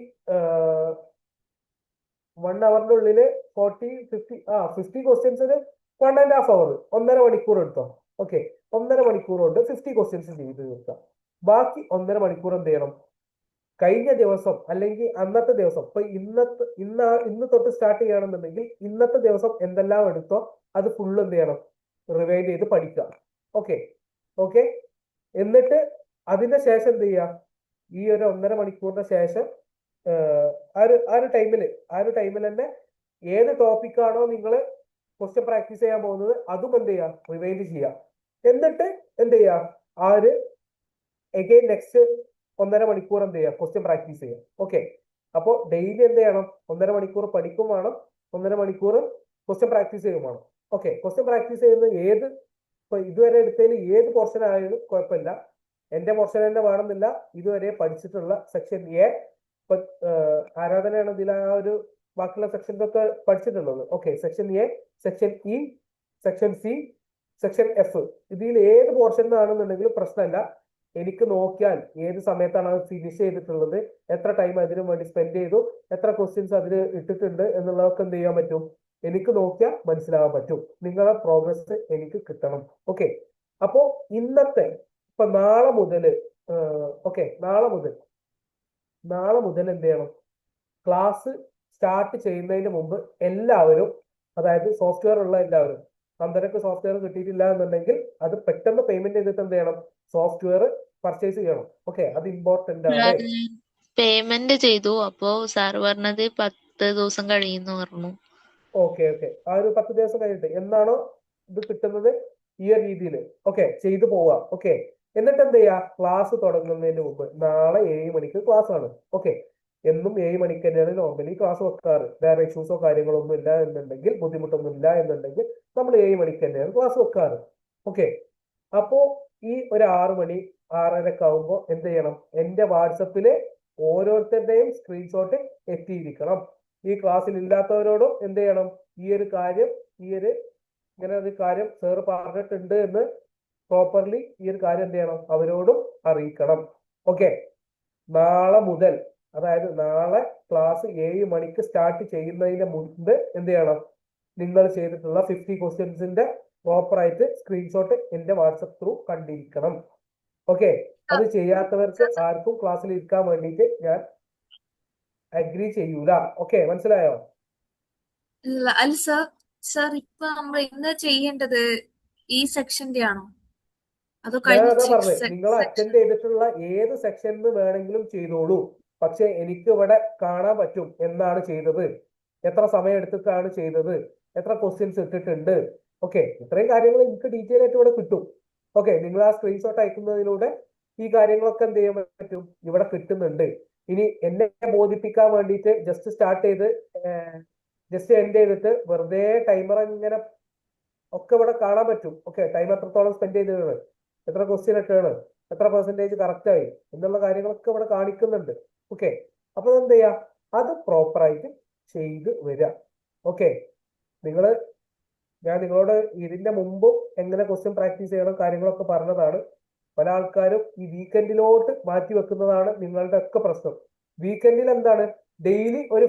1 അവറിന്റെ ഉള്ളില് 50 ക്വസ്റ്റ്യൻസിന് 1.5 അവർ 1.5 മണിക്കൂർ എടുത്തോ. ഓക്കെ, 1.5 മണിക്കൂർ കൊണ്ട് 50 ക്വസ്റ്റ്യൻസ് ചെയ്ത് തീർക്കാം. ബാക്കി 1.5 മണിക്കൂർ എന്ത് ചെയ്യണം? കഴിഞ്ഞ ദിവസം അല്ലെങ്കിൽ അന്നത്തെ ദിവസം, ഇപ്പൊ ഇന്ന് തൊട്ട് സ്റ്റാർട്ട് ചെയ്യണമെന്നുണ്ടെങ്കിൽ ഇന്നത്തെ ദിവസം എന്തെല്ലാം എടുത്തോ അത് ഫുള്ള് എന്ത് ചെയ്യണം? റിവൈൻഡ് ചെയ്ത് പഠിക്കുക. ഓക്കെ ഓക്കെ എന്നിട്ട് അതിന്റെ ശേഷം എന്ത് ചെയ്യുക? ഈ ഒരു 1.5 മണിക്കൂറിന് ശേഷം ആ ഒരു ടൈമിൽ തന്നെ ഏത് ടോപ്പിക്കാണോ നിങ്ങൾ ക്വസ്റ്റ്യൻ പ്രാക്ടീസ് ചെയ്യാൻ പോകുന്നത് അതും എന്ത് ചെയ്യുക? റിവൈൻഡ് ചെയ്യുക. എന്നിട്ട് എന്ത് ചെയ്യുക? ആ ഒരു എഗെയിൻ നെക്സ്റ്റ് 1.5 മണിക്കൂർ എന്ത് ചെയ്യുക? ക്വസ്റ്റ്യൻ പ്രാക്ടീസ് ചെയ്യുക. ഓക്കെ, അപ്പോൾ ഡെയിലി എന്ത് ചെയ്യണം? 1.5 മണിക്കൂർ പഠിക്കും വേണം, 1.5 മണിക്കൂർ ക്വസ്റ്റ്യൻ പ്രാക്ടീസ് ചെയ്യും വേണം. ഓക്കെ, ക്വസ്റ്റ്യൻ പ്രാക്ടീസ് ചെയ്യുന്ന ഇപ്പൊ ഇതുവരെ എടുത്തതിൽ ഏത് പോർഷൻ ആയാലും കുഴപ്പമില്ല. എന്റെ പോർഷൻ തന്നെ വേണമെന്നില്ല. ഇതുവരെ പഠിച്ചിട്ടുള്ള സെക്ഷൻ എ, ഇപ്പൊ ആരാധനയാണ് ഇതിൽ ആ ഒരു ബാക്കിയുള്ള സെക്ഷൻസൊക്കെ പഠിച്ചിട്ടുള്ളത്. Okay, section A, section E, section C, section F, ഇതിൽ ഏത് പോർഷൻ ആണെന്നുണ്ടെങ്കിലും പ്രശ്നമല്ല. എനിക്ക് നോക്കിയാൽ ഏത് സമയത്താണ് അത് ഫിനിഷ് ചെയ്തിട്ടുള്ളത്, എത്ര ടൈം അതിനു വേണ്ടി സ്പെൻഡ് ചെയ്തു, എത്ര ക്വസ്റ്റ്യൻസ് അതിന് ഇട്ടിട്ടുണ്ട് എന്നുള്ളതൊക്കെ എന്ത് ചെയ്യാൻ പറ്റും? എനിക്ക് നോക്കിയാൽ മനസ്സിലാവാൻ പറ്റും. നിങ്ങളുടെ പ്രോഗ്രസ് എനിക്ക് കിട്ടണം. ഓക്കെ, അപ്പോ ഇന്നത്തെ ഇപ്പൊ നാളെ മുതൽ എന്ത് ചെയ്യണം? ക്ലാസ് സ്റ്റാർട്ട് ചെയ്യുന്നതിന് മുമ്പ് എല്ലാവരും, അതായത് സോഫ്റ്റ്വെയർ ഉള്ള എല്ലാവരും, അന്തരക്ക് സോഫ്റ്റ്വെയർ കിട്ടിയിട്ടില്ല എന്നുണ്ടെങ്കിൽ അത് പെട്ടെന്ന് പേയ്മെന്റ് ചെയ്തിട്ട് എന്ത് ചെയ്യണം? സോഫ്റ്റ്വെയർ പർച്ചേസ് ചെയ്യണം. ഓക്കെ, അത് ഇമ്പോർട്ടന്റ് ആണ്. പേയ്മെന്റ് ചെയ്തു. അപ്പോ സാർ പറഞ്ഞത് 10 ദിവസം കഴിയുന്നു പറഞ്ഞു. ഓക്കെ ആ ഒരു 10 ദിവസം കഴിഞ്ഞിട്ട് എന്നാണോ ഇത് കിട്ടുന്നത് ഈ ഒരു രീതിയിൽ ഓക്കെ ചെയ്തു പോവാം. ഓക്കെ, എന്നിട്ട് എന്ത് ചെയ്യാ? ക്ലാസ് തുടങ്ങുന്നതിന് മുമ്പ് നാളെ 7 മണിക്ക് ക്ലാസ് ആണ്. ഓക്കെ, എന്നും 7 മണിക്ക് തന്നെയാണ് നോർമലി ക്ലാസ് വെക്കാറ്. വേറെ ഇഷ്യൂസോ കാര്യങ്ങളൊന്നും ഇല്ല എന്നുണ്ടെങ്കിൽ, ബുദ്ധിമുട്ടൊന്നും ഇല്ല എന്നുണ്ടെങ്കിൽ നമ്മൾ 7 മണിക്ക് തന്നെയാണ് ക്ലാസ് വെക്കാറ്. ഓക്കെ, അപ്പോ ഈ ഒരു 6 മണി 6:30 ആവുമ്പോ എന്ത് ചെയ്യണം? എന്റെ വാട്സപ്പില് ഓരോരുത്തരുടെയും സ്ക്രീൻഷോട്ട് എത്തിയിരിക്കണം. ഈ ക്ലാസ്സിൽ ഇല്ലാത്തവരോടും എന്ത് ചെയ്യണം? ഇങ്ങനെ ഒരു കാര്യം സാർ പറഞ്ഞിട്ടുണ്ട് എന്ന് പ്രോപ്പർലി ഈ ഒരു കാര്യം എന്ത് ചെയ്യണം? അവരോടും അറിയിക്കണം. ഓക്കെ, നാളെ മുതൽ, അതായത് നാളെ ക്ലാസ് 7 മണിക്ക് സ്റ്റാർട്ട് ചെയ്യുന്നതിന് മുൻപ് എന്ത് ചെയ്യണം? നിങ്ങൾ ചെയ്തിട്ടുള്ള 50 ക്വസ്റ്റ്യൻസിന്റെ പ്രോപ്പർ ആയിട്ട് സ്ക്രീൻഷോട്ട് എന്റെ വാട്സപ്പ് ത്രൂ കണ്ടിരിക്കണം. ഓക്കെ, അത് ചെയ്യാത്തവർക്ക് ആർക്കും ക്ലാസ്സിൽ ഇരിക്കാൻ വേണ്ടിയിട്ട് ഞാൻ അഗ്രി ചെയ്യൂല. ഓക്കെ, മനസ്സിലായോ? അല്ല സർ ഇപ്പൊ നമ്മൾ ഇന്ന് ചെയ്യേണ്ടത് ഈ സെക്ഷന്റെ ആണോ അതോ ഞാൻ കഴിഞ്ഞ അതാ പറഞ്ഞത്, നിങ്ങൾ അറ്റൻഡ് ചെയ്തിട്ടുള്ള ഏത് സെക്ഷനിൽ വേണമെങ്കിലും ചെയ്തോളൂ. പക്ഷെ എനിക്ക് ഇവിടെ കാണാൻ പറ്റും എന്നാണ് ചെയ്തത്, എത്ര സമയം എടുത്തിട്ടാണ് ചെയ്തത്, എത്ര ക്വസ്റ്റ്യൻസ് ഇട്ടിട്ടുണ്ട്. ഓക്കെ, ഇത്രയും കാര്യങ്ങൾ എനിക്ക് ഡീറ്റെയിൽ ആയിട്ട് ഇവിടെ കിട്ടും. ഓക്കെ, നിങ്ങൾ ആ സ്ക്രീൻഷോട്ട് അയക്കുന്നതിലൂടെ ഈ കാര്യങ്ങളൊക്കെ എന്ത് ചെയ്യാൻ പറ്റും? ഇവിടെ കിട്ടുന്നുണ്ട്. ഇനി എന്നെ ബോധിപ്പിക്കാൻ വേണ്ടിയിട്ട് ജസ്റ്റ് എൻഡ് ചെയ്തിട്ട് വെറുതെ ടൈമർ ഇങ്ങനെ ഒക്കെ ഇവിടെ കാണാൻ പറ്റും. ഓക്കെ, ടൈം എത്രത്തോളം സ്പെൻഡ് ചെയ്തതാണ്, എത്ര ക്വസ്റ്റ്യൻ ഇട്ടാണ്, എത്ര പെർസെന്റേജ് കറക്റ്റ് ആയി എന്നുള്ള കാര്യങ്ങളൊക്കെ ഇവിടെ കാണിക്കുന്നുണ്ട്. ഓക്കെ, അപ്പൊ എന്ത് ചെയ്യാ? അത് പ്രോപ്പറായിട്ട് ചെയ്ത് വരിക. ഓക്കെ, ഞാൻ നിങ്ങളോട് ഇതിന്റെ മുമ്പും എങ്ങനെ ക്വസ്റ്റ്യൻ പ്രാക്ടീസ് ചെയ്യണം കാര്യങ്ങളൊക്കെ പറഞ്ഞതാണ്. പല ആൾക്കാരും ഈ വീക്കെൻഡിലോട്ട് മാറ്റി വെക്കുന്നതാണ് നിങ്ങളുടെ ഒക്കെ പ്രശ്നം. വീക്കെൻഡിൽ എന്താണ്? ഡെയിലി ഒരു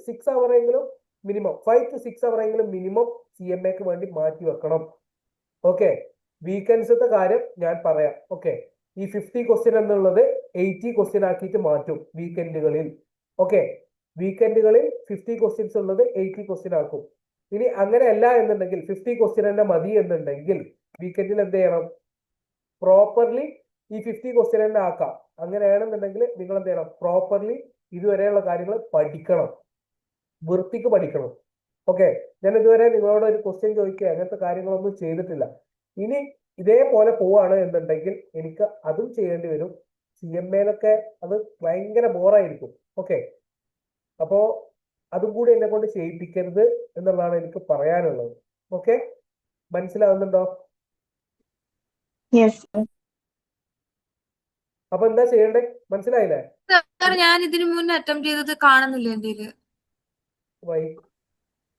6 അവറെങ്കിലും മിനിമം, 5 to 6 അവറെങ്കിലും മിനിമം CMAക്ക് വേണ്ടി മാറ്റി വെക്കണം. ഓക്കെ, വീക്കെൻഡ്സത്തെ കാര്യം ഞാൻ പറയാം. ഓക്കെ, ഈ 50 ക്വസ്റ്റ്യൻ എന്നുള്ളത് 80 ക്വസ്റ്റ്യൻ ആക്കിയിട്ട് മാറ്റും വീക്കെൻഡുകളിൽ. ഓക്കെ, വീക്കെൻഡുകളിൽ 50 ക്വസ്റ്റ്യൻസ് ഉള്ളത് 80 ക്വസ്റ്റ്യൻ ആക്കും. ഇനി അങ്ങനെയല്ല എന്നുണ്ടെങ്കിൽ 50 ക്വസ്റ്റ്യൻ തന്നെ മതി എന്നുണ്ടെങ്കിൽ വീക്കെൻഡിൽ എന്ത് ചെയ്യണം? പ്രോപ്പർലി ഈ 50 ക്വസ്റ്റ്യൻ തന്നെ ആക്കാം. അങ്ങനെയാണെന്നുണ്ടെങ്കിൽ നിങ്ങൾ എന്ത് ചെയ്യണം? പ്രോപ്പർലി ഇതുവരെയുള്ള കാര്യങ്ങൾ പഠിക്കണം, വൃത്തിക്ക് പഠിക്കണം. ഓക്കെ, ഞാൻ ഇതുവരെ നിങ്ങളോട് ഒരു ക്വസ്റ്റ്യൻ ചോദിക്കുക അങ്ങനത്തെ കാര്യങ്ങളൊന്നും ചെയ്തിട്ടില്ല. ഇനി ഇതേപോലെ പോവാണ് എന്നുണ്ടെങ്കിൽ എനിക്ക് അതും ചെയ്യേണ്ടി വരും. CMAയിലൊക്കെ അത് ഭയങ്കര ബോറായിരിക്കും. ഓക്കെ, അപ്പോ അതും കൂടി എന്നെ കൊണ്ട് ചെയ്യിപ്പിക്കരുത് എന്നുള്ളതാണ് എനിക്ക് പറയാനുള്ളത്. ഓക്കെ, മനസ്സിലാവുന്നുണ്ടോ? Yes. അപ്പൊ എന്താ ചെയ്യണ്ടേ? മനസ്സിലായില്ലേ? സർ ഞാൻ ഇതിനു മുന്നേ അറ്റംപ്റ്റ് ചെയ്തത് കാണുന്നില്ല എന്റെ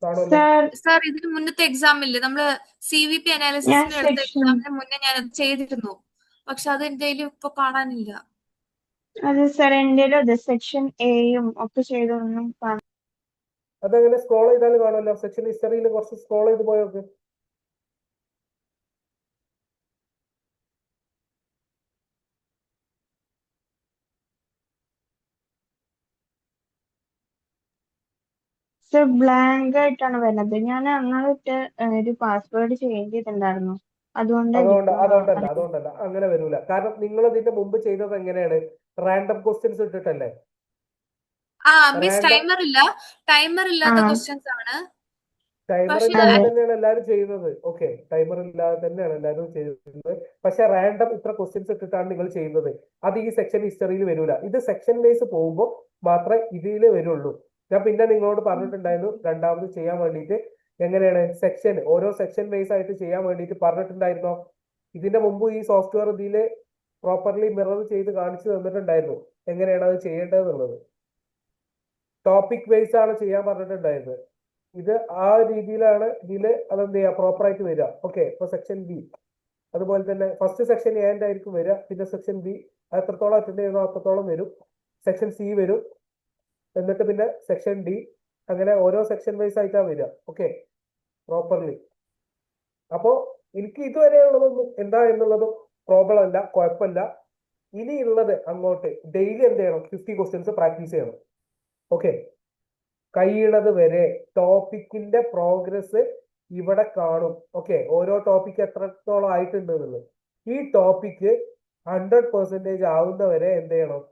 കാണുമല്ലോ. സർ ഇതിന് മുന്നത്തെ എക്സാം ഇല്ലേ, നമ്മള് CVP അനാലിസിസിന് എടുത്ത എക്സാമിന് മുന്നേ ഞാൻ അത് ചെയ്തിരുന്നു. പക്ഷെ അത് എന്റെ ഇപ്പൊ കാണാനില്ല. അത് സാർ എൻ്റെ അത് സെക്ഷൻ എയും ഒക്കെ ചെയ്തൊന്നും കാണാം. അതങ്ങനെ സ്ക്രോൾ ചെയ്താൽ കാണുമല്ലോ, സെക്ഷൻ ഹിസ്റ്ററിയിൽ കുറച്ച് സ്ക്രോൾ ചെയ്ത് പോയൊക്കെ. സർ ബ്ലാങ്ക് ആയിട്ടാണ് വരുന്നത്. ഞാൻ അങ്ങോട്ട് ഒരു പാസ്വേഡ് ചേഞ്ച് ചെയ്തിട്ടുണ്ടായിരുന്നു, അതുകൊണ്ടല്ല അങ്ങനെ വരൂല. കാരണം നിങ്ങൾ ഇതിന്റെ മുമ്പ് ചെയ്തത് എങ്ങനെയാണ്, റാൻഡം ക്വസ്റ്റ്യൻസ് ഇട്ടിട്ടല്ലേ. മിസ് ടൈമർ ഇല്ലാത്ത ക്വസ്റ്റ്യൻസ് ആണ്. ടൈമർ ഇല്ലാതെ തന്നെയാണ് എല്ലാവരും ചെയ്യുന്നത്. ഓക്കെ, ടൈമർ ഇല്ലാതെ തന്നെയാണ് എല്ലാവരും ചെയ്യുന്നത്. പക്ഷെ റാൻഡം ഇത്ര ക്വസ്റ്റ്യൻസ് ഇട്ടിട്ടാണ് നിങ്ങൾ ചെയ്യുന്നത്. അത് ഈ സെക്ഷൻ ഹിസ്റ്ററിയിൽ വരൂല. ഇത് സെക്ഷൻ വൈസ് പോകുമ്പോൾ മാത്രമേ ഇതിൽ വരുള്ളൂ. ഞാൻ പിന്നെ നിങ്ങളോട് പറഞ്ഞിട്ടുണ്ടായിരുന്നു രണ്ടാമത് ചെയ്യാൻ വേണ്ടിയിട്ട് എങ്ങനെയാണ് സെക്ഷൻ, ഓരോ സെക്ഷൻ വൈസ് ആയിട്ട് ചെയ്യാൻ വേണ്ടിയിട്ട് പറഞ്ഞിട്ടുണ്ടായിരുന്നോ. ഇതിന്റെ മുമ്പ് ഈ സോഫ്റ്റ്വെയർ ഇതിൽ പ്രോപ്പർലി മിറർ ചെയ്ത് കാണിച്ചു തന്നിട്ടുണ്ടായിരുന്നു എങ്ങനെയാണ് അത് ചെയ്യേണ്ടതെന്നുള്ളത്. ടോപ്പിക് വൈസ് ആണ് ചെയ്യാൻ പറഞ്ഞിട്ടുണ്ടായിരുന്നത്. ഇത് ആ രീതിയിലാണ് ഇതിൽ അതെന്ത് ചെയ്യുക, പ്രോപ്പർ ആയിട്ട് വരിക. ഓക്കെ, ഇപ്പൊ സെക്ഷൻ ബി അതുപോലെ തന്നെ ഫസ്റ്റ് സെക്ഷൻ എ ആയിരിക്കും വരിക, പിന്നെ സെക്ഷൻ ബി എത്രത്തോളം അറ്റൻഡ് ചെയ്യുന്നോ അത്രത്തോളം വരും, സെക്ഷൻ സി വരും, എന്നിട്ട് പിന്നെ സെക്ഷൻ ഡി, അങ്ങനെ ഓരോ സെക്ഷൻ വൈസ് ആയിട്ടാണ് വരിക. Okay, properly. അപ്പോ എനിക്ക് ഇതുവരെയുള്ളതൊന്നും എന്താ എന്നുള്ളതും പ്രോബ്ലം അല്ല, കുഴപ്പമില്ല. ഇനിയുള്ളത് അങ്ങോട്ട് ഡെയിലി എന്ത് ചെയ്യണം, 50 ക്വസ്റ്റ്യൻസ് പ്രാക്ടീസ് ചെയ്യണം. ഓക്കെ, കഴിയണത് വരെ ടോപ്പിക്കിന്റെ പ്രോഗ്രസ് ഇവിടെ കാണും. ഓക്കെ, ഓരോ ടോപ്പിക് എത്രത്തോളം ആയിട്ടുണ്ട് എന്നുള്ളത്. ഈ ടോപ്പിക്ക് 100% ആവുന്നവരെ എന്ത് ചെയ്യണം,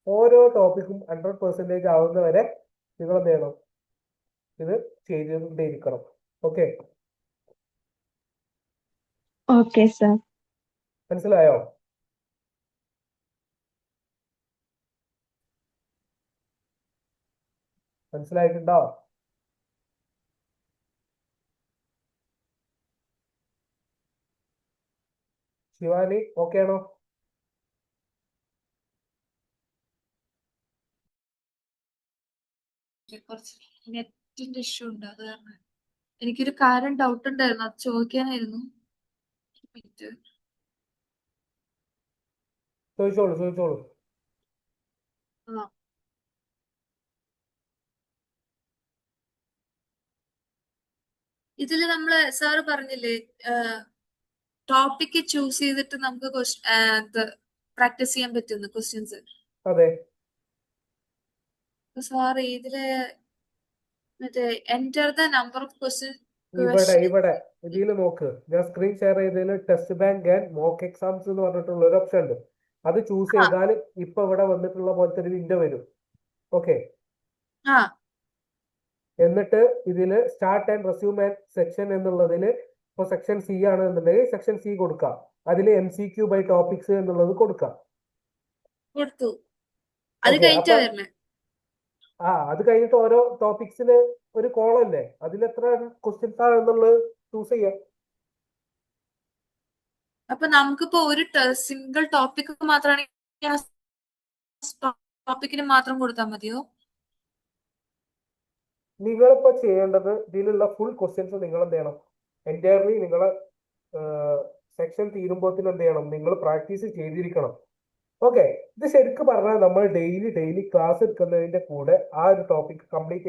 ഓരോ ടോപ്പിക്കും 100% ആവുന്നവരെ നിങ്ങൾ എന്ത് ചെയ്യണം, ഇത് ചെയ്തുകൊണ്ടേയിരിക്കണം. ഓക്കെ, ഓക്കെ സർ, മനസ്സിലായോ? മനസ്സിലായിട്ടുണ്ടോ? ശിവാനി ഓക്കെ ആണോ? കുറച്ച് നെറ്റിന്റെ ഇഷ്യൂ ഉണ്ട്, അത് കാരണം എനിക്കൊരു കാര്യം ഡൗട്ട് ഉണ്ടായിരുന്നു, അത് ചോദിക്കാനായിരുന്നു. ചോദിച്ചോളൂ. ഇതില് നമ്മള് സാറ് പറഞ്ഞില്ലേ ടോപ്പിക് ചൂസ് ചെയ്തിട്ട് നമുക്ക് പ്രാക്ടീസ് ചെയ്യാൻ പറ്റുന്നു ക്വസ്റ്റ്യൻസ്. അതെ, സാർ ഇതില് മറ്റേ enter the number of question ഇവിടെ ഇതിൽ നോക്ക്, ഞാൻ സ്ക്രീൻ ഷെയർ ചെയ്തതിൽ test bank and mock exams എന്ന് പറഞ്ഞിട്ടുള്ള ഒരു ഓപ്ഷൻ ഉണ്ട്. അത് ചൂസ് ചെയ്താൽ ഇപ്പൊ ഇവിടെ വന്നിട്ടുള്ള പോലത്തെ ഒരു വിൻഡോ വരും. ഓക്കെ, എന്നിട്ട് ഇതില് start and resume and section എന്നുള്ളതിൽ ഇപ്പൊ സെക്ഷൻ സി ആണ് എന്നുണ്ടെങ്കിൽ സെക്ഷൻ സി കൊടുക്കാം. അതിൽ MCQ ബൈ ടോപ്പിക്സ് എന്നുള്ളത് കൊടുക്കാം. കൊടുത്തു. അത് കഴിഞ്ഞിട്ടാ വരണേ. അത് കഴിഞ്ഞിട്ട് ഓരോ ടോപ്പിക്സിന് ഒരു കോളല്ലേ, അതിൽ എത്ര ക്വസ്റ്റ്യൻസ് ആണെന്നുള്ളത് ചൂസ് ചെയ്യാം. അപ്പൊ നമുക്കിപ്പോ ഒരു സിംഗിൾ ടോപ്പിക് മാത്രമാണെങ്കിൽ ടോപ്പിക്കിന് മാത്രം കൊടുത്താൽ മതിയോ? നിങ്ങളിപ്പോ ചെയ്യേണ്ടത് ഇതിലുള്ള ഫുൾ ക്വസ്റ്റ്യൻസ് നിങ്ങൾ എന്ത് ചെയ്യണം, എൻറ്റയർലി നിങ്ങളെ സെക്ഷൻ തീരുമ്പോഴത്തേനും എന്ത് ചെയ്യണം, നിങ്ങൾ പ്രാക്ടീസ് ചെയ്തിരിക്കണം. ഓക്കെ, ഇത് ശരിക്കും പറഞ്ഞാൽ നമ്മൾ ഡെയിലി ക്ലാസ് എടുക്കുന്നതിന്റെ കൂടെ ആ ഒരു ടോപ്പിക് കംപ്ലീറ്റ്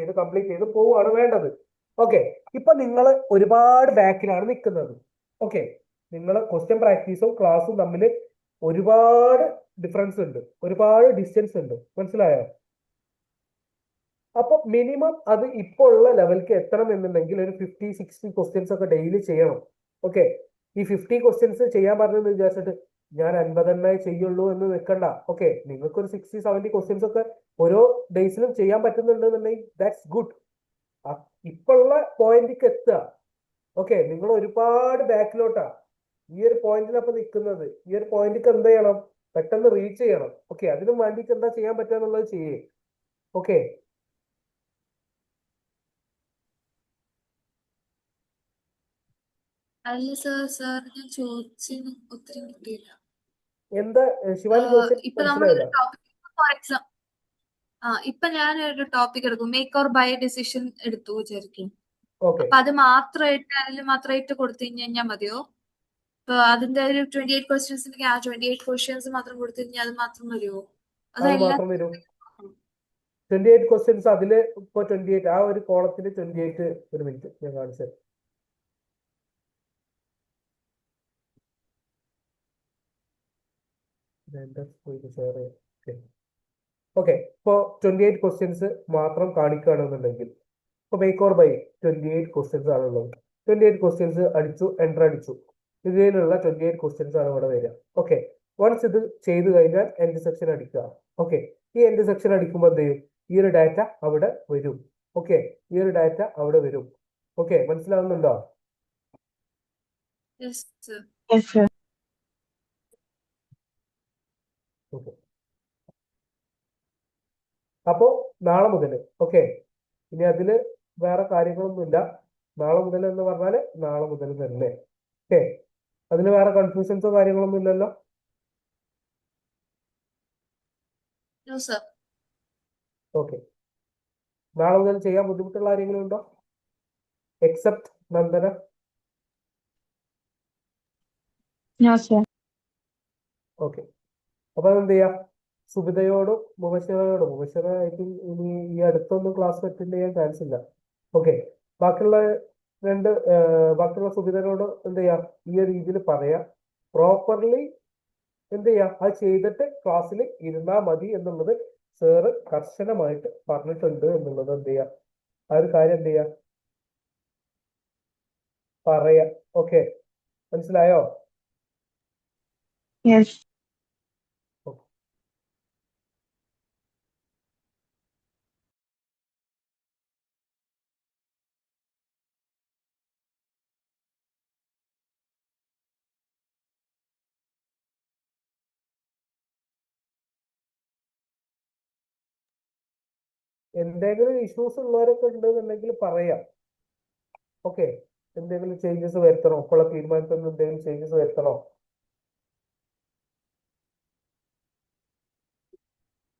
ചെയ്ത് പോവുകയാണ് വേണ്ടത്. ഓക്കെ, ഇപ്പൊ നിങ്ങൾ ഒരുപാട് ബാക്കിലാണ് നിൽക്കുന്നത്. ഓക്കെ, നിങ്ങൾ ക്വസ്റ്റ്യൻ പ്രാക്ടീസും ക്ലാസ്സും തമ്മിൽ ഒരുപാട് ഡിഫറൻസ് ഉണ്ട്, ഒരുപാട് ഡിസ്റ്റൻസ് ഉണ്ട്. മനസ്സിലായോ? അപ്പൊ മിനിമം അത് ഇപ്പോൾ ഉള്ള ലെവലിലേക്ക് എത്തണം എന്നുണ്ടെങ്കിൽ ഒരു 50-60 ക്വസ്റ്റ്യൻസ് ഒക്കെ ഡെയിലി ചെയ്യണം. ഓക്കെ, ഈ 50 ക്വസ്റ്റ്യൻസ് ചെയ്യാൻ പറഞ്ഞെന്ന് വിചാരിച്ചിട്ട് ഞാൻ 50 ചെയ്യുള്ളൂ എന്ന് നിൽക്കണ്ട. ഓക്കെ, നിങ്ങൾക്ക് ഒരു 60-70 ക്വസ്റ്റ്യൻസ് ഒക്കെ ഓരോ ഡേയ്സിലും ചെയ്യാൻ പറ്റുന്നുണ്ടെന്നുണ്ടെങ്കിൽ ദാറ്റ്സ് ഗുഡ്. ഇപ്പോഴുള്ള പോയിന്റിലേക്ക് എത്തുക. ഓക്കെ, നിങ്ങൾ ഒരുപാട് ബാക്കിലോട്ടാ ഈ ഒരു പോയിന്റിലപ്പൊ നിൽക്കുന്നത്. ഈ ഒരു പോയിന്റിലേക്ക് എന്ത് ചെയ്യണം, പെട്ടെന്ന് റീച്ച് ചെയ്യണം. ഓക്കെ, അതിനും വേണ്ടിയിട്ട് എന്താ ചെയ്യാൻ പറ്റുക എന്നുള്ളത് ചെയ്യേ. ഓക്കെ, അല്ല സാർ ഞാൻ ചോദിച്ചതിന് ഉത്തരം കിട്ടിയില്ല. എന്താ ശിവാനി ചോദിച്ചത് ഇപ്പൊ മനസ്സിലായില്ല? ഫോർ എക്സാമ്പിൾ ഇപ്പൊ ഞാൻ ഒരു ടോപ്പിക് എടുക്കും, മേക്ക് ഓർ ബൈ ഡിസിഷൻ എടുത്തു വിചാരിക്കും. ഓക്കെ, അപ്പൊ അത് മാത്രമായിട്ട് അതിൽ മാത്രമായിട്ട് കൊടുത്തു കഴിഞ്ഞാൽ മതിയോ? ഇപ്പൊ അതിന്റെ ഒരു 28 ക്വസ്റ്റ്യൻസ് ഉണ്ടെങ്കിൽ ആ 28 ക്വസ്റ്റ്യൻസ് മാത്രം കൊടുത്തു കഴിഞ്ഞാൽ അത് മാത്രം വരുമോ? അത് അതെല്ലാം മാത്രം വരും. 28 ക്വസ്റ്റ്യൻസ് അതില് ഇപ്പൊ 28 ആ ഒരു കോളത്തിൽ 28. ഒരു മിനിറ്റ് ഞാൻ കാണിച്ചത്. ഓക്കെ, ഇപ്പോ 28 ക്വസ്റ്റ്യൻസ് മാത്രം കാണിക്കുകയാണെന്നുണ്ടെങ്കിൽ ഇപ്പൊ മേക്ക് ഓർ ബൈ 28 ക്വസ്റ്റ്യൻസ് ആണുള്ളത്. 28 ക്വസ്റ്റ്യൻസ് അടിച്ചു, എൻ്റർ അടിച്ചു. ഇതിലുള്ള 28 ക്വസ്റ്റ്യൻസ് ആണ് ഇവിടെ വരിക. ഓക്കെ, വൺസ് ഇത് ചെയ്തു കഴിഞ്ഞാൽ എൻഡ് സെക്ഷൻ അടിക്കുക. ഓക്കെ, ഈ എൻഡ് സെക്ഷൻ അടിക്കുമ്പോൾ എന്ത് ചെയ്യും? ഈ ഒരു ഡാറ്റ അവിടെ വരും. ഓക്കെ, ഈ ഒരു ഡാറ്റ അവിടെ വരും. ഓക്കെ, മനസ്സിലാവുന്നുണ്ടോ? Yes, sir. Yes, sir. Okay, അപ്പോ നാളെ മുതൽ ഓക്കെ, ഇനി അതില് വേറെ കാര്യങ്ങളൊന്നുമില്ല. നാളെ മുതൽ എന്ന് പറഞ്ഞാല് നാളെ മുതൽ തന്നെ. ഓക്കെ, അതിന് വേറെ കൺഫ്യൂഷൻസോ കാര്യങ്ങളൊന്നും ഇല്ലല്ലോ? No, sir. ഓക്കെ, നാളെ മുതൽ ചെയ്യാൻ ബുദ്ധിമുട്ടുള്ള ആരെങ്കിലും ഉണ്ടോ? Except Nandana. No, sir. Okay, അപ്പൊ അതെന്ത് ചെയ്യാം? സുബിതയോടും മുബഷിറയോടും, മുബഷിറ ഐ തിങ്ക് ഇനി ഈ അടുത്തൊന്നും ക്ലാസ് അറ്റൻഡ് ചെയ്യാൻ ചാൻസ് ഇല്ല. ഓക്കെ, ബാക്കിയുള്ള ബാക്കിയുള്ള സുബിതനോട് എന്ത് ചെയ്യാം? ഈ ഒരു രീതിയിൽ പറയാം. പ്രോപ്പർലി എന്ത് ചെയ്യാം? അത് ചെയ്തിട്ട് ക്ലാസ്സിൽ ഇരുന്നാൽ മതി എന്നുള്ളത് സാറ് കർശനമായിട്ട് പറഞ്ഞിട്ടുണ്ട് എന്നുള്ളത് എന്ത് ചെയ്യാം? ആ ഒരു കാര്യം എന്ത് ചെയ്യാം? പറയാം. ഓക്കെ, മനസ്സിലായോ? Yes. എന്തെങ്കിലും ഇഷ്യൂസ് ഉള്ളവരൊക്കെ ഉണ്ടെന്നുണ്ടെങ്കിൽ പറയാം. ഓക്കെ, എന്തെങ്കിലും ചേഞ്ചസ് വരുത്തണോ? ഇപ്പോഴുള്ള തീരുമാനത്തിൽ നിന്ന് എന്തെങ്കിലും ചേഞ്ചസ് വരുത്തണോ?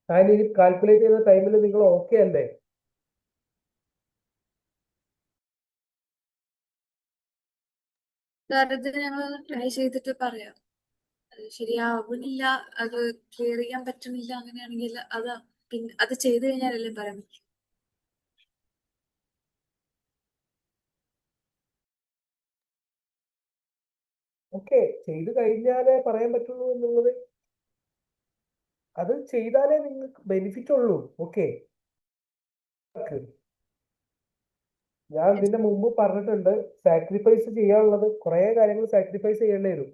അതിന് കാൽക്കുലേറ്റ് ചെയ്യുന്ന ടൈമിൽ നിങ്ങൾ ഓക്കെ അല്ലേ? ഇത് ഞങ്ങൾ ട്രൈ ചെയ്തിട്ട് പറയാം. അത് ശരിയാവുന്നില്ല, അത് ക്ലിയർ ചെയ്യാൻ പറ്റുന്നില്ല, അങ്ങനെയാണെങ്കിൽ പിന്നെ അത് ചെയ്തു കഴിഞ്ഞാലല്ലേ പറയാൻ പറ്റും. ഓക്കെ, ചെയ്ത് കഴിഞ്ഞാലേ പറയാൻ പറ്റുള്ളൂ എന്നുള്ളത്, അത് ചെയ്താലേ നിങ്ങൾക്ക് ബെനിഫിറ്റ് ഉള്ളൂ. ഓക്കെ, ഞാൻ ഇതിന്റെ മുമ്പ് പറഞ്ഞിട്ടുണ്ട്, സാക്രിഫൈസ് ചെയ്യാനുള്ളത് കുറെ കാര്യങ്ങൾ സാക്രിഫൈസ് ചെയ്യേണ്ടി വരും.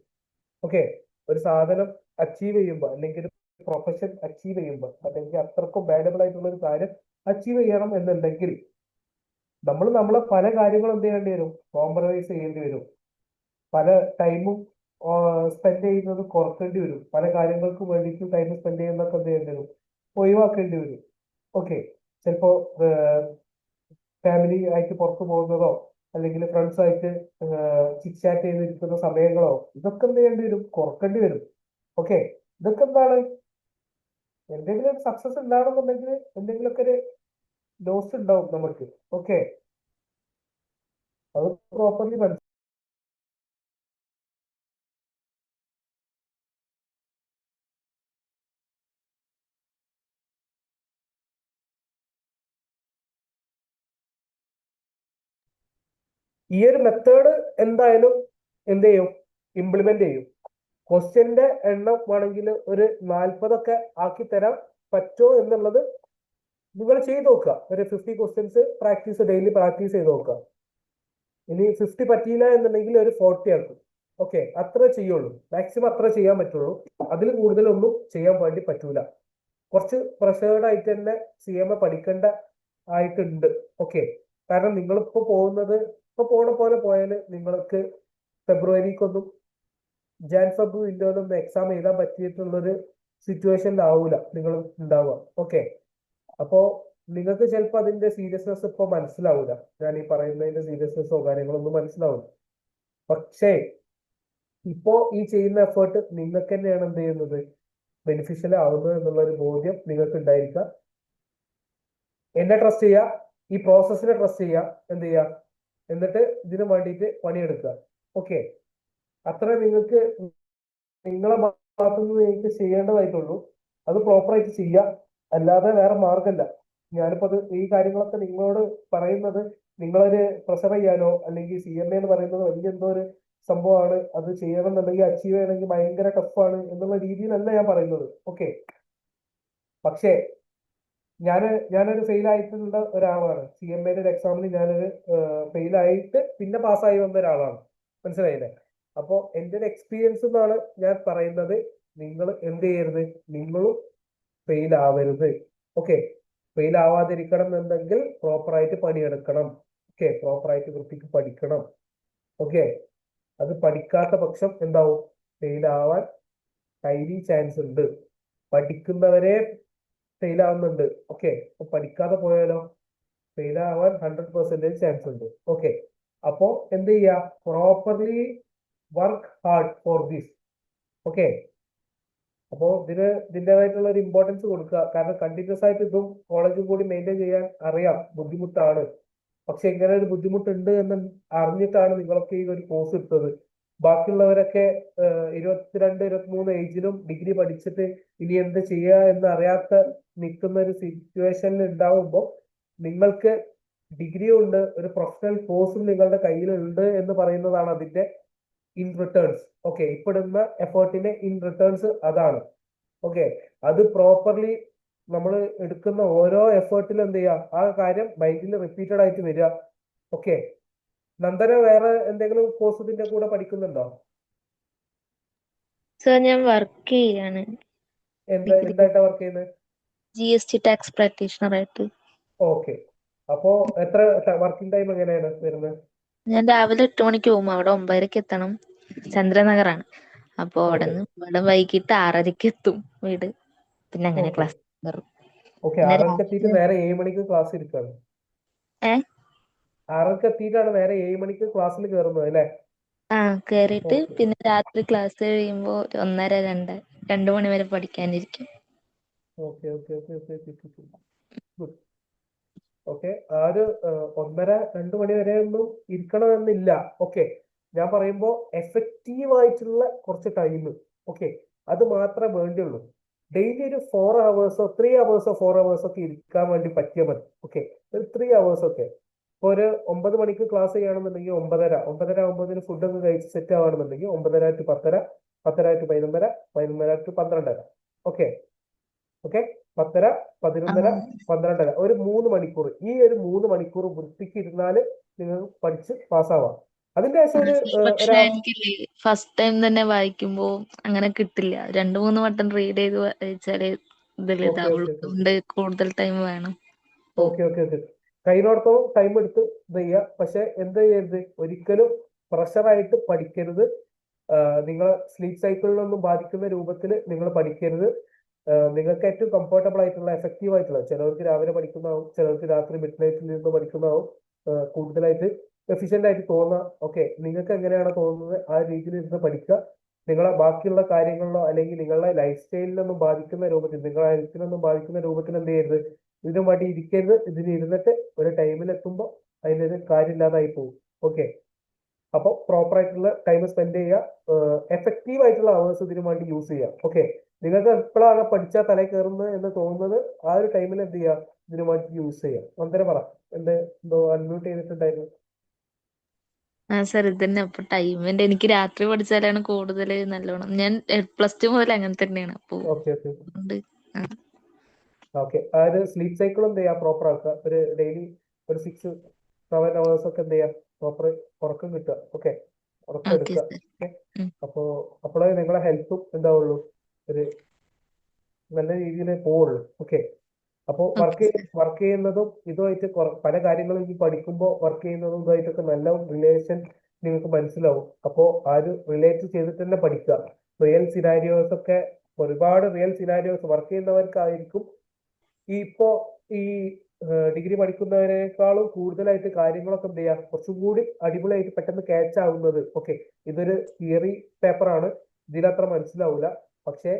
ഓക്കെ, ഒരു സാധനം അച്ചീവ് ചെയ്യുമ്പോൾ അല്ലെങ്കിൽ ഒരു പ്രൊഫഷൻ അച്ചീവ് ചെയ്യുമ്പോൾ അല്ലെങ്കിൽ അത്രക്കും വാല്യബിൾ ആയിട്ടുള്ള ഒരു കാര്യം അച്ചീവ് ചെയ്യണം എന്നുണ്ടെങ്കിൽ നമ്മളെ പല കാര്യങ്ങളും എന്ത് ചെയ്യേണ്ടി വരും? കോംപ്രമൈസ് ചെയ്യേണ്ടി വരും. പല ടൈമും സ്പെൻഡ് ചെയ്യുന്നത് കുറക്കേണ്ടി വരും. പല കാര്യങ്ങൾക്ക് വേണ്ടിയിട്ട് ടൈം സ്പെൻഡ് ചെയ്യുന്നതൊക്കെ എന്ത് ചെയ്യേണ്ടി വരും? ഒഴിവാക്കേണ്ടി വരും. ഓക്കെ, ചിലപ്പോ ഫാമിലി ആയിട്ട് പുറത്തു പോകുന്നതോ അല്ലെങ്കിൽ ഫ്രണ്ട്സ് ആയിട്ട് ചിറ്റ് ചാറ്റ് ചെയ്തിരിക്കുന്ന സമയങ്ങളോ ഇതൊക്കെ എന്ത് ചെയ്യേണ്ടി വരും? കുറക്കേണ്ടി വരും. ഓക്കെ, ഇതൊക്കെ എന്താണ്? എന്തെങ്കിലും ഒരു സക്സസ് ഉണ്ടാവണമെന്നുണ്ടെങ്കിൽ എന്തെങ്കിലുമൊക്കെ ഒരു ലോസ് ഉണ്ടാവും നമുക്ക്. ഓക്കെ, അത് പ്രോപ്പർലി മനസ്സിലാവും. ഈ ഒരു മെത്തേഡ് എന്തായാലും എന്ത് ചെയ്യും? ഇംപ്ലിമെന്റ് ചെയ്യും. ക്വസ്റ്റ്യന്റെ എണ്ണം വേണമെങ്കിൽ ഒരു 40 ആക്കി തരാൻ പറ്റുമോ എന്നുള്ളത് നിങ്ങൾ ചെയ്ത് നോക്കുക. ഒരു 50 ക്വസ്റ്റ്യൻസ് ഡെയിലി പ്രാക്ടീസ് ചെയ്ത് നോക്കുക. ഇനി 50 പറ്റിയില്ല എന്നുണ്ടെങ്കിൽ ഒരു 40 ആക്കും. ഓക്കെ, അത്ര ചെയ്യുള്ളൂ. മാക്സിമം അത്ര ചെയ്യാൻ പറ്റുള്ളൂ. അതിൽ കൂടുതലൊന്നും ചെയ്യാൻ വേണ്ടി പറ്റൂല. കുറച്ച് പ്രഷേർഡ് ആയിട്ട് തന്നെ CMA പഠിക്കേണ്ട ആയിട്ടുണ്ട്. ഓക്കെ, കാരണം നിങ്ങളിപ്പോ പോണ പോലെ പോയാൽ നിങ്ങൾക്ക് ഫെബ്രുവരിക്കൊന്നും ഫെബ് വിൻഡോയിലൊന്നും എക്സാം എഴുതാൻ പറ്റിയിട്ടുള്ളൊരു സിറ്റുവേഷനിലാവൂല നിങ്ങൾ ഉണ്ടാവുക. ഓക്കെ, അപ്പോ നിങ്ങൾക്ക് ചിലപ്പോൾ അതിന്റെ സീരിയസ്നെസ് ഇപ്പൊ മനസ്സിലാവൂല. ഞാൻ ഈ പറയുന്നതിന്റെ സീരിയസ്നെസ്സോ കാര്യങ്ങളൊന്നും മനസ്സിലാവില്ല. പക്ഷേ ഇപ്പോ ഈ ചെയ്യുന്ന എഫേർട്ട് നിങ്ങൾക്ക് തന്നെയാണ് എന്ത് ചെയ്യുന്നത്? ബെനിഫിഷ്യൽ ആവുന്നത് എന്നുള്ള ഒരു ബോധ്യം നിങ്ങൾക്ക് ഉണ്ടായിരിക്കുക. എന്നെ ട്രസ്റ്റ് ചെയ്യുക, ഈ പ്രോസസ്സിനെ ട്രസ്റ്റ് ചെയ്യുക, എന്ത് ചെയ്യുക? എന്നിട്ട് ഇതിനു വേണ്ടിയിട്ട് പണിയെടുക്കുക. ഓക്കെ, അത്രേ നിങ്ങൾക്ക് നിങ്ങളെ ഭാഗത്തുനിന്ന് നിങ്ങൾക്ക് ചെയ്യേണ്ടതായിട്ടുള്ളൂ. അത് പ്രോപ്പറായിട്ട് ചെയ്യുക, അല്ലാതെ വേറെ മാർഗമല്ല. ഞാനിപ്പോ ഈ കാര്യങ്ങളൊക്കെ നിങ്ങളോട് പറയുന്നത് നിങ്ങളൊരു പ്രഷർ ചെയ്യാനോ അല്ലെങ്കിൽ CMA എന്ന് പറയുന്നത് വലിയ എന്തോ ഒരു സംഭവമാണ്, അത് ചെയ്യണം എന്നുണ്ടെങ്കിൽ അച്ചീവ് ചെയ്യണമെങ്കിൽ ഭയങ്കര ടഫാണ് എന്നുള്ള രീതിയിലല്ല ഞാൻ പറയുന്നത്. ഓക്കെ, പക്ഷേ ഞാനൊരു ഫെയിൽ ആയിട്ടുള്ള ഒരാളാണ്. CMA ഒരു എക്സാമിന് ഞാനൊരു ഫെയിൽ ആയിട്ട് പിന്നെ പാസ്സായി വന്ന ഒരാളാണ്. മനസ്സിലായില്ലേ? അപ്പോ എൻ്റെ ഒരു എക്സ്പീരിയൻസ് എന്നാണ് ഞാൻ പറയുന്നത്. നിങ്ങൾ എന്ത് ചെയ്യരുത്, നിങ്ങളും ഫെയിൽ ആവരുത്. ഓക്കെ, ഫെയിൽ ആവാതിരിക്കണം എന്നുണ്ടെങ്കിൽ പ്രോപ്പറായിട്ട് പണിയെടുക്കണം. ഓക്കെ, പ്രോപ്പറായിട്ട് വൃത്തിക്ക് പഠിക്കണം. ഓക്കെ, അത് പഠിക്കാത്ത പക്ഷം എന്താവും, ഫെയിൽ ആവാൻ ഹൈലി ചാൻസ് ഉണ്ട്. പഠിക്കുന്നവരെ ഫെയിൽ ആവുന്നുണ്ട്. ഓക്കെ, അപ്പൊ പഠിക്കാതെ പോയാലോ ഫെയിൽ ആവാൻ 100% ചാൻസ് ഉണ്ട്. ഓക്കെ, അപ്പോ എന്ത് ചെയ്യുക, properly work hard for this. Okay, അപ്പോ ഇതിൻ്റെതായിട്ടുള്ള ഒരു ഇമ്പോർട്ടൻസ് കൊടുക്കുക. കാരണം കണ്ടിന്യൂസ് ആയിട്ട് ഇതും കോളേജും കൂടി മെയിൻറ്റെയിൻ ചെയ്യാൻ അറിയാം, ബുദ്ധിമുട്ടാണ്. പക്ഷെ ഇങ്ങനെ ഒരു ബുദ്ധിമുട്ടുണ്ട് എന്ന് അറിഞ്ഞിട്ടാണ് നിങ്ങളൊക്കെ ഈ ഒരു കോഴ്സ് എടുത്തത്. ബാക്കിയുള്ളവരൊക്കെ 22-23 ഏജിലും ഡിഗ്രി പഠിച്ചിട്ട് ഇനി എന്ത് ചെയ്യുക എന്ന് അറിയാത്ത നിൽക്കുന്ന ഒരു സിറ്റുവേഷനിൽ ഉണ്ടാവുമ്പോൾ നിങ്ങൾക്ക് ഡിഗ്രിയും ഉണ്ട്, ഒരു പ്രൊഫഷണൽ കോഴ്സും നിങ്ങളുടെ കയ്യിലുണ്ട് എന്ന് പറയുന്നതാണ് അതിന്റെ ഇൻ റിട്ടേൺസ്. ഓക്കെ, ഇപ്പെടുന്ന എഫേർട്ടിന്റെ ഇൻ റിട്ടേൺസ് അതാണ്. ഓക്കെ, അത് പ്രോപ്പർലി നമ്മൾ എടുക്കുന്ന ഓരോ എഫേർട്ടിലും എന്ത് ചെയ്യുക, ആ കാര്യം മൈൻഡിൽ റിപ്പീറ്റഡ് ആയിട്ട് വരിക. ഓക്കെ, നന്ദന വേറെ എന്തെങ്കിലും കോഴ്സ് ഇതിന്റെ കൂടെ പഠിക്കുന്നുണ്ടോ? സർ ഞാൻ വർക്ക് ചെയ്യാണ് ഡിഗ്രി എന്തായിട്ടാ വർക്ക് ചെയ്യുന്നത്? GST ടാക്സ് പ്രാക്ടീഷണർ ആയിട്ട്. ഓക്കെ, അപ്പോ എത്ര വർക്കിംഗ് ടൈം എങ്ങനെയാണ് വരുന്നത്? ഞാൻ രാവിലെ 8 മണിക്ക് പോകും, അവിടെ 9:30 എത്തണം. ചന്ദ്രനഗറാണ്. അപ്പൊ അവിടെ ഓക്കെ നിന്ന് ഇവിടെ വൈകിട്ട് 6:30 എത്തും വീട്. പിന്നെ അങ്ങനെ ഓക്കെ ക്ലാസ് കയറും. ഓക്കെ, പിന്നെ 6:30 എത്തിയിട്ട് നേരെ 7 മണിക്ക് ക്ലാസ് ഇരിക്കുകയാണ്. ഏ 6:30 എത്തിയിട്ടാണ് നേരെ 7 മണിക്ക് ക്ലാസ്സിൽ കയറുന്നത് അല്ലേ? കയറിയിട്ട് ഓക്കെ പിന്നെ രാത്രി ക്ലാസ് കഴിയുമ്പോ 1:30, 2 മണി വരെ പഠിക്കാനിരിക്കും. Okay okay okay okay good. Okay, ആ ഒരു 1:30-2 മണി വരെ ഒന്നും ഇരിക്കണമെന്നില്ല. ഓക്കെ, ഞാൻ പറയുമ്പോൾ എഫക്റ്റീവ് ആയിട്ടുള്ള കുറച്ച് ടൈം, ഓക്കെ, അത് മാത്രമേ വേണ്ടിയുള്ളൂ. ഡെയിലി ഒരു 4 hours 3 hours 4 hours ഒക്കെ ഇരിക്കാൻ വേണ്ടി പറ്റിയാൽ മതി. ഓക്കെ, ഒരു 3 hours ഒക്കെ. ഇപ്പൊ ഒരു 9 മണിക്ക് ക്ലാസ് ചെയ്യണമെന്നുണ്ടെങ്കിൽ 9:30 ആകുമ്പോൾ ഫുഡ് ഒക്കെ കഴിച്ച് സെറ്റ് ആവുകയാണെന്നുണ്ടെങ്കിൽ 9:30 to 10:30, 10:30 to 11:30, 11:30 to 12:30. Okay okay, 10:30, 11:30, 12:30, ഒരു 3 മണിക്കൂർ. ഈ ഒരു 3 മണിക്കൂർ വൃത്തിക്ക് ഇരുന്നാല് നിങ്ങൾ പഠിച്ച് പാസ്സാവാം. അതിന്റെ ശേഷം പക്ഷെ എനിക്കില്ലേ ഫസ്റ്റ് ടൈം തന്നെ വായിക്കുമ്പോ അങ്ങനെ കിട്ടില്ല. 2-3 വട്ടം റീഡ് ചെയ്ത് വായിച്ചാലേ ഇതിൽ ഓക്കെ ഇതാവുള്ളൂ. ഓക്കെ ഓക്കെ അതുകൊണ്ട് കൂടുതൽ ടൈം വേണം. ഓക്കെ ഓക്കെ ഓക്കെ കയ്യിലോടത്തോളം ടൈം എടുത്ത് ഇത് ചെയ്യുക. പക്ഷെ എന്ത് ചെയ്യരുത്, ഒരിക്കലും പ്രഷറായിട്ട് പഠിക്കരുത്. നിങ്ങളെ സ്ലീപ്പ് സൈക്കിളിനൊന്നും ബാധിക്കുന്ന രൂപത്തിൽ നിങ്ങൾ പഠിക്കരുത്. നിങ്ങൾക്ക് ഏറ്റവും കംഫർട്ടബിൾ ആയിട്ടുള്ള എഫക്റ്റീവ് ആയിട്ടുള്ള, ചിലർക്ക് രാവിലെ പഠിക്കുന്നതാവും, ചിലർക്ക് രാത്രി മിഡ് നൈറ്റിൽ നിന്ന് പഠിക്കുന്നതാവും കൂടുതലായിട്ട് എഫിഷ്യന്റ് ആയിട്ട് തോന്നുക. ഓക്കെ, നിങ്ങൾക്ക് എങ്ങനെയാണോ തോന്നുന്നത് ആ രീതിയിൽ ഇരുന്ന് പഠിക്കുക. നിങ്ങളെ ബാക്കിയുള്ള കാര്യങ്ങളിലോ അല്ലെങ്കിൽ നിങ്ങളുടെ ലൈഫ് സ്റ്റൈലിനൊന്നും ബാധിക്കുന്ന രൂപത്തിൽ, നിങ്ങളുടെ ഹെൽത്തിനൊന്നും ബാധിക്കുന്ന രൂപത്തിൽ എന്ത് ചെയ്യരുത്, ഇതിനു വേണ്ടി ഇരിക്കരുത്. ഇതിന് ഇരുന്നിട്ട് ഒരു ടൈമിൽ എത്തുമ്പോൾ അതിനൊരു കാര്യമില്ലാതായി പോകും. ഓക്കെ, അപ്പോൾ പ്രോപ്പർ ആയിട്ടുള്ള ടൈം സ്പെൻഡ് ചെയ്യുക, എഫക്റ്റീവ് ആയിട്ടുള്ള അവേഴ്സ് ഇതിനു വേണ്ടി യൂസ് ചെയ്യുക. ഓക്കെ, നിങ്ങൾക്ക് എപ്പോഴാണ് പഠിച്ചാൽ തലയിൽ കയറുന്നത് എന്ന് തോന്നുന്നത് ആ ഒരു ടൈമിൽ എന്ത് ചെയ്യുക, ഇതിനു വേണ്ടി യൂസ് ചെയ്യുക. അന്നേരം പറ, എന്തോ അൺമ്യൂട്ട് ചെയ്തിട്ടുണ്ടായിരുന്നു. സർ ഇതന്നെ അപ്പൊ ടൈമിന്റെ എനിക്ക് രാത്രി പഠിച്ചാലാണ് കൂടുതൽ നല്ലോണം. ഞാൻ +2 മുതൽ അങ്ങനെ തന്നെയാണ്. അപ്പൊ ഓക്കെ ഓക്കെ അതുകൊണ്ട് ഓക്കെ, അതായത് സ്ലീപ്പ് സൈക്കിൾ എന്ത് ചെയ്യുക, പ്രോപ്പർ ആക്കുക. ഒരു ഡെയിലി ഒരു 6-7 hours ഒക്കെ എന്ത് ചെയ്യുക, പ്രോപ്പർ ഉറക്കം കിട്ടുക. ഓക്കെ, ഉറക്കം ഓക്കെ എടുക്കുക. സർ. ഓക്കെ, അപ്പോഴേ നിങ്ങളെ ഹെൽത്തും എന്താവുള്ളൂ, ഒരു നല്ല രീതിയിൽ പോവുള്ളൂ. ഓക്കെ, അപ്പോൾ ഓക്കെ സർ. വർക്ക് ചെയ്യുന്നതും ഇതുമായിട്ട് പല കാര്യങ്ങളും ഈ പഠിക്കുമ്പോൾ വർക്ക് ചെയ്യുന്നതും ഇതുമായിട്ടൊക്കെ നല്ല റിലേഷൻ നിങ്ങൾക്ക് മനസ്സിലാവും. അപ്പോൾ ആ ഒരു റിലേറ്റ് ചെയ്തിട്ട് തന്നെ പഠിക്കുക. റിയൽ സിനാരിയോസ് ഒക്കെ, ഒരുപാട് റിയൽ സിനാരിയോസ് വർക്ക് ചെയ്യുന്നവർക്കായിരിക്കും ഈ ഡിഗ്രി പഠിക്കുന്നവരെക്കാളും കൂടുതലായിട്ട് കാര്യങ്ങളൊക്കെ എന്ത് ചെയ്യുക, കുറച്ചും കൂടി അടിപൊളിയായിട്ട് പെട്ടെന്ന് ക്യാച്ച് ആവുന്നത്. ഓക്കെ, ഇതൊരു തിയറി പേപ്പറാണ്, ഇതിലത്ര മനസ്സിലാവില്ല. പക്ഷേ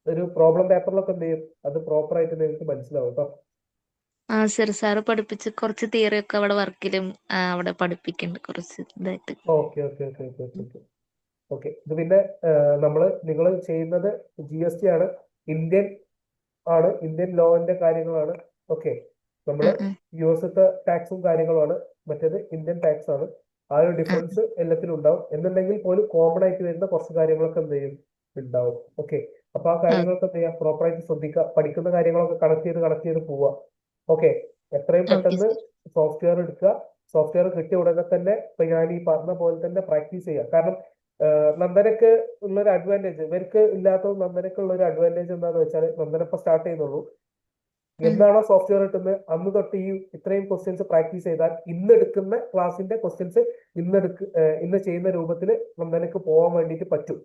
ഒരു പ്രോബ്ലം പേപ്പറിലൊക്കെ എന്ത് ചെയ്യും, അത് പ്രോപ്പർ ആയിട്ട് നിങ്ങൾക്ക് മനസ്സിലാവും കേട്ടോ. സർ സാറ് പഠിപ്പിച്ച് കുറച്ച് തിയറി ഒക്കെ അവിടെ വർക്കിലും അവിടെ പഠിപ്പിക്കുന്നുണ്ട് കുറച്ച് ഇതായിട്ട്. Okay okay okay okay okay okay. ഇത് പിന്നെ നിങ്ങൾ ചെയ്യുന്നത് GST ആണ്, ഇന്ത്യൻ ലോന്റെ കാര്യങ്ങളാണ്. ഓക്കെ. നമ്മള് US ടാക്സും കാര്യങ്ങളുമാണ്, മറ്റേത് ഇന്ത്യൻ ടാക്സ് ആണ്. ആ ഒരു ഡിഫറൻസ് എല്ലാത്തിലും ഉണ്ടാവും. എന്നുണ്ടെങ്കിൽ പോലും കോമൺ ആയിട്ട് വരുന്ന കുറച്ച് കാര്യങ്ങളൊക്കെ എന്ത് ചെയ്യും, ഉണ്ടാവും. ഓക്കെ. അപ്പൊ ആ കാര്യങ്ങളൊക്കെ എന്ത് ചെയ്യാം, പ്രോപ്പറായിട്ട് ശ്രദ്ധിക്കുക. പഠിക്കുന്ന കാര്യങ്ങളൊക്കെ കണക്ട് ചെയ്ത് പോവുക. ഓക്കെ. എത്രയും ഓക്കെ പെട്ടെന്ന് സർ. സോഫ്റ്റ്വെയർ എടുക്കുക. സോഫ്റ്റ്വെയർ കിട്ടിയ ഉടനെ തന്നെ ഇപ്പൊ ഞാൻ ഈ പറഞ്ഞ പോലെ തന്നെ പ്രാക്ടീസ് ചെയ്യുക. കാരണം നന്ദനക്ക് ഉള്ളൊരു അഡ്വാൻറ്റേജ്, ഇവർക്ക് ഇല്ലാത്തത് നന്ദനക്ക് ഉള്ള ഒരു അഡ്വാൻറ്റേജ് എന്താണെന്ന് വെച്ചാൽ, നന്ദന ഇപ്പൊ സ്റ്റാർട്ട് ചെയ്യുന്നുള്ളൂ. എന്നാണോ സോഫ്റ്റ്വെയർ കിട്ടുന്നത് അന്ന് തൊട്ട് ഈ ഇത്രയും ക്വസ്റ്റ്യൻസ് പ്രാക്ടീസ് ചെയ്താൽ ഇന്ന് എടുക്കുന്ന ക്ലാസിന്റെ ക്വസ്റ്റ്യൻസ് ഇന്ന് ചെയ്യുന്ന രൂപത്തിൽ നന്ദനക്ക് പോകാൻ വേണ്ടിയിട്ട് പറ്റും.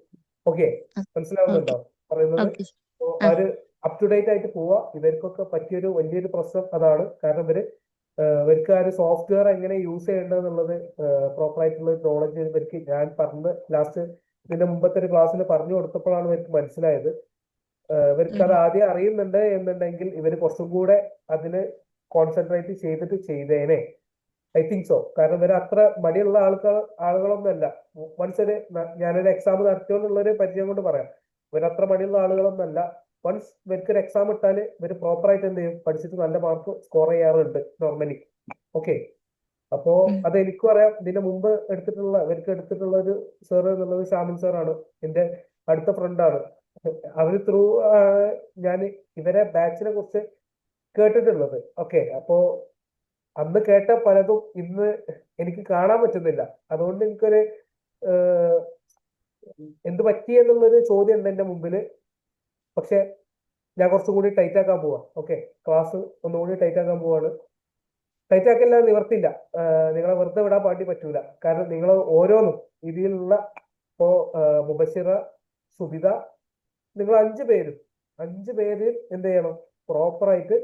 ഓക്കെ. മനസ്സിലാവുന്നുണ്ടോ പറയുന്നത്? Okay sir. ആ ഒരു അപ് ടു ഡേറ്റ് ആയിട്ട് പോവുക. ഇവർക്കൊക്കെ പറ്റിയൊരു വലിയൊരു പ്രശ്നം അതാണ്. കാരണം ഇവർക്ക് ആ ഒരു സോഫ്റ്റ്വെയർ എങ്ങനെ യൂസ് ചെയ്യേണ്ടത് എന്നുള്ളത് പ്രോപ്പർ ആയിട്ടുള്ള നോളജ് ഇവർക്ക് ഞാൻ പറഞ്ഞ് ലാസ്റ്റ് ഇതിന്റെ മുമ്പത്തെ ഒരു ക്ലാസ്സിൽ പറഞ്ഞു കൊടുത്തപ്പോഴാണ് ഇവർക്ക് മനസ്സിലായത്. ഇവർക്ക് അത് ആദ്യം അറിയുന്നുണ്ട് എന്നുണ്ടെങ്കിൽ ഇവർ കുറച്ചും കൂടെ അതിന് കോൺസെൻട്രേറ്റ് ചെയ്തിട്ട് ചെയ്തേനെ. I think so. കാരണം ഇവർ അത്ര മടിയുള്ള ആളുകളൊന്നുമല്ല. ഞാനൊരു എക്സാം നടത്തിയോന്നുള്ളൊരു പരിചയം കൊണ്ട് പറയാം. ഇവരത്ര മടിയുള്ള ആളുകളൊന്നുമല്ല. വൺസ് ഇവർക്ക് ഒരു എക്സാം ഇട്ടാൽ ഇവർ പ്രോപ്പറായിട്ട് എന്ത് ചെയ്യും, പഠിച്ചിട്ട് നല്ല മാർക്ക് സ്കോർ ചെയ്യാറുണ്ട് നോർമലി. ഓക്കെ. അപ്പോ അത് എനിക്കും അറിയാം. ഇതിന്റെ മുമ്പ് ഇവർക്ക് എടുത്തിട്ടുള്ള ഒരു സാർ എന്നുള്ളത് ഷാമിൽ സാറാണ്, എന്റെ അടുത്ത ഫ്രണ്ടാണ്. അവര് ത്രൂ ഞാൻ ഇവരെ ബാച്ചിനെ കുറിച്ച് കേട്ടിട്ടുള്ളത്. ഓക്കെ. അപ്പോ അന്ന് കേട്ട പലതും ഇന്ന് എനിക്ക് കാണാൻ പറ്റുന്നില്ല. അതുകൊണ്ട് എനിക്കൊരു എന്ത് പറ്റി എന്നുള്ളൊരു ചോദ്യം ഉണ്ട് എന്റെ മുമ്പില്. പക്ഷെ ഞാൻ കുറച്ചും കൂടി ടൈറ്റ് ആക്കാൻ പോവാ. ഓക്കെ. ക്ലാസ് ഒന്നുകൂടി ടൈറ്റ് ആക്കാൻ പോവാണ്. ടൈറ്റ് ആക്കല്ല, നിവർത്തില്ല. നിങ്ങളെ വെറുതെ വിടാൻ പാടി പറ്റൂല. കാരണം നിങ്ങൾ ഓരോന്നും ഇതിലുള്ള ഇപ്പോ മുബഷിറ, സുബിത, നിങ്ങൾ 5 പേര് എന്ത് ചെയ്യണം, പ്രോപ്പറായിട്ട്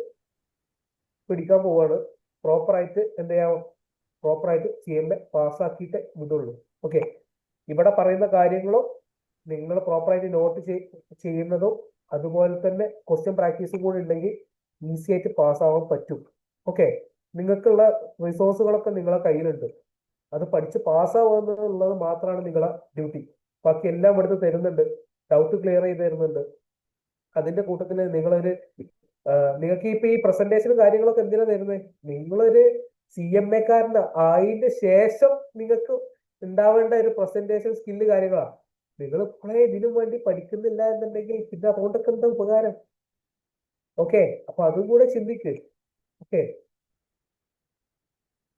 പിടിക്കാൻ പോവാണ്. പ്രോപ്പറായിട്ട് എന്ത് ചെയ്യണം, പ്രോപ്പറായിട്ട് CMA പാസ്സാക്കിയിട്ട് വിടുള്ളൂ. ഓക്കെ. ഇവിടെ പറയുന്ന കാര്യങ്ങളും നിങ്ങൾ പ്രോപ്പറായിട്ട് നോട്ട് ചെയ്യുന്നതും അതുപോലെ തന്നെ ക്വസ്റ്റ്യൻ പ്രാക്ടീസും കൂടി ഉണ്ടെങ്കിൽ ഈസി ആയിട്ട് പാസ്സാവാൻ പറ്റും. ഓക്കെ. നിങ്ങൾക്കുള്ള റിസോഴ്സുകളൊക്കെ നിങ്ങളെ കയ്യിലുണ്ട്. അത് പഠിച്ച് പാസ്സാവുക എന്നുള്ളത് മാത്രമാണ് നിങ്ങളെ ഡ്യൂട്ടി. ബാക്കി എല്ലാം ഇവിടുന്ന് തരുന്നുണ്ട്, ഡൗട്ട് ക്ലിയർ ചെയ്ത് തരുന്നുണ്ട്. അതിന്റെ കൂട്ടത്തിൽ നിങ്ങൾക്ക് ഇപ്പൊ ഈ പ്രസന്റേഷനും കാര്യങ്ങളൊക്കെ എന്തിനാ തരുന്നത്? നിങ്ങളൊരു CMA കാരന് ആയതിന്റെ ശേഷം നിങ്ങൾക്ക് ഉണ്ടാവേണ്ട ഒരു പ്രസന്റേഷൻ സ്കില്ല് കാര്യങ്ങളാണ്. നിങ്ങൾ ഇപ്പോഴേ ഇതിനു വേണ്ടി പഠിക്കുന്നില്ല എന്നുണ്ടെങ്കിൽ പിന്നെ അതുകൊണ്ടൊക്കെ എന്താ ഉപകാരം? ഓക്കെ. അപ്പൊ അതും കൂടെ ചിന്തിക്ക്. ഓക്കെ.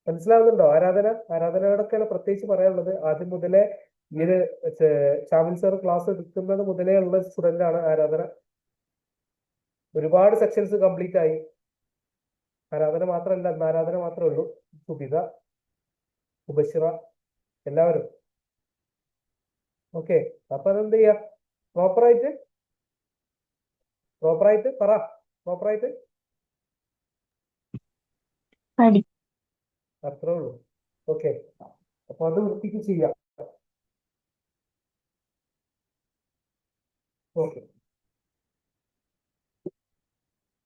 മനസ്സിലാവുന്നുണ്ടോ? ആരാധനയോടൊക്കെയാണ് പ്രത്യേകിച്ച് പറയാനുള്ളത്. ആദ്യം മുതലേ ഈ ഒരു ഷാമിൽ സാർ ക്ലാസ് എടുക്കുന്നത് മുതലേ ഉള്ള സ്റ്റുഡന്റ് ആണ് ആരാധന. ഒരുപാട് സെക്ഷൻസ് കംപ്ലീറ്റ് ആയി. ആരാധന മാത്രമേ ഉള്ളൂ. സുബിത, മുബഷിറ, എല്ലാവരും. ഓക്കെ. അപ്പൊ അതെന്ത് ചെയ്യാ, പ്രോപ്പറായിട്ട് പറ. പ്രോപ്പറായിട്ട് അത്രേ ഉള്ളൂ. ഓക്കെ. അപ്പൊ അത് വൃത്തിക്ക് ചെയ്യാം. ഓക്കെ.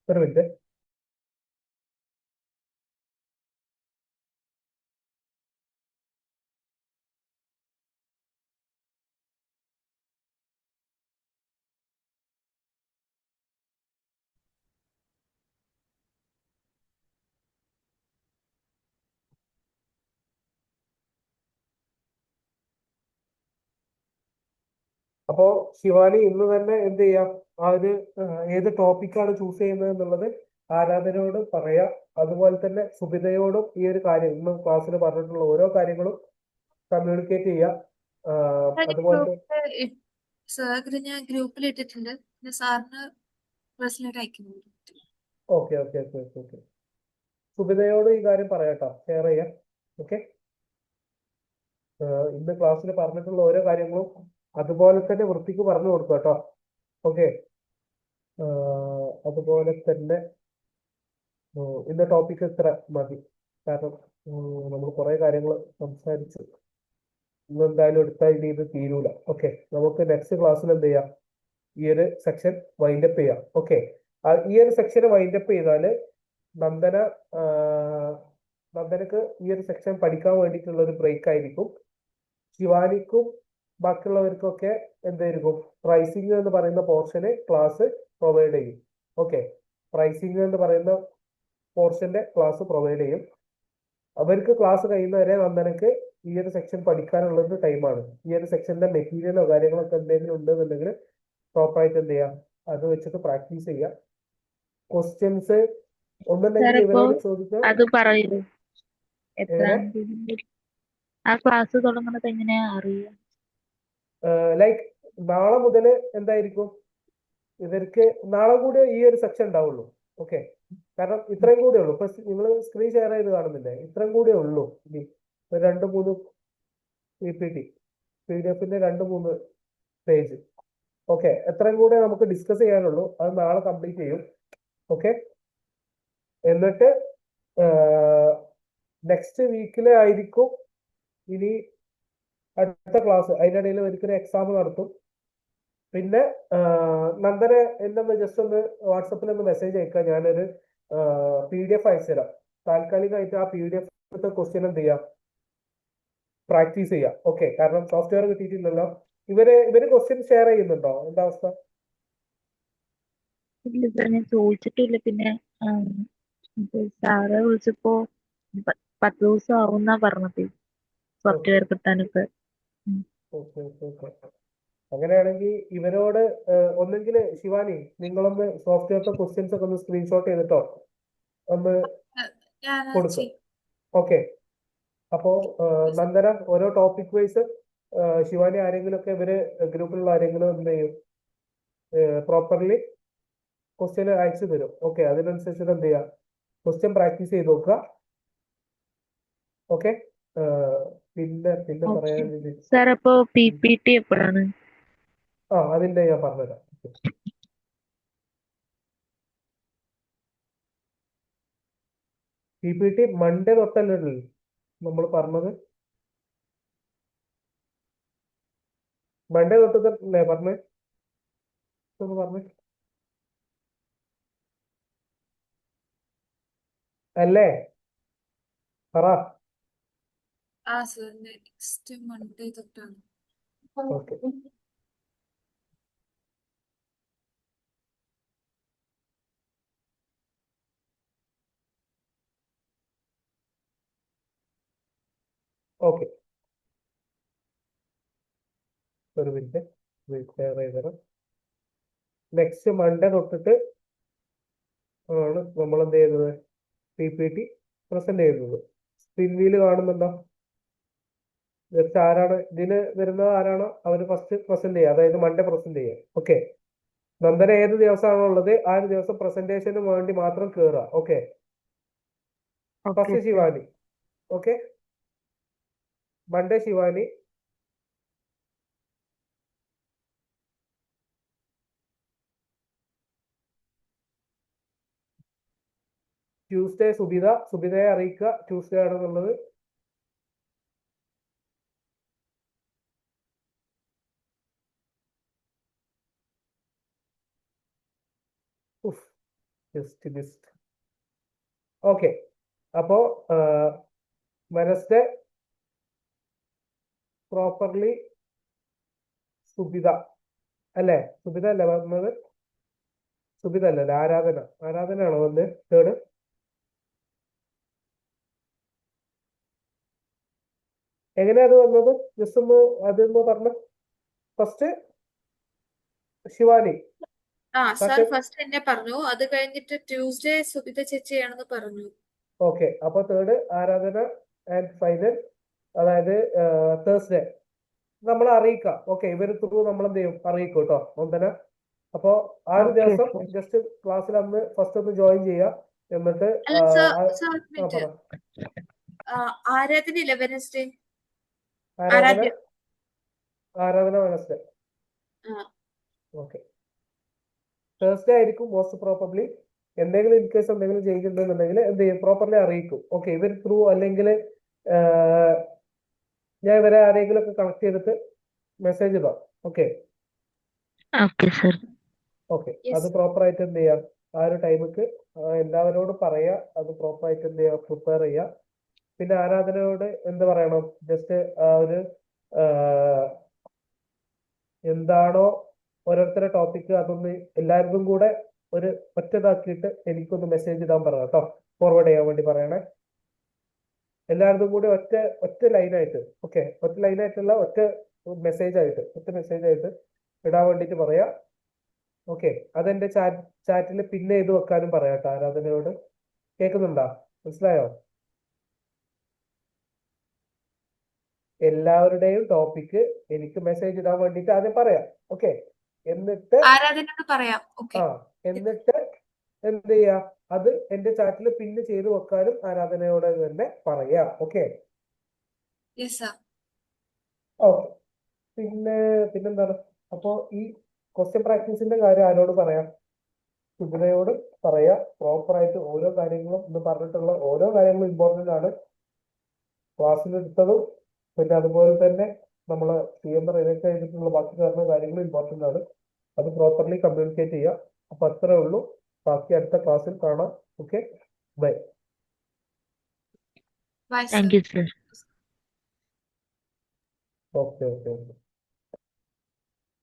ഒരു മിനിറ്റ്. അപ്പോ ശിവാനി ഇന്ന് തന്നെ എന്ത് ചെയ്യാം, ഏത് ടോപ്പിക്കാണ് ചൂസ് ചെയ്യുന്നത് എന്നുള്ളത് ആരാധനയോട് പറയാം. അതുപോലെ തന്നെ സുബിതയോടും ഈ ഒരു കാര്യം ഇന്ന് ക്ലാസ്സിൽ പറഞ്ഞിട്ടുള്ള ഓരോ കാര്യങ്ങളും കമ്മ്യൂണിക്കേറ്റ് ചെയ്യാം. അതുപോലെ സാറിന് ഞാൻ ഗ്രൂപ്പിൽ ഇട്ടിട്ടുണ്ട്. പിന്നെ സാറിന് പേഴ്സണലായിട്ട് അയക്കുന്നുണ്ട്. ഓക്കെ. സുബിതയോട് ഈ കാര്യം പറയാട്ടോ, ഷെയർ ചെയ്യാം. ഓക്കെ. ഇന്ന് ക്ലാസ്സിൽ പറഞ്ഞിട്ടുള്ള ഓരോ കാര്യങ്ങളും അതുപോലെ തന്നെ വൃത്തിക്ക് പറഞ്ഞു കൊടുക്കുക കേട്ടോ. ഓക്കെ. അതുപോലെ തന്നെ ഇന്ന് ടോപ്പിക് ഇത്ര മതി. കാരണം നമ്മൾ കുറെ കാര്യങ്ങൾ സംസാരിച്ചു. ഇന്ന് എന്തായാലും എടുത്താൽ ഇത് തീരൂല. ഓക്കെ. നമുക്ക് നെക്സ്റ്റ് ക്ലാസ്സിൽ എന്ത് ചെയ്യാം, ഈ ഒരു സെക്ഷൻ വൈൻഡപ്പ് ചെയ്യാം. ഓക്കെ. ഈ ഒരു സെക്ഷന് വൈൻഡപ്പ് ചെയ്താല് നന്ദനക്ക് ഈ ഒരു സെക്ഷൻ പഠിക്കാൻ വേണ്ടിയിട്ടുള്ള ഒരു ബ്രേക്ക് ആയിരിക്കും. ശിവാനിക്കും ബാക്കിയുള്ളവർക്കൊക്കെ എന്തായിരിക്കും പ്രൈസിങ് എന്ന് പറയുന്ന പോർഷന് ക്ലാസ് പ്രൊവൈഡ് ചെയ്യും. ഓക്കെ, പ്രൈസിങ് എന്ന് പറയുന്ന പോർഷന്റെ ക്ലാസ് പ്രൊവൈഡ് ചെയ്യും. അവർക്ക് ക്ലാസ് കഴിയുന്നവരെ നന്ദനക്ക് ഈ ഒരു സെക്ഷൻ പഠിക്കാനുള്ളത് ടൈമാണ്. ഈ ഒരു സെക്ഷന്റെ മെറ്റീരിയലോ കാര്യങ്ങളൊക്കെ എന്തെങ്കിലും ഉണ്ടെന്നുണ്ടെങ്കിൽ പ്രോപ്പറായിട്ട് എന്ത് ചെയ്യാം, അത് വെച്ചിട്ട് പ്രാക്ടീസ് ചെയ്യാം. ക്വസ്റ്റ്യൻസ് ഒന്നുണ്ടെങ്കിൽ സാർ ഇപ്പോ ഇവരോട് ചോദിക്കാം. അത് പറയൂ, എങ്ങനെ എത്രാം തീയതി ആ ക്ലാസ് തുടങ്ങുന്നത് എങ്ങനെയാ അറിയുക? ലൈക്ക് നാളെ മുതൽ എന്തായിരിക്കും ഇവർക്ക് നാളെ കൂടി ഈ ഒരു സെക്ഷൻ ഉണ്ടാവുള്ളൂ. ഓക്കെ, കാരണം ഇത്രയും കൂടെ ഉള്ളൂ. ഇപ്പൊ നിങ്ങൾ സ്ക്രീൻ ഷെയർ ചെയ്ത് കാണുന്നില്ലേ, ഇത്രയും കൂടെ ഉള്ളൂ. ഇനി ഒരു 2-3 PPT PDF 2-3 പേജ്. ഓക്കെ, എത്രയും കൂടെ നമുക്ക് ഡിസ്കസ് ചെയ്യാനുള്ളൂ. അത് നാളെ കംപ്ലീറ്റ് ചെയ്യും. ഓക്കെ, എന്നിട്ട് നെക്സ്റ്റ് വീക്കിലെ ആയിരിക്കും ഇനി അടുത്ത ക്ലാസ്. അതിനിടയിൽ ഒരിക്കലും എക്സാം നടത്തും. പിന്നെ നന്ദനെ എന്നൊന്ന് ജസ്റ്റ് ഒന്ന് വാട്സപ്പിൽ ഒന്ന് മെസ്സേജ് അയക്കാം. ഞാനൊരു PDF അയച്ചുതരാം. താൽക്കാലികമായിട്ട് ആ PDF ക്വസ്റ്റ്യൻ എന്ത് ചെയ്യാം, പ്രാക്ടീസ് ചെയ്യാം. ഓക്കെ, കാരണം സോഫ്റ്റ്വെയർ കിട്ടിയിട്ടില്ലല്ലോ. ഇവര് ക്വസ്റ്റ്യൻ ഷെയർ ചെയ്യുന്നുണ്ടോ? എന്താ അവസ്ഥ? ഇല്ല സാർ, ഞാൻ ചോദിച്ചിട്ടില്ല. പിന്നെ സാറ് വിളിച്ചപ്പോ 10 ദിവസം ആവുന്നാ പറഞ്ഞത് സോഫ്റ്റ്വെയർ കിട്ടാനൊക്കെ. ഓക്കെ ഓക്കെ ഓക്കെ, അങ്ങനെയാണെങ്കിൽ ഇവരോട് ഒന്നെങ്കിൽ ശിവാനി നിങ്ങളൊന്ന് സോഫ്റ്റ്വെയറിന്റെ ക്വസ്റ്റ്യൻസ് ഒക്കെ ഒന്ന് സ്ക്രീൻഷോട്ട് ചെയ്തിട്ടോ ഒന്ന് ഞാനത് കൊടുക്കുക. ചെയ്യും. ഓക്കെ, അപ്പോ നന്ദന ഓരോ ടോപ്പിക് വൈസ് ശിവാനി ആരെങ്കിലും ഒക്കെ ഇവര് ഗ്രൂപ്പിലുള്ള ആരെങ്കിലും എന്ത് ചെയ്യും, പ്രോപ്പർലി ക്വസ്റ്റ്യൻ അയച്ചു തരും. ഓക്കെ, അതിനനുസരിച്ചിട്ട് എന്ത് ചെയ്യാം, ക്വസ്റ്റ്യൻ പ്രാക്ടീസ് ചെയ്ത് നോക്കുക. ഓക്കെ, പിന്നെ പിന്നെ പറയാൻ സാർ അപ്പോ PPT എപ്പോഴാണ്? അതിന്റെ ഞാൻ പറഞ്ഞുതരാം. PPT മൺഡേ തൊട്ടല്ലേ നമ്മൾ പറഞ്ഞത്? മൺഡേ തൊട്ടല്ലേ പറഞ്ഞേ? ഒന്ന് പറഞ്ഞേ അല്ലേ? പറ. സർ നെക്സ്റ്റ് മൺഡേ തൊട്ടാണ്. ഓക്കെ, ഓക്കെ, ഒരു മിനിറ്റ് ഷെയർ ചെയ്തരാം. നെക്സ്റ്റ് മൺഡേ തൊട്ടിട്ട് ആണ് നമ്മൾ എന്ത് ചെയ്യുന്നത്, PPT പ്രസന്റ് ചെയ്യുന്നത്. സ്ക്രീനിൽ കാണുന്നുണ്ടോ? ജസ്റ്റ് ആരാണ് ഇതിന് വരുന്നത്, ആരാണോ അവര് ഫസ്റ്റ് പ്രസന്റ് ചെയ്യുക, അതായത് മൺഡേ പ്രസന്റ് ചെയ്യുക. ഓക്കെ, നന്ദന ഏത് ദിവസമാണോ ഉള്ളത് ആ ഒരു ദിവസം പ്രസന്റേഷന് വേണ്ടി മാത്രം കയറുക. Okay, first Shivani. Okay, Monday Shivani, Tuesday സുബിതയെ അറിയിക്കുക ട്യൂസ്ഡേ ആണെന്നുള്ളത്. Just missed. ഓക്കെ, അപ്പോ വെനസ്ഡേ പ്രോപ്പർലി സുബിത അല്ലേ? സുബിത അല്ലേ പറഞ്ഞത്? സുബിത അല്ലല്ലേ, ആരാധനയാണോ വന്ന് തേർഡ്? എങ്ങനെയാ അത് വന്നത്? ജസ്റ്റ് ഒന്ന് അതൊന്ന് പറഞ്ഞ. ഫസ്റ്റ് ശിവാനി. സാർ ഫസ്റ്റ് എന്നെ പറഞ്ഞു, അത് കഴിഞ്ഞിട്ട് ട്യൂസ്ഡേ സുബിത ചേച്ചിയാണെന്ന് പറഞ്ഞു. ഓക്കെ, അപ്പൊ തേർഡ് ആരാധന ആൻഡ് ഫൈനൽ അതായത് തേഴ്സ്ഡേ നമ്മൾ അറിയിക്കാം. ഓക്കെ, ഇവര് ത്രൂ നമ്മൾ എന്ത് ചെയ്യും, അറിയിക്കും കേട്ടോ നന്ദന. അപ്പോ ആ ഒരു ദിവസം ജസ്റ്റ് ക്ലാസ്സിൽ അന്ന് ഫസ്റ്റ് ഒന്ന് ജോയിൻ ചെയ്യുക. എന്നിട്ട് ആരാധന ഇല്ല വെനസ്ഡേ. ആരാധന വെനസ്ഡേ. ഓക്കെ, തേഴ്സ്ഡേ ആയിരിക്കും മോസ്റ്റ് പ്രോബബ്ലി. എന്തെങ്കിലും ഇൻ കേസ് എന്തെങ്കിലും ചെയ്യുന്നുണ്ടെന്നുണ്ടെങ്കിൽ എന്ത് ചെയ്യും, പ്രോപ്പർലി അറിയിക്കും. ഓക്കെ, ഇവർ ത്രൂ അല്ലെങ്കിൽ ഞാൻ ഇവരെ ആരെങ്കിലും ഒക്കെ കണക്ട് ചെയ്തിട്ട് മെസ്സേജ് ഇടാം. ഓക്കെ ഓക്കെ, അത് പ്രോപ്പറായിട്ട് എന്ത് ചെയ്യാം, ആ ഒരു ടൈമിക്ക് എല്ലാവരോടും പറയാ, അത് പ്രോപ്പറായിട്ട് എന്ത് ചെയ്യാം, പ്രിപ്പയർ ചെയ്യാം. പിന്നെ ആരാധനയോട് എന്ത് പറയണം, ജസ്റ്റ് ആ ഒരു എന്താണോ ഓരോരുത്തരുടെ ടോപ്പിക് അതൊന്ന് എല്ലാവർക്കും കൂടെ ഒരു ഒറ്റതാക്കിയിട്ട് എനിക്കൊന്ന് മെസ്സേജ് ഇടാൻ പറയാം കേട്ടോ, ഫോർവേഡ് ചെയ്യാൻ വേണ്ടി പറയണേ. എല്ലാവർക്കും കൂടി ഒറ്റ ലൈനായിട്ട്, ഓക്കെ, ഒറ്റ ലൈനായിട്ടുള്ള ഒറ്റ മെസ്സേജ് ആയിട്ട് ഇടാൻ വേണ്ടിയിട്ട് പറയാം. ഓക്കെ, അതെന്റെ ചാറ്റിൽ പിന്നെ ചെയ്ത് വെക്കാനും പറയാം കേട്ടോ ആരാധനയോട്. കേൾക്കുന്നുണ്ടോ? മനസ്സിലായോ? എല്ലാവരുടെയും ടോപ്പിക്ക് എനിക്ക് മെസ്സേജ് ഇടാൻ വേണ്ടിയിട്ട് ആദ്യം പറയാം. ഓക്കെ, എന്നിട്ട് ആരാധനയോട് പറയാം. ഓക്കെ, എന്നിട്ട് എന്ത് ചെയ്യാ, അത് എന്റെ ചാറ്റിൽ പിന്നെ ചെയ്ത് വെക്കാനും ആരാധനയോട് തന്നെ പറയാം. Okay, yes sir. ഓക്കെ. പിന്നെന്താണ്, അപ്പോ ഈ ക്വസ്റ്റ്യൻ പ്രാക്ടീസിന്റെ കാര്യം ആരോട് പറയാം? സുജനയോട് പറയാം. പ്രോപ്പറായിട്ട് ഓരോ കാര്യങ്ങളും ഇന്ന് പറഞ്ഞിട്ടുള്ള ഓരോ കാര്യങ്ങളും ഇമ്പോർട്ടന്റ് ആണ്. ക്ലാസ്സിലെടുത്തതും പിന്നെ അതുപോലെ തന്നെ നമ്മൾ റിലേറ്റ് ചെയ്തിട്ടുള്ള ബാക്കി കാര്യങ്ങളും ഇമ്പോർട്ടന്റ് ആണ്. അത് പ്രോപ്പർലി കമ്മ്യൂണിക്കേറ്റ് ചെയ്യുക. അപ്പൊ അത്രേ ഉള്ളൂ. ബാക്കി അടുത്ത ക്ലാസ്സിൽ കാണാം. Okay, bye. Bye sir. Thank you sir. Okay.